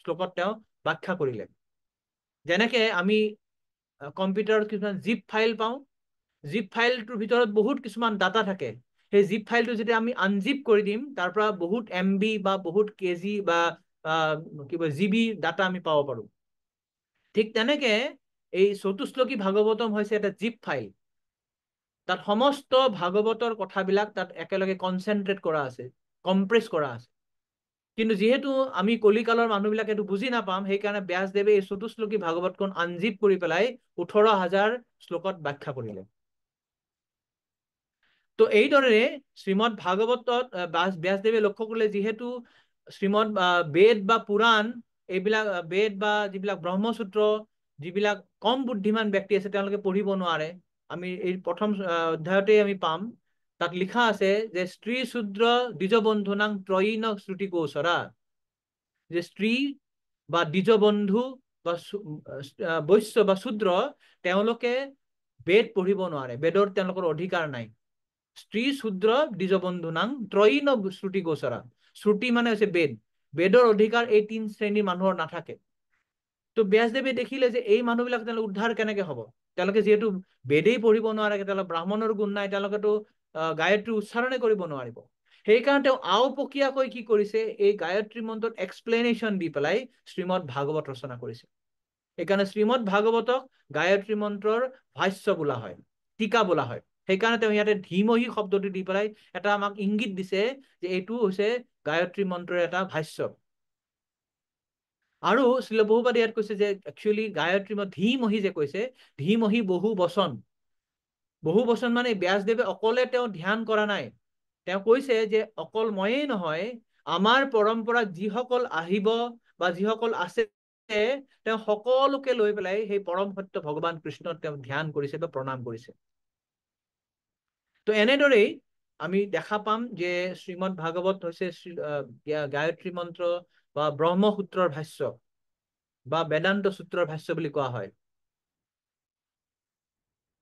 শ্লোকত তেওঁ ব্যাখ্যা কৰিলে। যেনেকে আমি কম্পিউটাৰত কিছুমান জিপ ফাইল পাওঁ, জিপ ফাইলটোৰ ভিতৰত বহুত কিছুমান ডাটা থাকে। সেই জিপ ফাইলটো যেতিয়া আমি আনজিপ কৰি দিম, তাৰ পৰা বহুত MB বা বহুত কেজি বা কিবা GB ডাটা আমি পাব পাৰো। ঠিক তেনেকে এই চতুশ্লোকী ভাগৱতম হৈছে এটা জিপ ফাইল। তাত সমস্ত ভাগৱতৰ কথাবিলাক তাত একেলগে কনচেন্ট্ৰেট কৰা আছে, কম্প্ৰেছ কৰা আছে। কিন্তু যিহেতু আমি কলিকালৰ মানুহবিলাকে এইটো বুজি নাপাম, সেইকাৰণে ব্যাসদেৱে এই চতুশ্লোকী ভাগৱতখন আঞ্জীৱ কৰি পেলাই 18,000 শ্লোকত ব্যাখ্যা কৰিলে। তো এইদৰে শ্ৰীমদ ভাগৱতত ব্যাসদেৱে লক্ষ্য কৰিলে যিহেতু শ্ৰীমদ বেদ বা পুৰাণ এইবিলাক বেদ বা যিবিলাক ব্ৰহ্মসূত্ৰ যিবিলাক কম বুদ্ধিমান ব্যক্তি আছে তেওঁলোকে পঢ়িব নোৱাৰে। আমি এই প্ৰথম অধ্যায়তে আমি পাম, তাত লিখা আছে যে স্ত্ৰী শূদ্ৰ দ্বিজবন্ধুনাং ত্ৰয়ীন শ্ৰুতি কৌশৰা, যে স্ত্ৰী বা দ্বিজবন্ধু বা বৈশ্য বা শূদ্ৰ তেওঁলোকে বেদ পঢ়িব নোৱাৰে, বেদৰ তেওঁলোকৰ অধিকাৰ নাই। স্ত্ৰী শূদ্ৰ দ্বিজবন্ধুনাং ত্ৰয়ীন শ্ৰুতি গোচৰা, শ্ৰুতি মানে হৈছে বেদ, বেদৰ অধিকাৰ এই 3 শ্ৰেণীৰ মানুহৰ নাথাকে। তো ব্যাসদেৱে দেখিলে যে এই মানুহবিলাক তেওঁলোকে উদ্ধাৰ কেনেকে হ'ব, তেওঁলোকে যিহেতু বেদেই পঢ়িব নোৱাৰে, তেওঁলোকে ব্ৰাহ্মণৰ গুণ নাই, তেওঁলোকেতো গায়ত্ৰী উচ্চাৰণে কৰিব নোৱাৰিব। সেইকাৰণে তেওঁ আওপকীয়াকৈ কি কৰিছে, এই গায়ত্ৰী মন্ত্ৰত এক্সপ্লেনেশ্যন দি পেলাই শ্ৰীমদ ভাগৱত ৰচনা কৰিছে। সেইকাৰণে শ্ৰীমদ ভাগৱতক গায়ত্ৰী মন্ত্ৰৰ ভাষ্য বোলা হয়, টিকা বোলা হয়। সেইকাৰণে তেওঁ ইয়াতে ধীমহী শব্দটো দি পেলাই এটা আমাক ইংগিত দিছে যে এইটো হৈছে গায়ত্ৰী মন্ত্ৰৰ এটা ভাষ্য। আৰু শ্ৰীল প্ৰভুপাদে ইয়াত কৈছে যে একচুৱেলি গায়ত্ৰী ধীমহী যে কৈছে, ধীমহী বহু বচন, বহু বচন মানে ব্যাসদেৱে অকলে তেওঁ ধ্যান কৰা নাই, তেওঁ কৈছে যে অকল ময়েই নহয়, আমাৰ পৰম্পৰাত যিসকল আহিব বা যিসকল আছে তেওঁ সকলোকে লৈ পেলাই সেই পৰম সত্য ভগৱান কৃষ্ণত তেওঁ ধ্যান কৰিছে বা প্ৰণাম কৰিছে। তো এনেদৰেই আমি দেখা পাম যে শ্ৰীমদ ভাগৱত হৈছে গায়ত্ৰী মন্ত্ৰ বা ব্ৰহ্মসূত্ৰৰ ভাষ্য বা বেদান্ত সূত্ৰৰ ভাষ্য বুলি কোৱা হয়।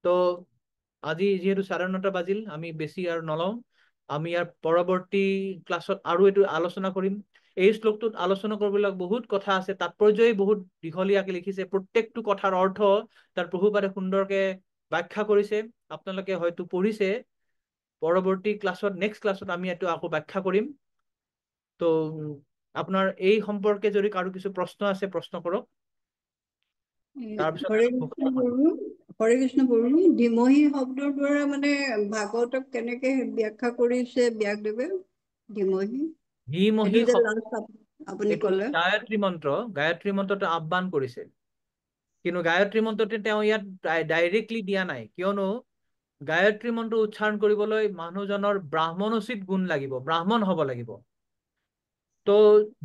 তো আজি যিহেতু 9:30 বাজিল, আমি বেছি আৰু নলওঁ, আমি ইয়াৰ পৰৱৰ্তী ক্লাছত আৰু এইটো আলোচনা কৰিম। এই শ্লোকটোত আলোচনা কৰিবলৈ বহুত কথা আছে, তাৎপৰ্যই বহুত দীঘলীয়াকে লিখিছে, প্ৰত্যেকটো কথাৰ অৰ্থ তাৰ প্ৰভুপাদে সুন্দৰকে ব্যাখ্যা কৰিছে, আপোনালোকে হয়তো পঢ়িছে। পৰৱৰ্তী ক্লাছত, নেক্সট ক্লাছত আমি এইটো আকৌ ব্যাখ্যা কৰিম। তো আপোনাৰ এই সম্পৰ্কে যদি কাৰো কিছু প্ৰশ্ন আছে প্ৰশ্ন কৰক, তাৰপিছত হৰে কৃষ্ণ প্ৰভু, ধীমহী শব্দৰ দ্বাৰা মানে ভাগৱতক কেনেকে ব্যাখ্যা কৰিছে ব্যাসদেৱে? ধীমহী ধীমহী এইটো যে লাষ্ট আপুনি এইটো ক'লে গায়ত্ৰী মন্ত্ৰ, গায়ত্ৰী মন্ত্ৰটো আহ্বান কৰিছে, কিন্তু গায়ত্ৰী মন্ত্ৰতে তেওঁ ইয়াত ডাইৰেক্টলি দিয়া নাই, কিয়নো গায়ত্ৰী মন্ত্ৰ উচ্চাৰণ কৰিবলৈ মানুহজনৰ ব্ৰাহ্মণোচিত গুণ লাগিব, ব্ৰাহ্মণ হ'ব লাগিব। তো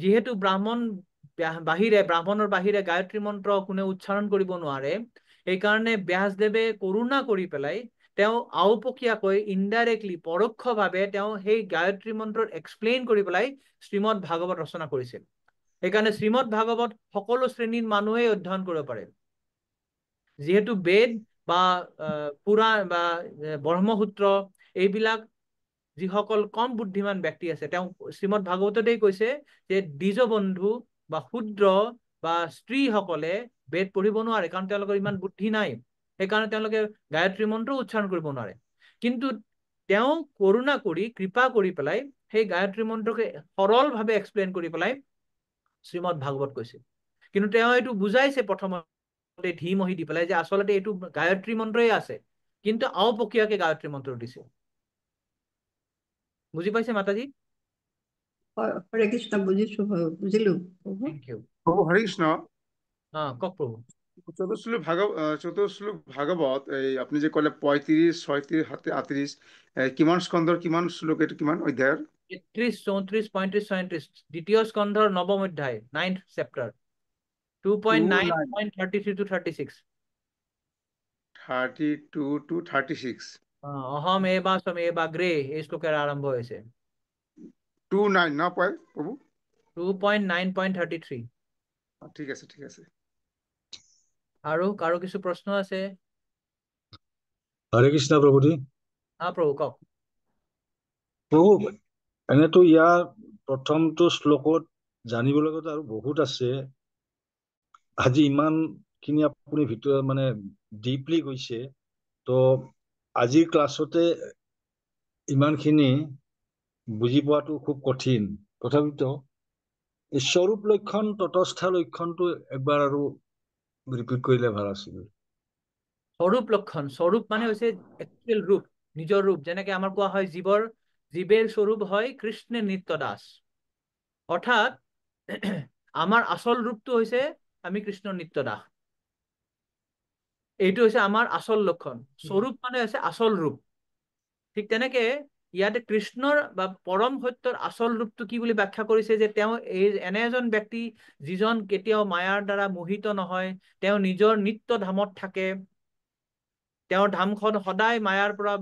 যিহেতু ব্ৰাহ্মণৰ বাহিৰে গায়ত্ৰী মন্ত্ৰ কোনে উচ্চাৰণ কৰিব নোৱাৰে, সেইকাৰণে ব্যাসদেৱে কৰুণা কৰি পেলাই তেওঁ আওপকীয়াকৈ ইনডাইৰেক্টলি পৰোক্ষভাৱে তেওঁ সেই গায়ত্ৰী মন্ত্ৰৰ এক্সপ্লেইন কৰি পেলাই শ্ৰীমদ ভাগৱত ৰচনা কৰিছিল। সেইকাৰণে শ্ৰীমদ ভাগৱত সকলো শ্ৰেণীৰ মানুহে অধ্যয়ন কৰিব পাৰে। যিহেতু বেদ বা পুৰাণ বা ব্ৰহ্মসূত্ৰ এইবিলাক যিসকল কম বুদ্ধিমান ব্যক্তি আছে, তেওঁ শ্ৰীমদ ভাগৱততেই কৈছে যে দ্বিজবন্ধু বা শূদ্ৰ বা স্ত্ৰীসকলে বেদ পঢ়িব নোৱাৰে, কাৰণ তেওঁলোকৰ ইমান বুদ্ধি নাই, সেইকাৰণে তেওঁলোকে গায়ত্ৰী মন্ত্ৰ উচ্চাৰণ কৰিব নোৱাৰে। কিন্তু তেওঁ কৰুণা কৰি কৃপা কৰি পেলাই সেই গায়ত্ৰী মন্ত্ৰকে সৰলভাৱে এক্সপ্লেইন কৰি পেলাই শ্ৰীমদ ভাগৱত কৈছে। কিন্তু তেওঁ এইটো বুজাইছে প্ৰথমতে ধীমহী দি পেলাই যে আচলতে এইটো গায়ত্ৰী মন্ত্ৰই আছে, কিন্তু আওপকীয়াকে গায়ত্ৰী মন্ত্ৰ দিছে। বুজি পাইছে মাতাজী? হৰে কৃষ্ণ, বুজিলো প্ৰভু। Thank you. প্ৰভু হৰে কৃষ্ণ। কওক প্ৰভু। চতুশ্লোক ভাগৱত এই আপুনি যে ক'লে 35, 36, 38 কিমান স্কন্ধৰ কিমান শ্লোক, এইটো কিমান অধ্যায়ৰ? 33, 34, 35, 36 দ্বিতীয় স্কন্ধৰ 9ম অধ্যায়, 9th চেপ্টাৰ, 2.9.33 to 36। 32 to 36। অহম এবাসম এবাগ্ৰে এই শ্লোকেৰে আৰম্ভ হৈছে। 29 না পায় প্ৰভু? 2.9.33। ঠিক আছে, ঠিক আছে। আৰু কাৰো কিছু প্ৰশ্ন আছে? হৰে কৃষ্ণ প্ৰভুজী। প্ৰভু কওক। প্ৰভু, এনেতো ইয়াৰ প্ৰথমটো শ্লোকত জানিব লগাটো আৰু বহুত আছে। আজি ইমানখিনি আপুনি ভিতৰত মানে ডিপলি গৈছে, তো আজিৰ ক্লাছতে ইমানখিনি বুজি পোৱাটো খুব কঠিন। তথাপিতো এই স্বৰূপ লক্ষণ তটস্থ লক্ষণটো একবাৰ আৰু ৰিপিট কৰিলে ভাল আছিল। স্বৰূপ লক্ষণ, স্বৰূপ মানে হৈছে একচুৱেল ৰূপ, নিজৰ ৰূপ। যেনেকে আমাৰ কোৱা হয় জীৱেৰ স্বৰূপ হয় কৃষ্ণে নিত্য দাস। অৰ্থাৎ আমাৰ আচল ৰূপটো হৈছে আমি কৃষ্ণৰ নিত্য দাস। এইটো হৈছে আমাৰ আচল লক্ষণ। স্বৰূপ মানে হৈছে আচল ৰূপ। ঠিক তেনেকে ইয়াতে কৃষ্ণৰ বা পৰম সত্যৰ আচল ৰূপটো কি বুলি ব্যাখ্যা কৰিছে, যে তেওঁ এনে এজন ব্যক্তি যিজন কেতিয়াও মায়াৰ দ্বাৰা মোহিত নহয়, তেওঁ নিজৰ নিত্য ধামত থাকে, তেওঁৰ ধামখন সদায় মায়াৰ পৰা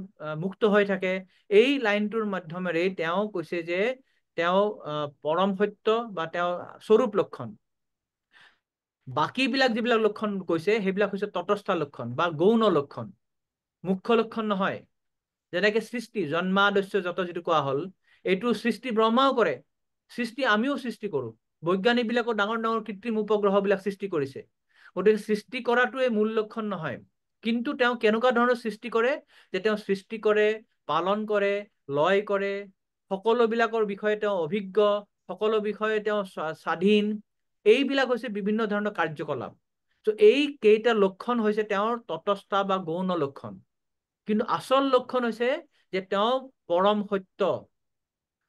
মুক্ত হৈ থাকে। এই লাইনটোৰ মাধ্যমেৰে তেওঁ কৈছে যে তেওঁ পৰম সত্য বা তেওঁ স্বৰূপ লক্ষণ। বাকীবিলাক যিবিলাক লক্ষণ কৈছে সেইবিলাক হৈছে তটস্থ লক্ষণ বা গৌণ লক্ষণ, মুখ্য লক্ষণ নহয়। যেনেকে সৃষ্টি, জন্মাদস্য যত যিটো কোৱা হল, এইটো সৃষ্টি ব্ৰহ্মাও কৰে, সৃষ্টি আমিও সৃষ্টি কৰো। বৈজ্ঞানিক বিলাকো ডাঙৰ ডাঙৰ কৃত্ৰিম উপগ্ৰহ বিলাক সৃষ্টি কৰিছে। গতিকে সৃষ্টি কৰাটোৱে মূল লক্ষণ নহয়। কিন্তু তেওঁ কেনেকুৱা ধৰণৰ সৃষ্টি কৰে, যে তেওঁ সৃষ্টি কৰে, পালন কৰে, লয় কৰে, সকলোবিলাকৰ বিষয়ে তেওঁ অভিজ্ঞ, সকলো বিষয়ে তেওঁ স্বাধীন। এইবিলাক হৈছে বিভিন্ন ধৰণৰ কাৰ্যকলাপ। তো এই কেইটা লক্ষণ হৈছে তেওঁৰ তটস্থ বা গৌণ লক্ষণ। কিন্তু আচল লক্ষণ হৈছে যে তেওঁ পৰম সত্য।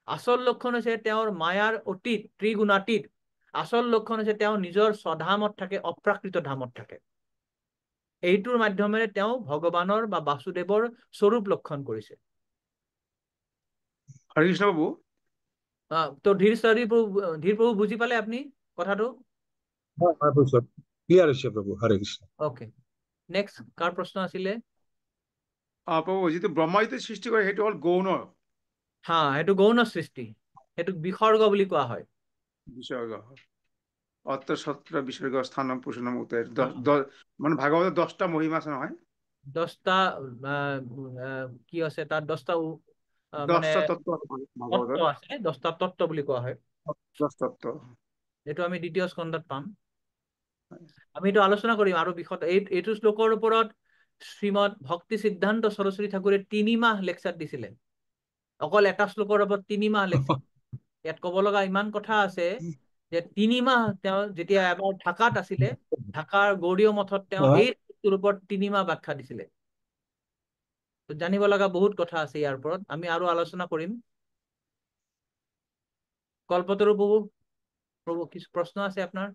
আচল লক্ষণ হৈছে তেওঁৰ মায়াৰ অতীত, ত্ৰিগুণাতীত। আচল লক্ষণ হৈছে তেওঁ নিজৰ স্বধামত থাকে, অপ্ৰাকৃত ধামত থাকে। এইটোৰ মাধ্যমেৰে তেওঁ ভগৱানৰ বা বাসুদেৱৰ স্বৰূপ লক্ষণ কৰিছে। হৰে কৃষ্ণ বাবু। তো ধীৰ প্ৰভু বুজি পালে আপুনি কথাটো? ক্লিয়াৰ হৈছে প্ৰভু। হৰে কৃষ্ণ। ওকে, নেক্সট কাৰ প্ৰশ্ন আছিলে? প্ৰভু, যিটো ব্ৰহ্মাই যিটো সৃষ্টি কৰে সেইটো হ'ল গৌণ। হা, সেইটো গৌণ সৃষ্টি, সেইটোক বিসৰ্গ বুলি কোৱা হয়। বিসৰ্গ অত্ৰ সত্ৰ বিসৰ্গ স্থানম পুষণম উত্তৰ মানে ভাগৱতত 10টা মহিমা আছে নহয়? 10টা কি আছে তাত? 10টা মানে 10টা তত্ত্ব তত্ত্ব ভাগৱতত, আছে, 10টা তত্ত্ব বুলি কোৱা হয়। 10 তত্ত্ব। এইটো আমি দ্বিতীয় স্কন্ধত পাম। আমি এইটো আলোচনা কৰিম আৰু বিষয়ত। এইটো শ্লোকৰ ওপৰত শ্ৰীমদ ভক্তি সিদ্ধান্ত সৰস্বতী ঠাকুৰে 3 মাহ লেকচাৰ দিছিলে। অকল এটা শ্লোকৰ ওপৰত 3 মাহ লেকচাৰ। ইয়াত কব লগা ইমান কথা আছে যে 3 মাহ তেওঁ যেতিয়া এবাৰ ঢাকাত আছিলে, ঢাকাৰ গৌড়ীয় মঠত তেওঁ এই শ্লোকটোৰ ওপৰত 3 মাহ ব্যাখ্যা দিছিলে। তো জানিব লগা বহুত কথা আছে ইয়াৰ ওপৰত, আমি আৰু আলোচনা কৰিম। কল্পতৰু প্ৰভু কিছু প্ৰশ্ন আছে আপনাৰ?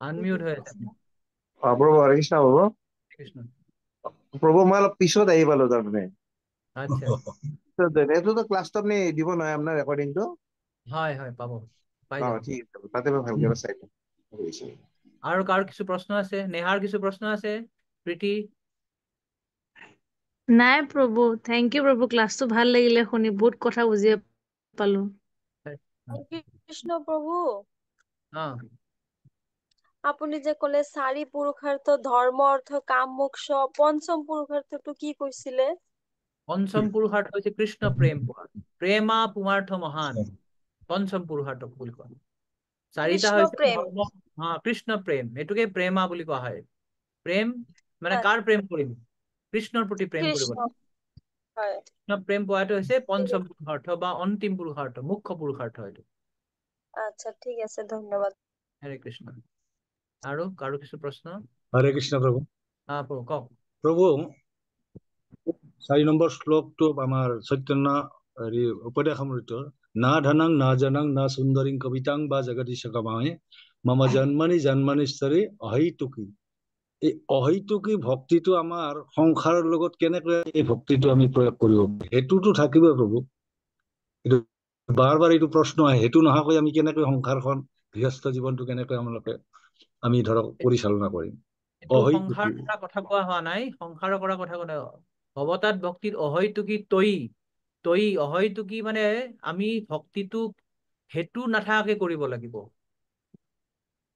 আনমিউট হয়ে আছে আপনি। প্ৰভু হৰে কৃষ্ণ প্ৰভু। কৃষ্ণ। প্ৰভু মই অলপ পিছত আহি পালো তাৰমানে। আচ্ছা, এইটোতো ক্লাছটো আপুনি দিব নহয় আপোনাৰ ৰেকৰ্ডিংটো? হয় হয় পাব, পাই যাব। ঠিক আছে, তাতে মই ভালকে চাই দিম। আর কার কিছু প্রশ্ন আছে? নেহার কিছু প্রশ্ন আছে? প্রীতি? নাই প্ৰভু, থেংক ইউ প্ৰভু, ক্লাছটো ভাল লাগিলে শুনি, বহুত কথা বুজি পালো। কৃষ্ণ প্ৰভু, হ্যাঁ, আপুনি যে কলে 4 পুৰুষাৰ্থ ধৰ্ম, অৰ্থ, কাম, মোক্ষ, পঞ্চম পুৰুষাৰ্থটো কি কৈছিলে? পঞ্চম পুৰুষাৰ্থ হচ্ছে কৃষ্ণ প্ৰেম পোৱা। প্ৰেমা পুমাৰ্থ মহান, পঞ্চম পুৰুষাৰ্থ বুলি কোৱা। 4টা কৃষ্ণ হৈছে প্ৰেম। ধৰ্ম, কৃষ্ণ প্ৰেম, এটোকে প্ৰেমা বুলি কোৱা হয়। প্ৰেম মানে আচ্ছা, কাৰ প্ৰেম কৰিম? কৃষ্ণৰ প্ৰতি প্ৰেম কৰিব কৃষ্ণ, লাগে। হয়। কৃষ্ণ প্ৰেম পোৱাটো হৈছে ঠিক পঞ্চম আছে, পুৰুষাৰ্থ বা অন্তিম পুৰুষাৰ্থ, মুখ্য পুৰুষাৰ্থ এইটো। আচ্ছা ঠিক আছে, ধন্যবাদ। হৰে কৃষ্ণ। আৰু কাৰো কিছু প্ৰশ্ন? হৰে কৃষ্ণ প্ৰভু। প্ৰভু কওক। প্ৰভু, 4 নম্বৰ শ্লোকটো আমাৰ চৈতন্য উপদেশামৃতৰ না ধনং না জনং না সুন্দৰীং কবিতাং বা জগদীশ কামায় মম জন্মনি জন্মনিশ্বৰী অহৈতুকী। এই অহৈতুকী ভক্তিটো আমাৰ সংসাৰৰ লগত কেনেকৈ এই ভক্তিটো আমি প্ৰয়োগ কৰিব পাৰোঁ, সেইটোতো থাকিবই প্ৰভু। এইটো বাৰ বাৰ এইটো প্ৰশ্ন আহে, সেইটো নোহোৱাকৈ আমি কেনেকৈ সংসাৰখন, গৃহস্থ জীৱনটো কেনেকৈ আমি ধৰক পৰিচালনা কৰিম? এইটো সংসাৰ অহৈতুকী কৰা কথা কোৱা হোৱা নাই, সংসাৰ কৰা কথা কোৱা নাই। ভৱতাত ভক্তিত অহৈতুকী তই, তই অহৈতুকী মানে আমি ভক্তিটো হেতু নাথাকাকে কৰিব লাগিব।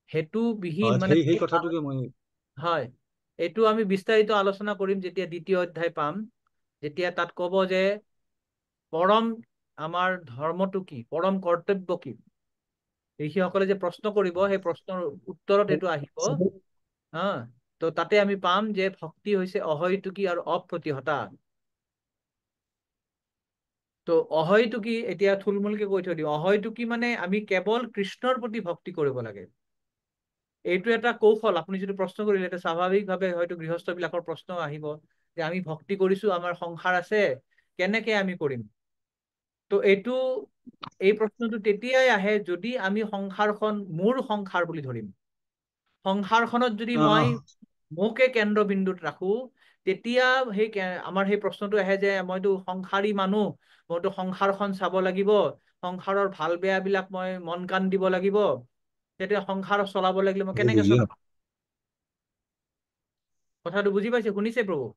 হেতু বিহীন মানে সেই কথাটোকে মই হয়, এইটো আমি বিস্তাৰিত আলোচনা কৰিম যেতিয়া দ্বিতীয় অধ্যায় পাম। যেতিয়া তাত কব যে পৰম আমাৰ ধৰ্মটো কি, পৰম কৰ্তব্য কি, ঋষিসকলে যে প্ৰশ্ন কৰিব, সেই প্ৰশ্নৰ উত্তৰত এইটো আহিব। তো তাতে আমি পাম যে ভক্তি হৈছে অহৈতুকী আৰু অপ্ৰতিহতা। তো অহৈতুকী এতিয়া থুলমূলকে কৈ থৈ দিওঁ, অহৈতুকী মানে আমি কেৱল কৃষ্ণৰ প্ৰতি ভক্তি কৰিব লাগে। এইটো এটা কৌশল। আপুনি যদি প্ৰশ্ন কৰিলে এটা স্বাভাৱিকভাৱে হয়তো গৃহস্থবিলাকৰ প্ৰশ্ন আহিব যে আমি ভক্তি কৰিছো, আমাৰ সংসাৰ আছে, কেনেকে আমি কৰিম? তো এই প্ৰশ্নটো তেতিয়াই আহে যদি আমি সংসাৰখন মোৰ সংসাৰ বুলি ধৰিম। সংসাৰখনত যদি মই মোকে কেন্দ্ৰবিন্দুত ৰাখো, তেতিয়া আমাৰ সেই প্ৰশ্নটো আহে যে মইতো সংসাৰী মানুহ, মইতো সংসাৰখন চাব লাগিব, সংসাৰৰ ভাল বেয়া বিলাক মই মন কাণ দিব লাগিব, তেতিয়া সংসাৰ চলাব লাগিলে মই কেনেকে চলাম? কথাটো বুজি পাইছে? শুনিছে প্ৰভু?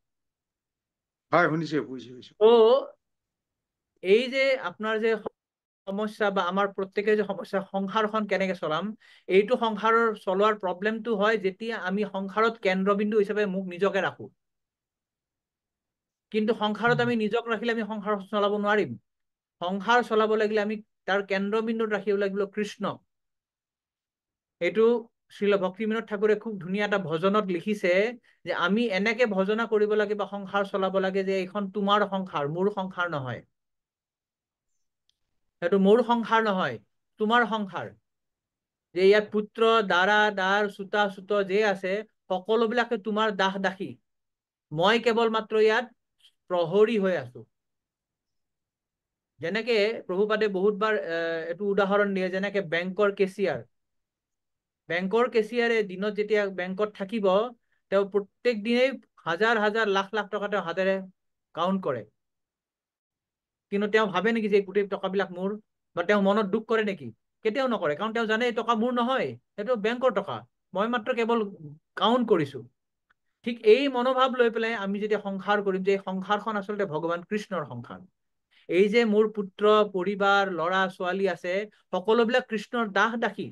হয়, শুনিছো। তো এই যে আপোনাৰ যে সমস্যা বা আমাৰ প্ৰত্যেকেৰ যে সমস্যা, সংসাৰখন কেনেকে চলাম, এইটো সংসাৰৰ চলোৱাৰ প্ৰব্লেমটো হয় যেতিয়া আমি সংসাৰত কেন্দ্ৰবিন্দু হিচাপে মোক নিজকে ৰাখো। কিন্তু সংসাৰত আমি নিজক ৰাখিলে আমি সংসাৰ চলাব নোৱাৰিম। সংসাৰ চলাব লাগিলে আমি তাৰ কেন্দ্ৰবিন্দুত ৰাখিব লাগিব কৃষ্ণ। এইটো শ্ৰীল ভক্তিবিনোদ ঠাকুৰে খুব ধুনীয়া এটা ভজনত লিখিছে যে আমি এনেকে ভজনা কৰিব লাগে বা সংসাৰ চলাব লাগে যে এইখন তোমাৰ সংসাৰ, মোৰ সংসাৰ নহয়। সেইটো মোৰ সংসাৰ নহয়, তোমাৰ সংসাৰ। যে ইয়াত পুত্ৰ, দ্বাৰা, দ্বাৰ, চুতা, চুত যে আছে, সকলোবিলাকে তোমাৰ দাস দাসী। মই কেৱল মাত্ৰ ইয়াত প্ৰহৰী হৈ আছো। যেনেকে প্ৰভুপাদে বহুতবাৰ এইটো উদাহৰণ দিয়ে, যেনেকে বেংকৰ কেচিয়াৰ। বেংকৰ কেচিয়াৰে দিনত যেতিয়া বেংকত থাকিব, তেওঁ প্ৰত্যেক দিনেই হাজাৰ হাজাৰ লাখ লাখ টকা তেওঁ হাতেৰে কাউণ্ট কৰে। কিন্তু তেওঁ ভাবে নেকি যে গোটেই টকাবিলাক মোৰ, বা তেওঁ মনত দুখ কৰে নেকি? কেতিয়াও নকৰে, কাৰণ তেওঁ জানে এই টকা মোৰ নহয়, সেইটো বেংকৰ টকা, মই মাত্ৰ কেৱল কাউণ্ট কৰিছো। ঠিক এই মনোভাৱ লৈ পেলাই আমি যেতিয়া সংসাৰ কৰিম, যে সংসাৰখন আচলতে ভগৱান কৃষ্ণৰ সংসাৰ। এই যে মোৰ পুত্ৰ, পৰিবাৰ, ল'ৰা ছোৱালী আছে, সকলোবিলাক কৃষ্ণৰ দাস দাসী।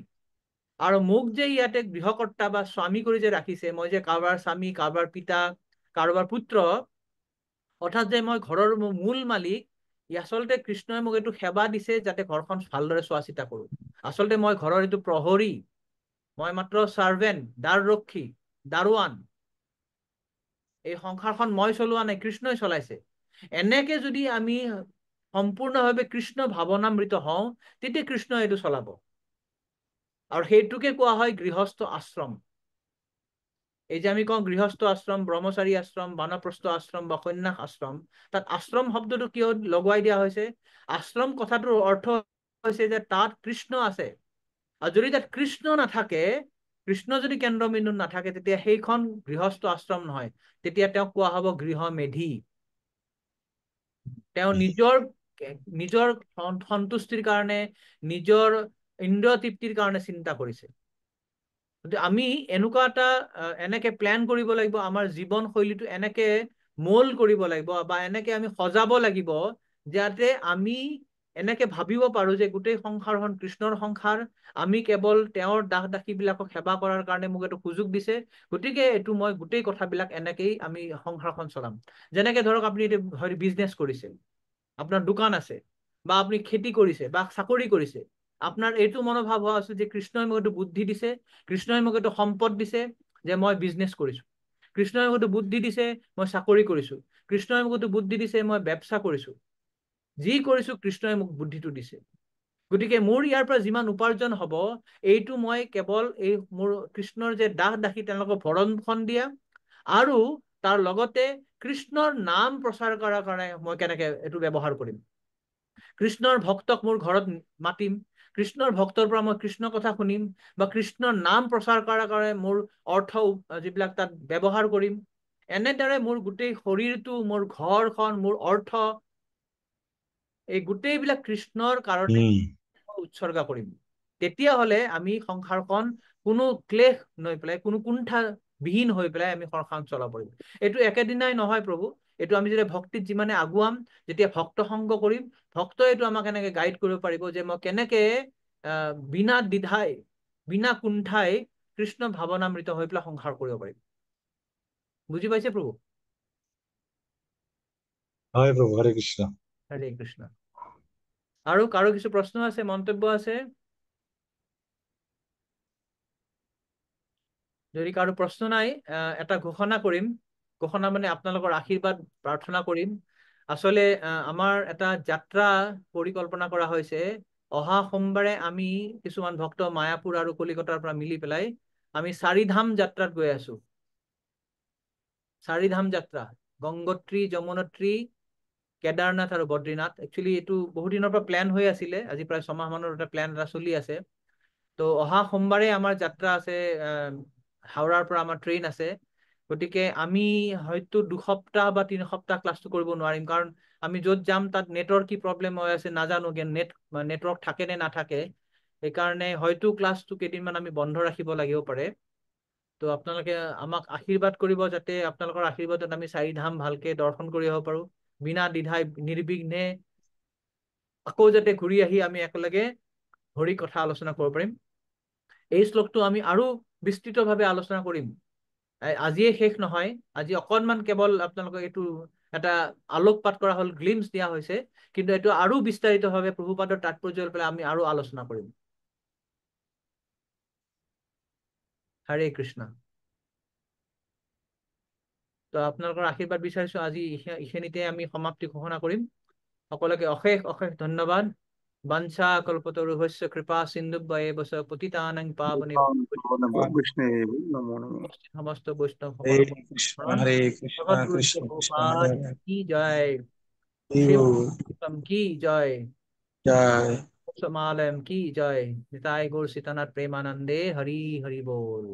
আৰু মোক যে ইয়াতে গৃহকৰ্তা বা স্বামী কৰি যে ৰাখিছে, মই যে কাৰোবাৰ স্বামী, কাৰোবাৰ পিতা, কাৰোবাৰ পুত্ৰ, অৰ্থাৎ যে মই ঘৰৰ মূল মালিক, আচলতে কৃষ্ণই মোক এইটো সেৱা দিছে যাতে ঘৰখন ভালদৰে চোৱা চিতা কৰো। আচলতে মই ঘৰৰ এইটো প্ৰহৰী, মই মাত্ৰ চাৰ্ভেণ্ট, দ্বাৰৰক্ষী, দাৰোৱান। এই সংসাৰখন মই চলোৱা নাই, কৃষ্ণই চলাইছে। এনেকে যদি আমি সম্পূৰ্ণভাৱে কৃষ্ণ ভাৱনামৃত হওঁ, তেতিয়া কৃষ্ণই এইটো চলাব। আৰু সেইটোকে কোৱা হয় গৃহস্থ আশ্ৰম। এই যে আমি কওঁ গৃহস্থ আশ্ৰম, ব্ৰহ্মচাৰী আশ্ৰম, বানপ্ৰস্থ আশ্ৰম বা সন্ন্যাস আশ্ৰম, তাত আশ্ৰম শব্দটো কিয় লগোৱাই দিয়া হৈছে? আশ্ৰম কথাটোৰ অৰ্থ হৈছে যে তাত কৃষ্ণ আছে। আৰু যদি তাত কৃষ্ণ নাথাকে, কৃষ্ণ যদি কেন্দ্ৰবিন্দুত নাথাকে, তেতিয়া সেইখন গৃহস্থ আশ্ৰম নহয়, তেতিয়া তেওঁক কোৱা হ'ব গৃহ মেধি। তেওঁ নিজৰ সন্তুষ্টিৰ কাৰণে, নিজৰ ইন্দ্ৰিয় তৃপ্তিৰ কাৰণে চিন্তা কৰিছে। আমি এনেকুৱা এটা এনেকে প্লেন কৰিব লাগিব, আমাৰ জীৱন শৈলীটো এনেকে মোল্ড কৰিব লাগিব বা এনেকে আমি সজাব লাগিব, যাতে আমি এনেকে ভাবিব পাৰো যে গোটেই সংসাৰখন কৃষ্ণৰ সংসাৰ, আমি কেৱল তেওঁৰ দাস দাসী বিলাকক সেৱা কৰাৰ কাৰণে মোক এইটো সুযোগ দিছে, গতিকে এইটো মই গোটেই কথাবিলাক এনেকেই আমি সংসাৰখন চলাম। যেনেকে ধৰক আপুনি এইটো হয়তো বিজনেছ কৰিছে, আপোনাৰ দোকান আছে, বা আপুনি খেতি কৰিছে বা চাকৰি কৰিছে, আপোনাৰ এইটো মনোভাৱ হোৱা উচিত যে কৃষ্ণই মোক এইটো বুদ্ধি দিছে, কৃষ্ণই মোক এইটো সম্পদ দিছে যে মই বিজনেছ কৰিছো, কৃষ্ণই মোক এইটো বুদ্ধি দিছে মই চাকৰি কৰিছো, কৃষ্ণই মোক এইটো বুদ্ধি দিছে মই ব্যবসা কৰিছো। যি কৰিছো কৃষ্ণই মোক বুদ্ধিটো দিছে। গতিকে মোৰ ইয়াৰ পৰা যিমান উপাৰ্জন হ'ব, এইটো মই কেৱল এই মোৰ কৃষ্ণৰ যে দাস দাসী তেওঁলোকক ভৰণখন দিয়া, আৰু তাৰ লগতে কৃষ্ণৰ নাম প্ৰচাৰ কৰাৰ কাৰণে মই কেনেকে এইটো ব্যৱহাৰ কৰিম। কৃষ্ণৰ ভক্তক মোৰ ঘৰত মাতিম, কৃষ্ণৰ ভক্তৰ পৰা মই কৃষ্ণ কথা শুনিম, বা কৃষ্ণৰ নাম প্ৰচাৰ কৰাৰ কাৰণে মোৰ অৰ্থ যিবিলাক তাত ব্যৱহাৰ কৰিম। এনেদৰে মোৰ গোটেই শৰীৰটো, মোৰ ঘৰখন, মোৰ অৰ্থ, এই গোটেইবিলাক কৃষ্ণৰ কাৰণে উৎসৰ্গা কৰিম। তেতিয়াহলে আমি সংসাৰখন কোনো ক্লেশ লৈ পেলাই, কোনো কুণ্ঠা বিহীন হৈ পেলাই আমি সংসাৰ চলাব পাৰিম। এইটো একেদিনাই নহয় প্ৰভু, এইটো আমি যেতিয়া ভক্তিত যিমানে আগুৱাম, যেতিয়া ভক্ত সংগ কৰিম, ভক্তই এইটো আমাক এনেকে গাইড কৰিব পাৰিব যে মই কেনেকে বিনা দ্বিধাই, বিনা কুণ্ঠাই কৃষ্ণ ভাৱনামৃত হৈ পেলাই সংসাৰ কৰিব পাৰিম। বুজি পাইছে প্ৰভু? হয় প্ৰভু, হৰে কৃষ্ণ। হৰে কৃষ্ণ। আৰু কাৰো কিছু প্ৰশ্ন আছে, মন্তব্য আছে? যদি কাৰো প্ৰশ্ন নাই, এটা ঘোষণা কৰিম। ঘোষণা মানে আপোনালোকৰ আশীৰ্বাদ প্ৰাৰ্থনা কৰিম। আচলতে আমাৰ এটা যাত্ৰা পৰিকল্পনা কৰা হৈছে। অহা সোমবাৰে আমি কিছুমান ভক্ত মায়াপুৰ আৰু কলিকতাৰ পৰা মিলি পেলাই আমি চাৰিধাম যাত্ৰাত গৈ আছো। চাৰিধাম যাত্ৰা, গংগোত্ৰী, যমুনোত্ৰী, কেদাৰনাথ আৰু বদ্ৰীনাথ। একচুৱেলি এইটো বহুত দিনৰ পৰা প্লেন হৈ আছিলে, আজি প্ৰায় 6 মাহ মানৰ এটা প্লেন এটা চলি আছে। তো অহা সোমবাৰে আমাৰ যাত্ৰা আছে, হাওড়াৰ পৰা আমাৰ ট্ৰেইন আছে। গতিকে আমি হয়তো 2 সপ্তাহ বা 3 সপ্তাহ ক্লাছটো কৰিব নোৱাৰিম, কাৰণ আমি য'ত যাম তাত নেটৰ কি প্ৰব্লেম হৈ আছে নাজানো, নেটৱৰ্ক থাকে নে নাথাকে। সেইকাৰণে হয়তো ক্লাছটো কেইদিনমান আমি বন্ধ ৰাখিব লাগিব পাৰে। তো আপোনালোকে আমাক আশীৰ্বাদ কৰিব, যাতে আপোনালোকৰ আশীৰ্বাদত আমি 4 ধাম ভালকে দৰ্শন কৰি আহিব পাৰো, বিনা দ্বিধাই নিৰ্বিঘ্নে আকৌ যাতে ঘূৰি আহি আমি একেলগে হৰি কথা আলোচনা কৰিব পাৰিম। এই শ্লোকটো আমি আৰু বিস্তৃতভাৱে আলোচনা কৰিম। আজিয়ে শেষ নহয়, আজি অকণমান কেৱল আপোনালোকক এইটো এটা আলোকপাত কৰা হ'ল, গ্লিমছ দিয়া হৈছে, কিন্তু এইটো আৰু বিস্তাৰিতভাৱে প্ৰভুপাদৰ তাৎপৰ্য লৈ পেলাই আমি আৰু আলোচনা কৰিম। হৰে কৃষ্ণ। তো আপোনালোকৰ আশীৰ্বাদ বিচাৰিছো। আজি এইখিনিতে আমি সমাপ্তি ঘোষণা কৰিম। সকলোকে অশেষ অশেষ ধন্যবাদ। বাঞ্ছা কল্পতৰুভ্যশ্চ কৃপা সিন্ধুভ্যেৱ চ পতিতানাং পাবনেভ্যো বৈষ্ণৱ নমো নমঃ। সমস্ত বৈষ্ণৱ হৰে সকল কৃষ্ণ শৰণ। হৰে কৃষ্ণ জগত গুৰু কৃষ্ণ কৃষ্ণ হৰে প্ৰভুপাদ হৰে কি জয়, হৰি শিव বল কি জয়, জয় समालयम की जय। निताय गौर सीतानाथ प्रेमानंदे हरि हरि बोल।